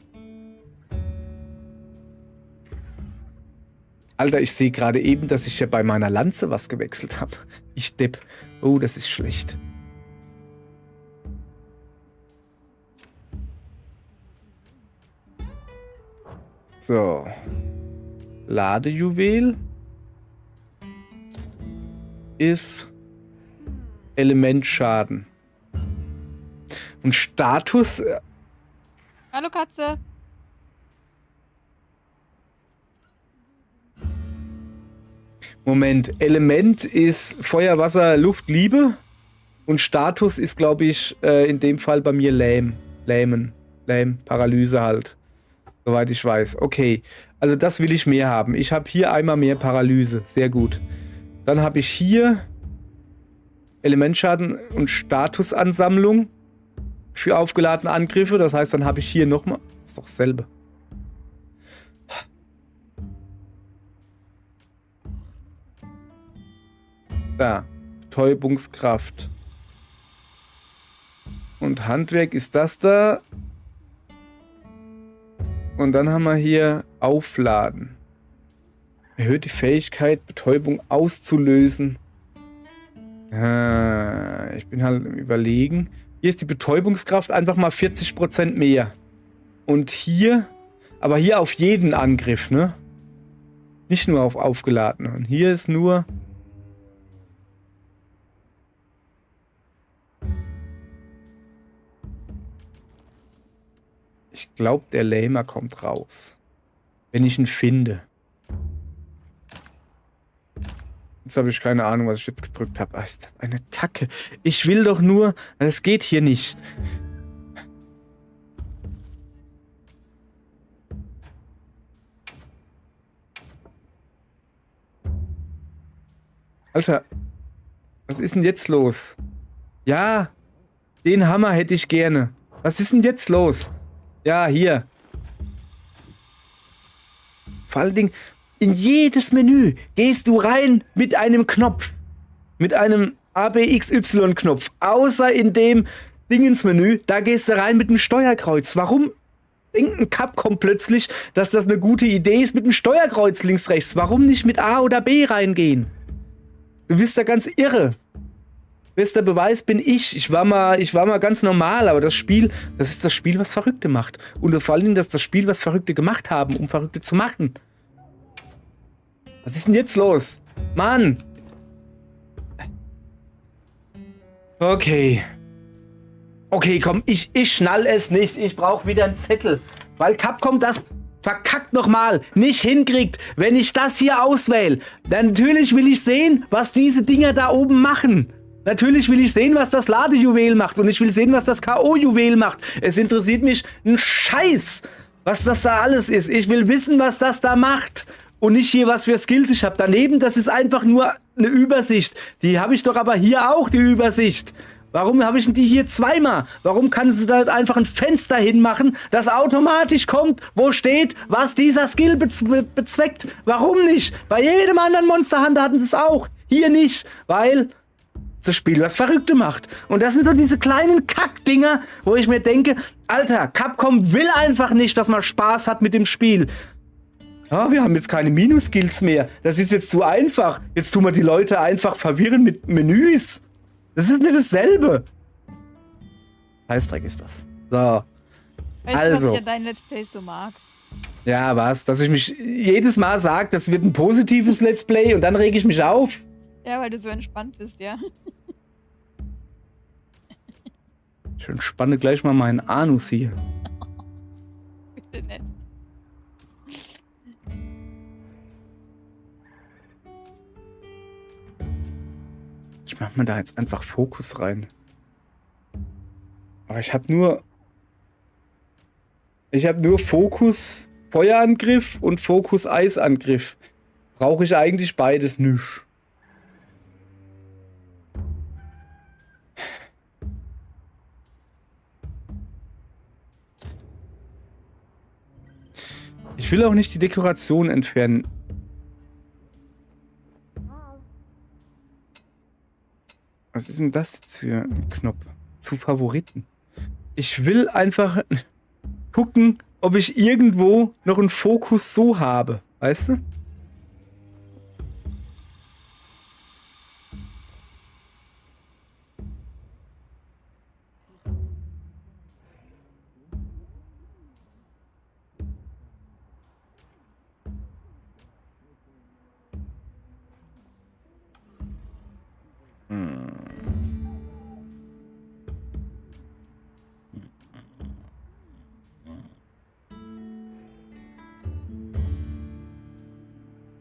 Alter, ich sehe gerade eben, dass ich ja bei meiner Lanze was gewechselt habe. Ich depp. Oh, das ist schlecht. So. Ladejuwel ist Elementschaden. Und Status... Hallo Katze. Moment, Element ist Feuer, Wasser, Luft, Liebe. Und Status ist, glaube ich, in dem Fall bei mir Lähmen. Paralyse halt. Soweit ich weiß. Okay. Also das will ich mehr haben. Ich habe hier einmal mehr Paralyse. Sehr gut. Dann habe ich hier Elementschaden und Statusansammlung für aufgeladene Angriffe. Das heißt, dann habe ich hier nochmal... Ist doch dasselbe. Da. Betäubungskraft. Und Handwerk ist das da. Und dann haben wir hier Aufladen. Erhöht die Fähigkeit, Betäubung auszulösen. Ich bin halt im Überlegen. Hier ist die Betäubungskraft einfach mal 40% mehr. Und hier, aber hier auf jeden Angriff, ne? Nicht nur auf aufgeladene. Und hier ist nur... Ich glaube, der Lamer kommt raus. Wenn ich ihn finde. Jetzt habe ich keine Ahnung, was ich jetzt gedrückt habe. Ist das eine Kacke? Ich will doch nur... Das geht hier nicht. Alter. Was ist denn jetzt los? Ja. Den Hammer hätte ich gerne. Was ist denn jetzt los? Ja, hier. Vor allen Dingen, in jedes Menü gehst du rein mit einem Knopf. Mit einem ABXY-Knopf. Außer in dem Dingensmenü, da gehst du rein mit dem Steuerkreuz. Warum denkt ein Capcom plötzlich, dass das eine gute Idee ist mit dem Steuerkreuz links, rechts? Warum nicht mit A oder B reingehen? Du bist da ganz irre. Bester Beweis bin ich. Ich war mal ganz normal, aber das ist das Spiel, was Verrückte macht. Und vor allen Dingen, das ist das Spiel, was Verrückte gemacht haben, um Verrückte zu machen. Was ist denn jetzt los? Mann! Okay. Okay, komm, ich schnall es nicht. Ich brauche wieder einen Zettel. Weil Capcom das verkackt nochmal nicht hinkriegt. Wenn ich das hier auswähle, dann natürlich will ich sehen, was diese Dinger da oben machen. Natürlich will ich sehen, was das Ladejuwel macht. Und ich will sehen, was das K.O.-Juwel macht. Es interessiert mich ein Scheiß, was das da alles ist. Ich will wissen, was das da macht. Und nicht hier, was für Skills ich habe. Daneben, das ist einfach nur eine Übersicht. Die habe ich doch aber hier auch, die Übersicht. Warum habe ich denn die hier zweimal? Warum kann sie da einfach ein Fenster hinmachen, das automatisch kommt, wo steht, was dieser Skill bezweckt? Warum nicht? Bei jedem anderen Monster Hunter hatten sie es auch. Hier nicht, weil... das Spiel, was Verrückte macht. Und das sind so diese kleinen Kackdinger, wo ich mir denke, Alter, Capcom will einfach nicht, dass man Spaß hat mit dem Spiel. Ja, wir haben jetzt keine Minus-Skills mehr. Das ist jetzt zu einfach. Jetzt tun wir die Leute einfach verwirren mit Menüs. Das ist nicht dasselbe. Scheißdreck ist das. So. Weißt du, was Also. ich an deinen Let's Plays so mag? Ja, was? Dass ich mich jedes Mal sage, das wird ein positives Let's Play und dann rege ich mich auf. Ja, weil du so entspannt bist, ja. Ich entspanne gleich mal meinen Anus hier. Bitte nett. Ich mach mir da jetzt einfach Fokus rein. Aber ich habe nur Fokus Feuerangriff und Fokus Eisangriff. Brauche ich eigentlich beides nicht. Ich will auch nicht die Dekoration entfernen. Was ist denn das jetzt für ein Knopf? Zu Favoriten. Ich will einfach gucken, ob ich irgendwo noch einen Fokus so habe. Weißt du?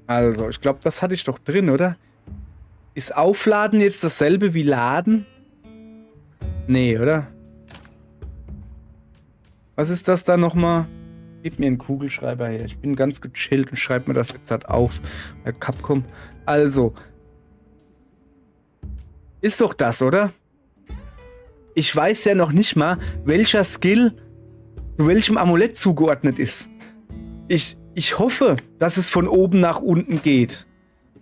Also, ich glaube, das hatte ich doch drin, oder? Ist Aufladen jetzt dasselbe wie Laden? Nee, oder? Was ist das da nochmal? Gib mir einen Kugelschreiber her. Ich bin ganz gechillt und schreibe mir das jetzt halt auf. Bei Capcom. Also. Ist doch das, oder? Ich weiß ja noch nicht mal, welcher Skill zu welchem Amulett zugeordnet ist. Ich hoffe, dass es von oben nach unten geht.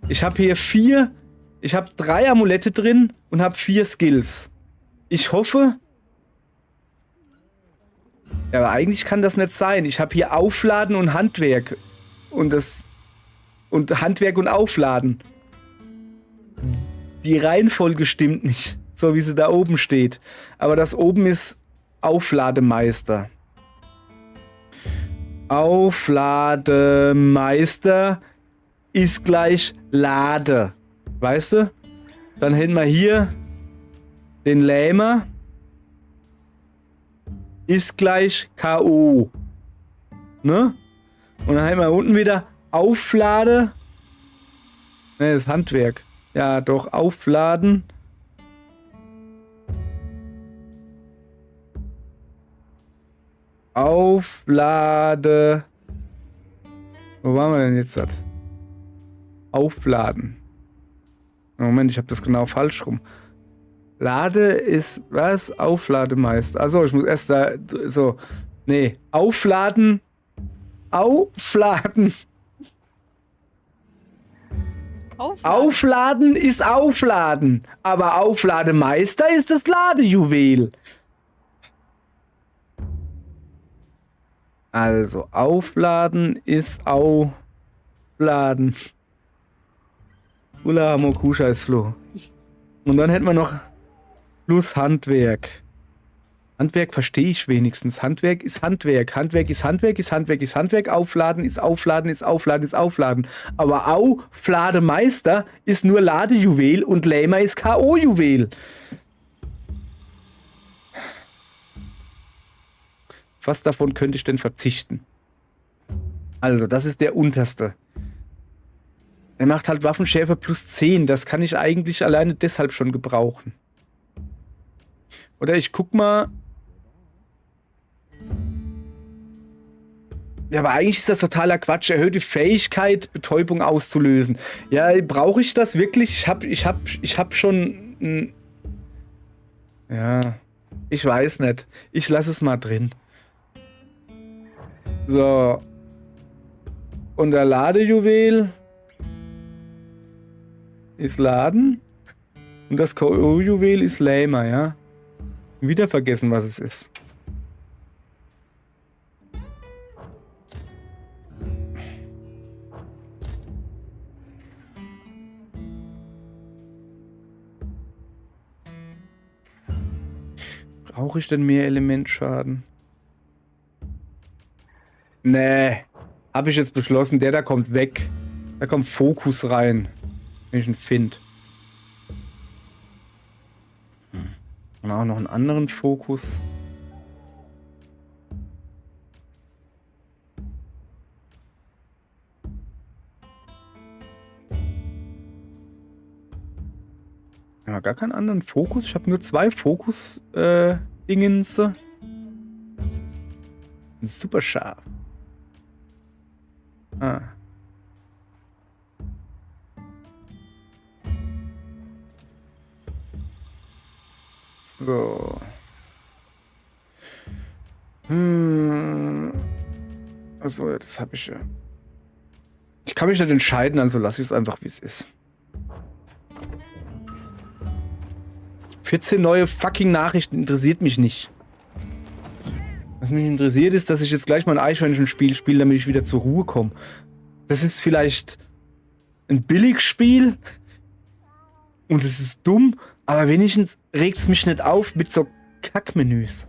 Ich habe hier 3 Amulette drin und habe 4 Skills. Ich hoffe... Ja, aber eigentlich kann das nicht sein. Ich habe hier Aufladen und Handwerk. Und Handwerk und Aufladen. Die Reihenfolge stimmt nicht. So wie sie da oben steht. Aber das oben ist Auflademeister. Auflademeister ist gleich Lade. Weißt du? Dann hätten wir hier den Lähmer. Ist gleich K.O. Ne? Und dann haben wir unten wieder Auflade. Ne, das ist Handwerk. Ja, doch, Aufladen. Auflade. Wo waren wir denn jetzt? Aufladen. Moment, ich habe das genau falsch rum. Lade ist, was? Auflademeister. Also ich muss erst da, so. Nee, Aufladen. Aufladen. Aufladen ist Aufladen. Aber Auflademeister ist das Ladejuwel. Also, Aufladen ist Aufladen. Ula Mokusha ist Flo. Und dann hätten wir noch plus Handwerk. Handwerk verstehe ich wenigstens. Handwerk ist Handwerk. Handwerk ist Handwerk ist Handwerk ist Handwerk. Aufladen ist Aufladen ist Aufladen ist Aufladen. Aber Auflademeister ist nur Ladejuwel und Lähmer ist K.O.-Juwel. Was davon könnte ich denn verzichten? Also, das ist der unterste. Er macht halt Waffenschärfe plus 10. Das kann ich eigentlich alleine deshalb schon gebrauchen. Oder ich guck mal. Ja, aber eigentlich ist das totaler Quatsch. Erhöhte Fähigkeit, Betäubung auszulösen. Ja, brauche ich das wirklich? Ich hab schon... Ja, ich weiß nicht. Ich lasse es mal drin. So. Und der Ladejuwel ist Laden. Und das K.O.-Juwel ist Lähmer, ja. Wieder vergessen, was es ist. Brauche ich denn mehr Elementschaden? Nee. Habe ich jetzt beschlossen, der da kommt weg. Da kommt Fokus rein. Wenn ich ihn finde. Und auch noch einen anderen Fokus. Ja, gar keinen anderen Fokus. Ich habe nur 2 Fokus-Dingens. Super scharf. Ah. So. Also, das habe ich ja. Ich kann mich nicht entscheiden, also lasse ich es einfach, wie es ist. 14 neue fucking Nachrichten interessiert mich nicht. Was mich interessiert ist, dass ich jetzt gleich mal ein Eichhörnchen-Spiel spiele, damit ich wieder zur Ruhe komme. Das ist vielleicht ein Billigspiel und es ist dumm, aber wenigstens regt es mich nicht auf mit so Kackmenüs.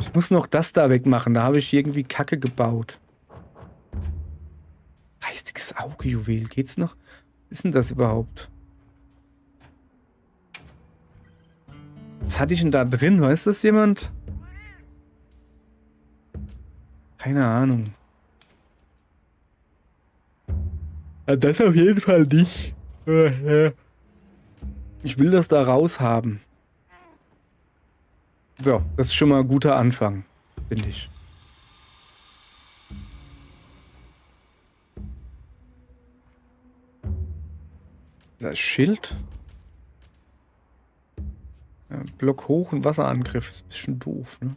Ich muss noch das da wegmachen, da habe ich irgendwie Kacke gebaut. Geistiges Auge-Juwel, geht's noch? Was ist denn das überhaupt? Was hatte ich denn da drin? Weiß das jemand? Keine Ahnung. Ja, das auf jeden Fall nicht. Ich will das da raus haben. So, das ist schon mal ein guter Anfang, finde ich. Das Schild. Ja, Block hoch und Wasserangriff. Ist ein bisschen doof, ne?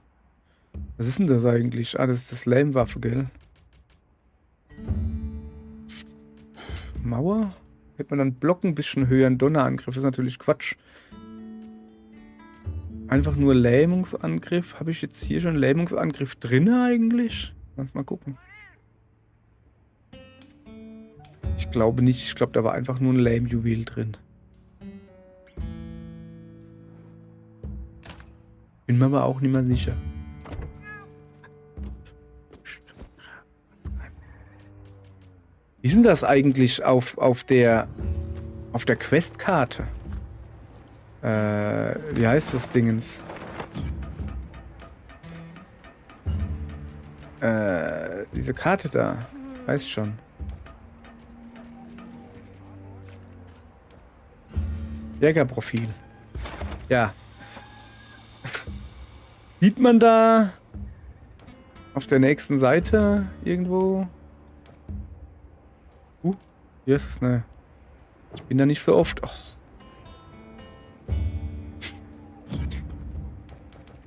Was ist denn das eigentlich? Ah, das ist das Lame-Waffe, gell? Mauer? Hätte man dann Block ein bisschen höher, ein Donnerangriff. Das ist natürlich Quatsch. Einfach nur Lähmungsangriff. Habe ich jetzt hier schon Lähmungsangriff drin eigentlich? Lass mal gucken. Ich glaube nicht. Ich glaube, da war einfach nur ein Lame-Juwel drin. Bin mir aber auch nicht mehr sicher. Wie ist denn das eigentlich auf der Questkarte? Wie heißt das Dingens? Diese Karte da. Weiß schon. Jägerprofil. Ja. Sieht man da auf der nächsten Seite irgendwo? Hier ist es ne. Ich bin da nicht so oft. Och.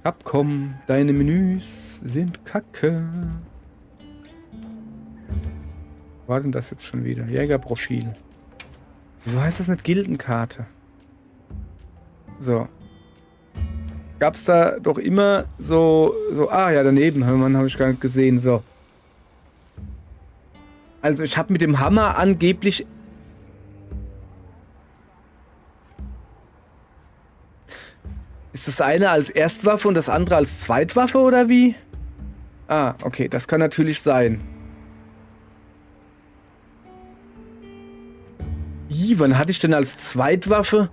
Capcom, deine Menüs sind kacke. Wo war denn das jetzt schon wieder? Jägerprofil. Wieso heißt das nicht Gildenkarte? So. Gab's da doch immer so, ah ja, daneben, habe ich gar nicht gesehen, so. Also ich habe mit dem Hammer angeblich... Ist das eine als Erstwaffe und das andere als Zweitwaffe oder wie? Ah, okay, das kann natürlich sein. Wann hatte ich denn als Zweitwaffe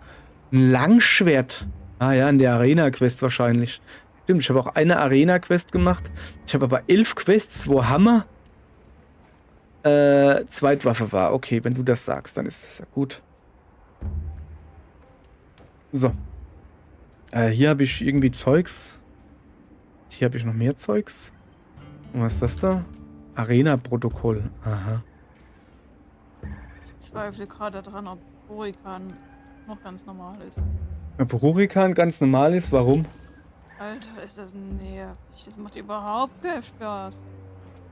ein Langschwert? Ah ja, in der Arena-Quest wahrscheinlich. Stimmt, ich habe auch eine Arena-Quest gemacht. Ich habe aber 11 Quests, wo Hammer Zweitwaffe war. Okay, wenn du das sagst, dann ist das ja gut. So. Hier habe ich irgendwie Zeugs. Hier habe ich noch mehr Zeugs. Und was ist das da? Arena-Protokoll. Aha. Ich zweifle gerade daran, ob Hurrikan noch ganz normal ist. Ob Hurrikan ganz normal ist, warum? Alter, ist das nervig. Das macht überhaupt keinen Spaß.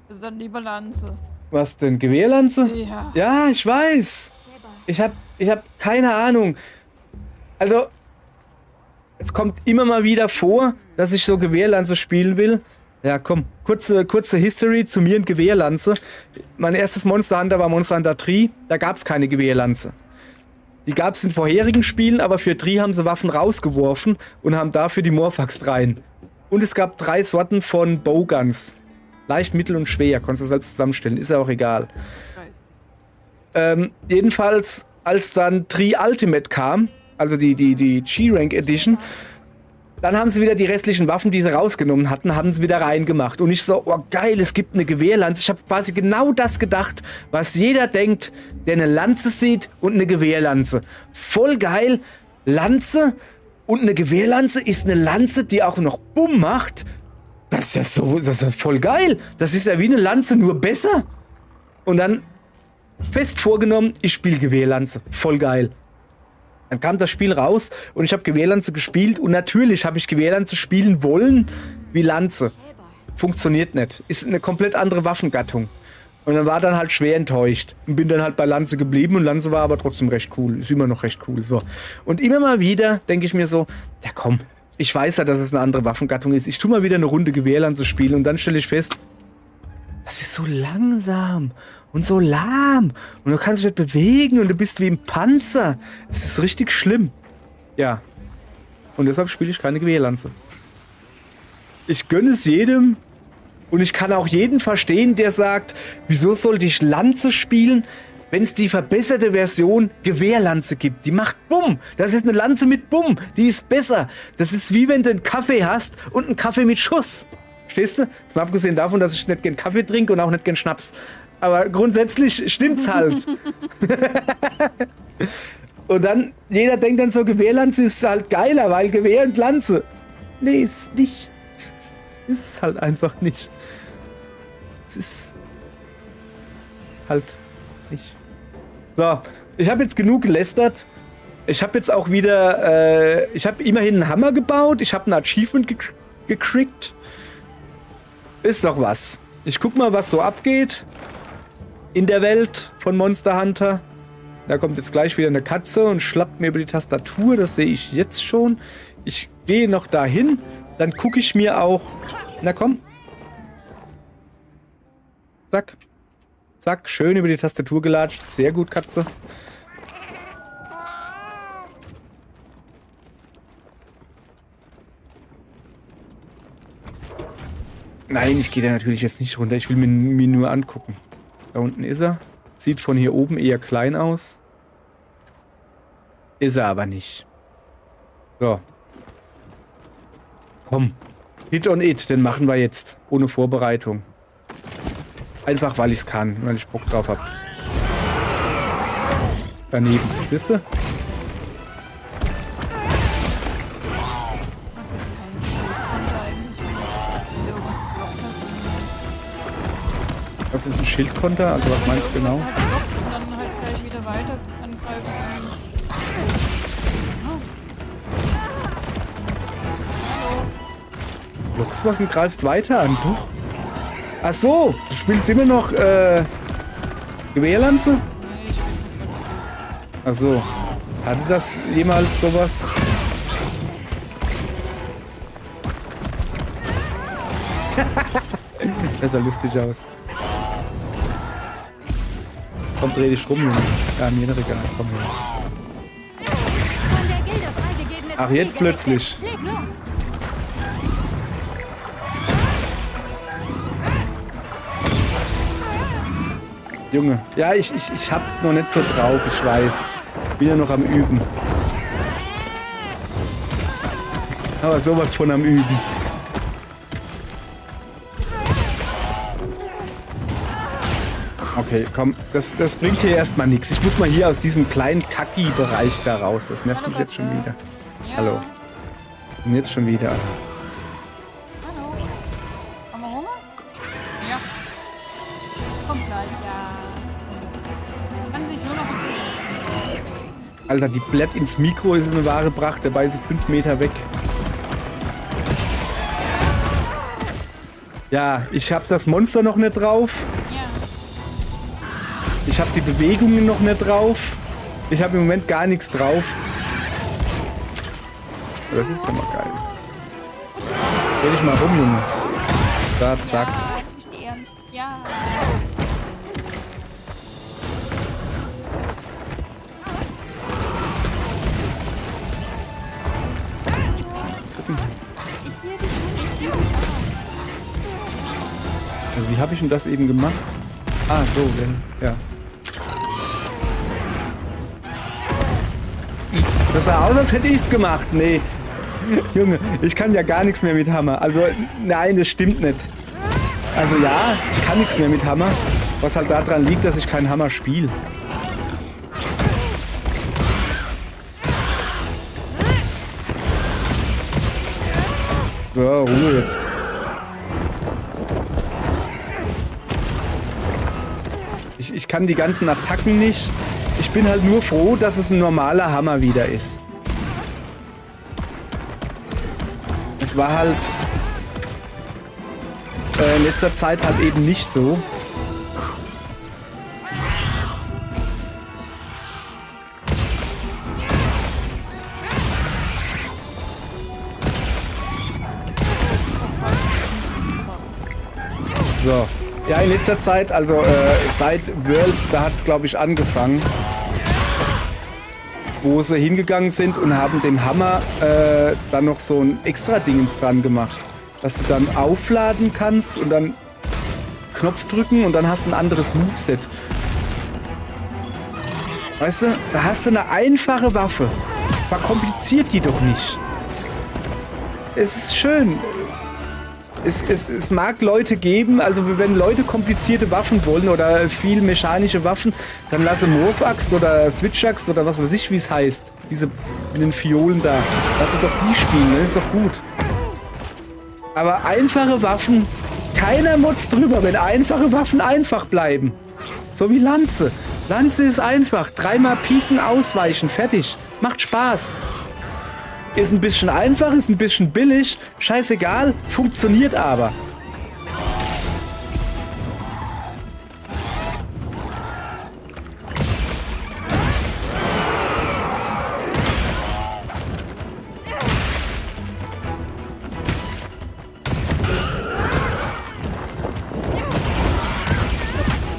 Das ist dann lieber Lanze. Was denn? Gewehrlanze? Ja. Ja, ich weiß. Ich hab keine Ahnung. Also, es kommt immer mal wieder vor, dass ich so Gewehrlanze spielen will. Ja, komm, kurze History zu mir in Gewehrlanze. Mein erstes Monster Hunter war Monster Hunter 3. Da gab es keine Gewehrlanze. Die gab es in vorherigen Spielen, aber für 3 haben sie Waffen rausgeworfen und haben dafür die Morphax rein. Und es gab 3 Sorten von Bowguns. Leicht, mittel und schwer. Konntest du selbst zusammenstellen. Ist ja auch egal. Jedenfalls, als dann 3 Ultimate kam, also die G-Rank Edition, dann haben sie wieder die restlichen Waffen, die sie rausgenommen hatten, haben sie wieder reingemacht. Und ich so, oh geil, es gibt eine Gewehrlanze. Ich habe quasi genau das gedacht, was jeder denkt, der eine Lanze sieht und eine Gewehrlanze. Voll geil. Lanze und eine Gewehrlanze ist eine Lanze, die auch noch Bumm macht. Das ist ja voll geil. Das ist ja wie eine Lanze, nur besser. Und dann fest vorgenommen, ich spiele Gewehrlanze. Voll geil. Dann kam das Spiel raus und ich habe Gewehrlanze gespielt. Und natürlich habe ich Gewehrlanze spielen wollen wie Lanze. Funktioniert nicht. Ist eine komplett andere Waffengattung. Und dann war dann halt schwer enttäuscht. Und bin dann halt bei Lanze geblieben. Und Lanze war aber trotzdem recht cool. Ist immer noch recht cool. So. Und immer mal wieder denke ich mir so, ja komm, ich weiß ja, dass es eine andere Waffengattung ist. Ich tue mal wieder eine Runde Gewehrlanze spielen. Und dann stelle ich fest, das ist so langsam und so lahm. Und du kannst dich nicht bewegen und du bist wie ein Panzer. Es ist richtig schlimm. Ja. Und deshalb spiele ich keine Gewehrlanze. Ich gönne es jedem. Und ich kann auch jeden verstehen, der sagt, wieso sollte ich Lanze spielen, wenn es die verbesserte Version Gewehrlanze gibt. Die macht Bumm. Das ist eine Lanze mit Bumm. Die ist besser. Das ist wie wenn du einen Kaffee hast und einen Kaffee mit Schuss. Verstehst du? Jetzt mal abgesehen davon, dass ich nicht gern Kaffee trinke und auch nicht gern Schnaps. Aber grundsätzlich stimmt's halt. Und dann, jeder denkt dann so, Gewehrlanze ist halt geiler, weil Gewehr und Lanze. Nee, ist es nicht. Ist es halt einfach nicht. Es ist halt nicht. So, Ich habe jetzt genug gelästert. Ich habe jetzt auch wieder, ich habe immerhin einen Hammer gebaut. Ich habe ein Achievement gekriegt. Ist doch was. Ich guck mal, was so abgeht in der Welt von Monster Hunter. Da kommt jetzt gleich wieder eine Katze und schlappt mir über die Tastatur. Das sehe ich jetzt schon. Ich gehe noch dahin. Dann gucke ich mir auch... Na komm. Zack. Zack. Schön über die Tastatur gelatscht. Sehr gut, Katze. Nein, ich gehe da natürlich jetzt nicht runter. Ich will mir nur angucken. Da unten ist er. Sieht von hier oben eher klein aus. Ist er aber nicht. So. Komm. Hit on it, den machen wir jetzt. Ohne Vorbereitung. Einfach, weil ich es kann. Weil ich Bock drauf habe. Daneben. Wisst ihr? Was ist ein Schildkonter? Also was meinst du genau? Halt blockt und dann halt gleich wieder weiter angreifen. Blockst was und greifst weiter an, doch? Ach so, du spielst immer noch Gewehrlanze? Ach so. Hatte das jemals sowas? Das sah lustig aus. Komm, dreh dich rum, Junge. Ja, mir nicht egal. Komm her. Von der Gilde freigegebenes Ach, jetzt plötzlich. Leg los. Junge. Ja, ich hab's noch nicht so drauf, ich weiß. Bin ja noch am Üben. Aber sowas von am Üben. Okay, komm, das bringt hier erstmal nichts. Ich muss mal hier aus diesem kleinen Kacki-Bereich da raus. Das nervt mich jetzt schon wieder. Ja. Hallo. Und jetzt schon wieder. Hallo. Haben wir Hunger? Ja. Kommt gleich, ja. Kann sich nur noch... Alter, die Blätt ins Mikro ist eine wahre Pracht. Dabei sind 5 Meter weg. Ja, ich hab das Monster noch nicht drauf. Ja. Ich habe die Bewegungen noch nicht drauf. Ich habe im Moment gar nichts drauf. Das ist ja mal geil. Dreh dich mal rum, Junge. Da, zack. Ja, nicht ernst. Ja. Ich sehe dich schon, ich sehe dich Also, wie habe ich denn das eben gemacht? Ah, so, ja. Das sah aus, als hätte ich es gemacht. Nee. Junge, ich kann ja gar nichts mehr mit Hammer. Also, nein, das stimmt nicht. Also ja, ich kann nichts mehr mit Hammer. Was halt daran liegt, dass ich keinen Hammer spiele. So, Ruhe jetzt. Ich kann die ganzen Attacken nicht. Ich bin halt nur froh, dass es ein normaler Hammer wieder ist. Es war halt in letzter Zeit halt eben nicht so. So. Ja, in letzter Zeit, also seit World, da hat es glaube ich angefangen, wo sie hingegangen sind und haben dem Hammer dann noch so ein extra Dingens dran gemacht, dass du dann aufladen kannst und dann Knopf drücken und dann hast du ein anderes Moveset. Weißt du, da hast du eine einfache Waffe. Verkompliziert die doch nicht. Es ist schön. Es mag Leute geben, also wenn Leute komplizierte Waffen wollen oder viel mechanische Waffen, dann lasse Morph-Axt oder Switch-Axt oder was weiß ich, wie es heißt. Diese mit den Fiolen da. Lasse doch die spielen, das ist doch gut. Aber einfache Waffen, keiner motzt drüber, wenn einfache Waffen einfach bleiben. So wie Lanze. Lanze ist einfach. 3-mal pieken, ausweichen, fertig. Macht Spaß. Ist ein bisschen einfach, ist ein bisschen billig. Scheißegal, funktioniert aber.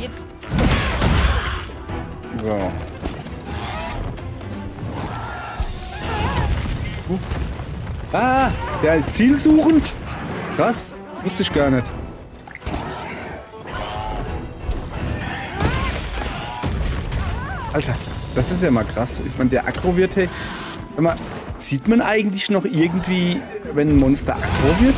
Jetzt. So. Ah, der ist zielsuchend. Was? Wusste ich gar nicht. Alter, das ist ja mal krass. Ich meine, der aggro wird, hey. Sag mal, sieht man eigentlich noch irgendwie, wenn ein Monster aggro wird?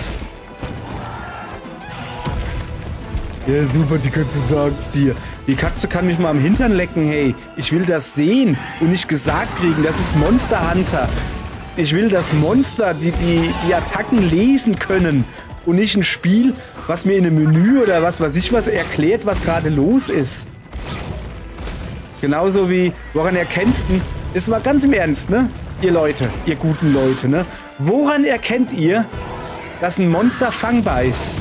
Ja, super, die Katze sagt's dir. Die Katze kann mich mal am Hintern lecken, hey. Ich will das sehen und nicht gesagt kriegen. Das ist Monster Hunter. Ich will, dass Monster die Attacken lesen können und nicht ein Spiel, was mir in einem Menü oder was weiß ich was erklärt, was gerade los ist. Genauso wie, woran erkennst du, das war ganz im Ernst, ne? Ihr Leute, ihr guten Leute, ne? Woran erkennt ihr, dass ein Monster fangbar ist?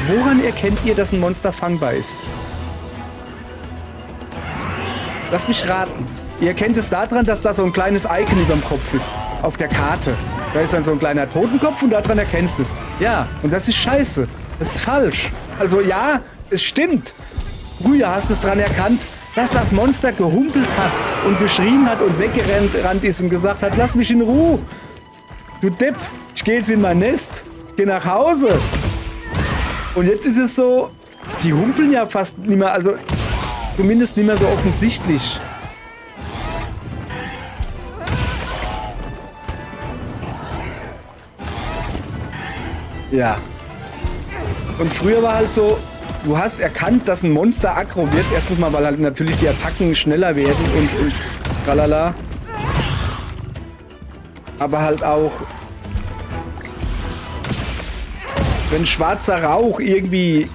Woran erkennt ihr, dass ein Monster fangbar ist? Lass mich raten. Ihr erkennt es daran, dass da so ein kleines Icon über dem Kopf ist. Auf der Karte. Da ist dann so ein kleiner Totenkopf und daran erkennst du es. Ja, und das ist scheiße. Das ist falsch. Also ja, es stimmt. Früher hast du es dran erkannt, dass das Monster gehumpelt hat und geschrien hat und weggerannt ist und gesagt hat, lass mich in Ruhe. Du Depp, ich gehe jetzt in mein Nest. Geh nach Hause. Und jetzt ist es so, die humpeln ja fast nicht mehr, also zumindest nicht mehr so offensichtlich. Ja. Und früher war halt so, du hast erkannt, dass ein Monster aggro wird. Erstens mal, weil halt natürlich die Attacken schneller werden und tralala. Aber halt auch, wenn schwarzer Rauch irgendwie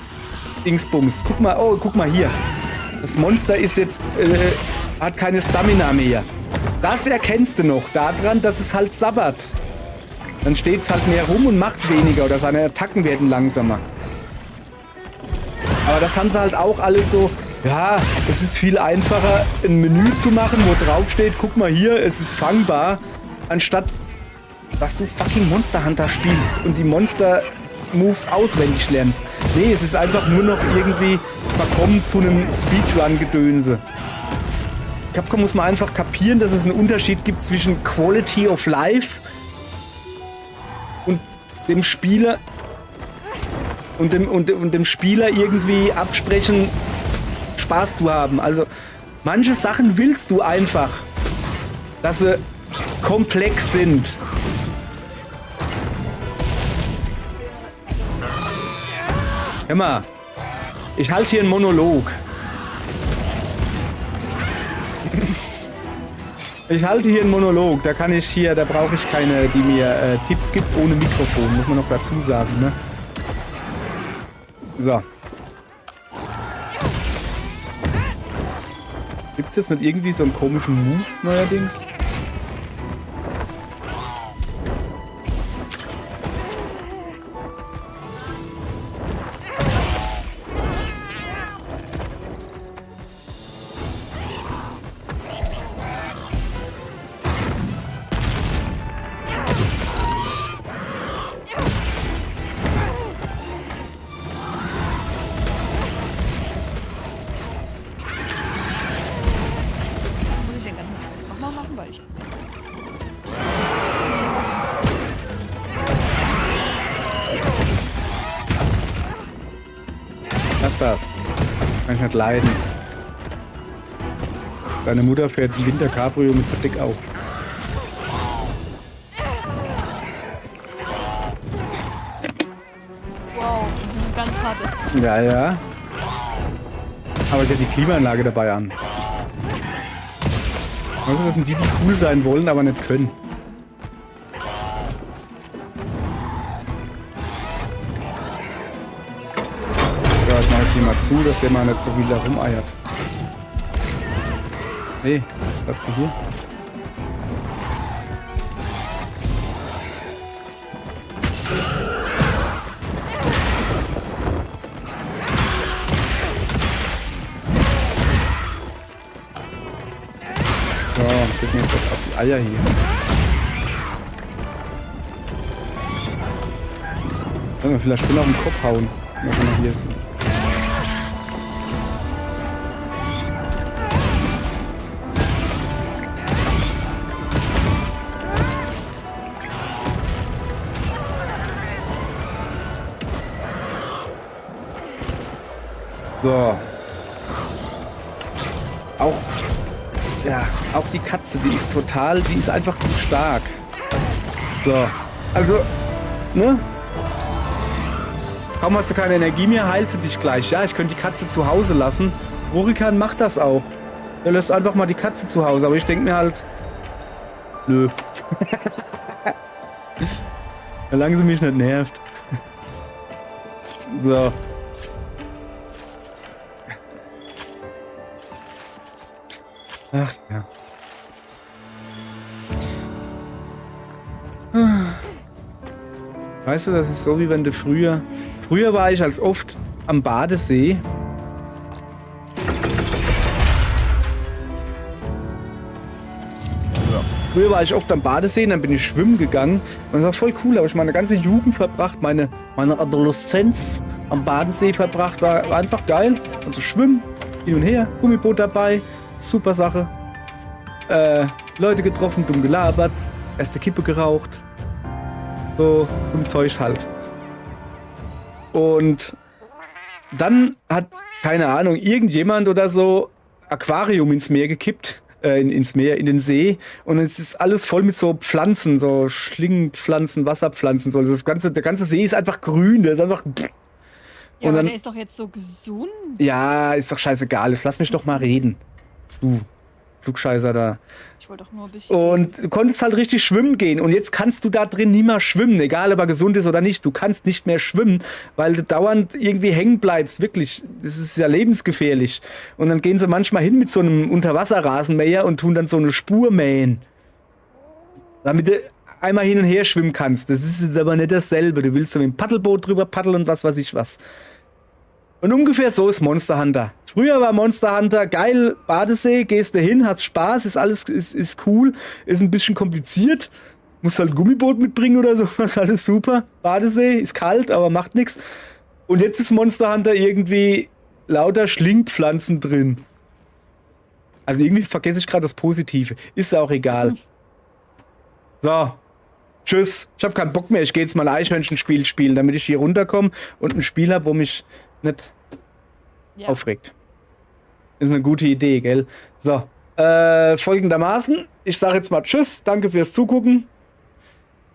Dingsbums. Guck mal, oh, guck mal hier. Das Monster ist jetzt, hat keine Stamina mehr. Das erkennst du noch daran, dass es halt sabbert. Dann steht es halt mehr rum und macht weniger oder seine Attacken werden langsamer. Aber das haben sie halt auch alles so, ja, es ist viel einfacher, ein Menü zu machen, wo drauf steht, guck mal hier, es ist fangbar, anstatt, dass du fucking Monster Hunter spielst und die Monster-Moves auswendig lernst. Nee, es ist einfach nur noch irgendwie verkommen zu einem Speedrun-Gedönse. Capcom muss man einfach kapieren, dass es einen Unterschied gibt zwischen Quality of Life und dem Spieler und dem Spieler irgendwie absprechen, Spaß zu haben. Also manche Sachen willst du einfach, dass sie komplex sind. Hör mal, ich halte hier einen Monolog. Ich halte hier einen Monolog, da brauche ich keine, die mir Tipps gibt ohne Mikrofon, muss man noch dazu sagen, ne? So. Gibt's jetzt nicht irgendwie so einen komischen Move neuerdings? Das kann ich nicht leiden. Deine Mutter fährt ein Winter-Cabrio mit Verdeck auf. Wow, ganz harte. Ja, ja. Aber es ist ja die Klimaanlage dabei an. Also das sind die cool sein wollen, aber nicht können. Ich mache jetzt hier mal zu, dass der mal nicht so viel da rumeiert. Hey, was bleibst du hier? So, gib mir jetzt auf die Eier hier. Sollen wir vielleicht schon auf den Kopf hauen, wenn wir hier sind. So. Auch die Katze, die ist einfach zu stark. So. Also, ne? Kaum hast du keine Energie mehr, heilst du dich gleich. Ja, ich könnte die Katze zu Hause lassen. Rurikan macht das auch. Er lässt einfach mal die Katze zu Hause, aber ich denke mir halt, nö. Solange sie mich nicht nervt. So. Ach ja. Weißt du, das ist so wie wenn du früher war ich als oft am Badesee. Früher war ich oft am Badesee und dann bin ich schwimmen gegangen. Und das war voll cool, da habe ich meine ganze Jugend verbracht, meine Adoleszenz am Badesee verbracht. War einfach geil. Also schwimmen, hin und her, Gummiboot dabei, super Sache. Leute getroffen, dumm gelabert, erste Kippe geraucht. So, und Zeug halt. Und dann hat, keine Ahnung, irgendjemand oder so Aquarium ins Meer gekippt. Ins Meer, in den See. Und es ist alles voll mit so Pflanzen, so Schlingpflanzen, Wasserpflanzen. So. Der ganze See ist einfach grün. Der ist einfach... Ja, und aber dann, der ist doch jetzt so gesund. ja, ist doch scheißegal. Jetzt lass mich doch mal reden. Du Flugscheißer da. Ich wollte doch nur ein bisschen... Und du konntest halt richtig schwimmen gehen. Und jetzt kannst du da drin nie mehr schwimmen. Egal, ob er gesund ist oder nicht. Du kannst nicht mehr schwimmen, weil du dauernd irgendwie hängen bleibst. Wirklich. Das ist ja lebensgefährlich. Und dann gehen sie manchmal hin mit so einem Unterwasserrasenmäher und tun dann so eine Spur mähen. Damit du einmal hin und her schwimmen kannst. Das ist jetzt aber nicht dasselbe. Du willst da mit dem Paddelboot drüber paddeln und was weiß ich was. Und ungefähr so ist Monster Hunter. Früher war Monster Hunter geil, Badesee, gehst du hin, hast Spaß, ist alles ist cool, ist ein bisschen kompliziert. Musst halt ein Gummiboot mitbringen oder so, ist alles super. Badesee ist kalt, aber macht nichts. Und jetzt ist Monster Hunter irgendwie lauter Schlingpflanzen drin. Also irgendwie vergesse ich gerade das Positive. Ist auch egal. So. Tschüss. Ich habe keinen Bock mehr. Ich gehe jetzt mal ein Eichhörnchenspiel spielen, damit ich hier runterkomme und ein Spiel habe, wo mich nicht aufregt. Ist eine gute Idee, gell? So, folgendermaßen. Ich sage jetzt mal Tschüss. Danke fürs Zugucken.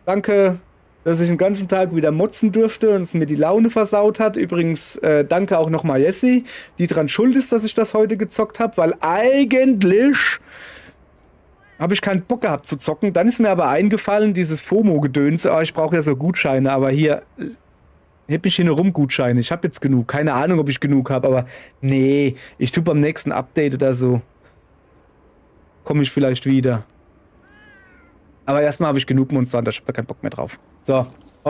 Danke, dass ich den ganzen Tag wieder motzen durfte und es mir die Laune versaut hat. Übrigens, danke auch nochmal Jessie, die dran schuld ist, dass ich das heute gezockt habe, weil eigentlich habe ich keinen Bock gehabt zu zocken. Dann ist mir aber eingefallen, dieses FOMO-Gedönse. Oh, ich brauche ja so Gutscheine, aber hier... Heb mich hier nur rum Gutscheine. Ich habe jetzt genug. Keine Ahnung, ob ich genug habe, aber nee, ich tue beim nächsten Update oder so. Komme ich vielleicht wieder. Aber erstmal habe ich genug Monster Hunter. Ich habe da keinen Bock mehr drauf. So.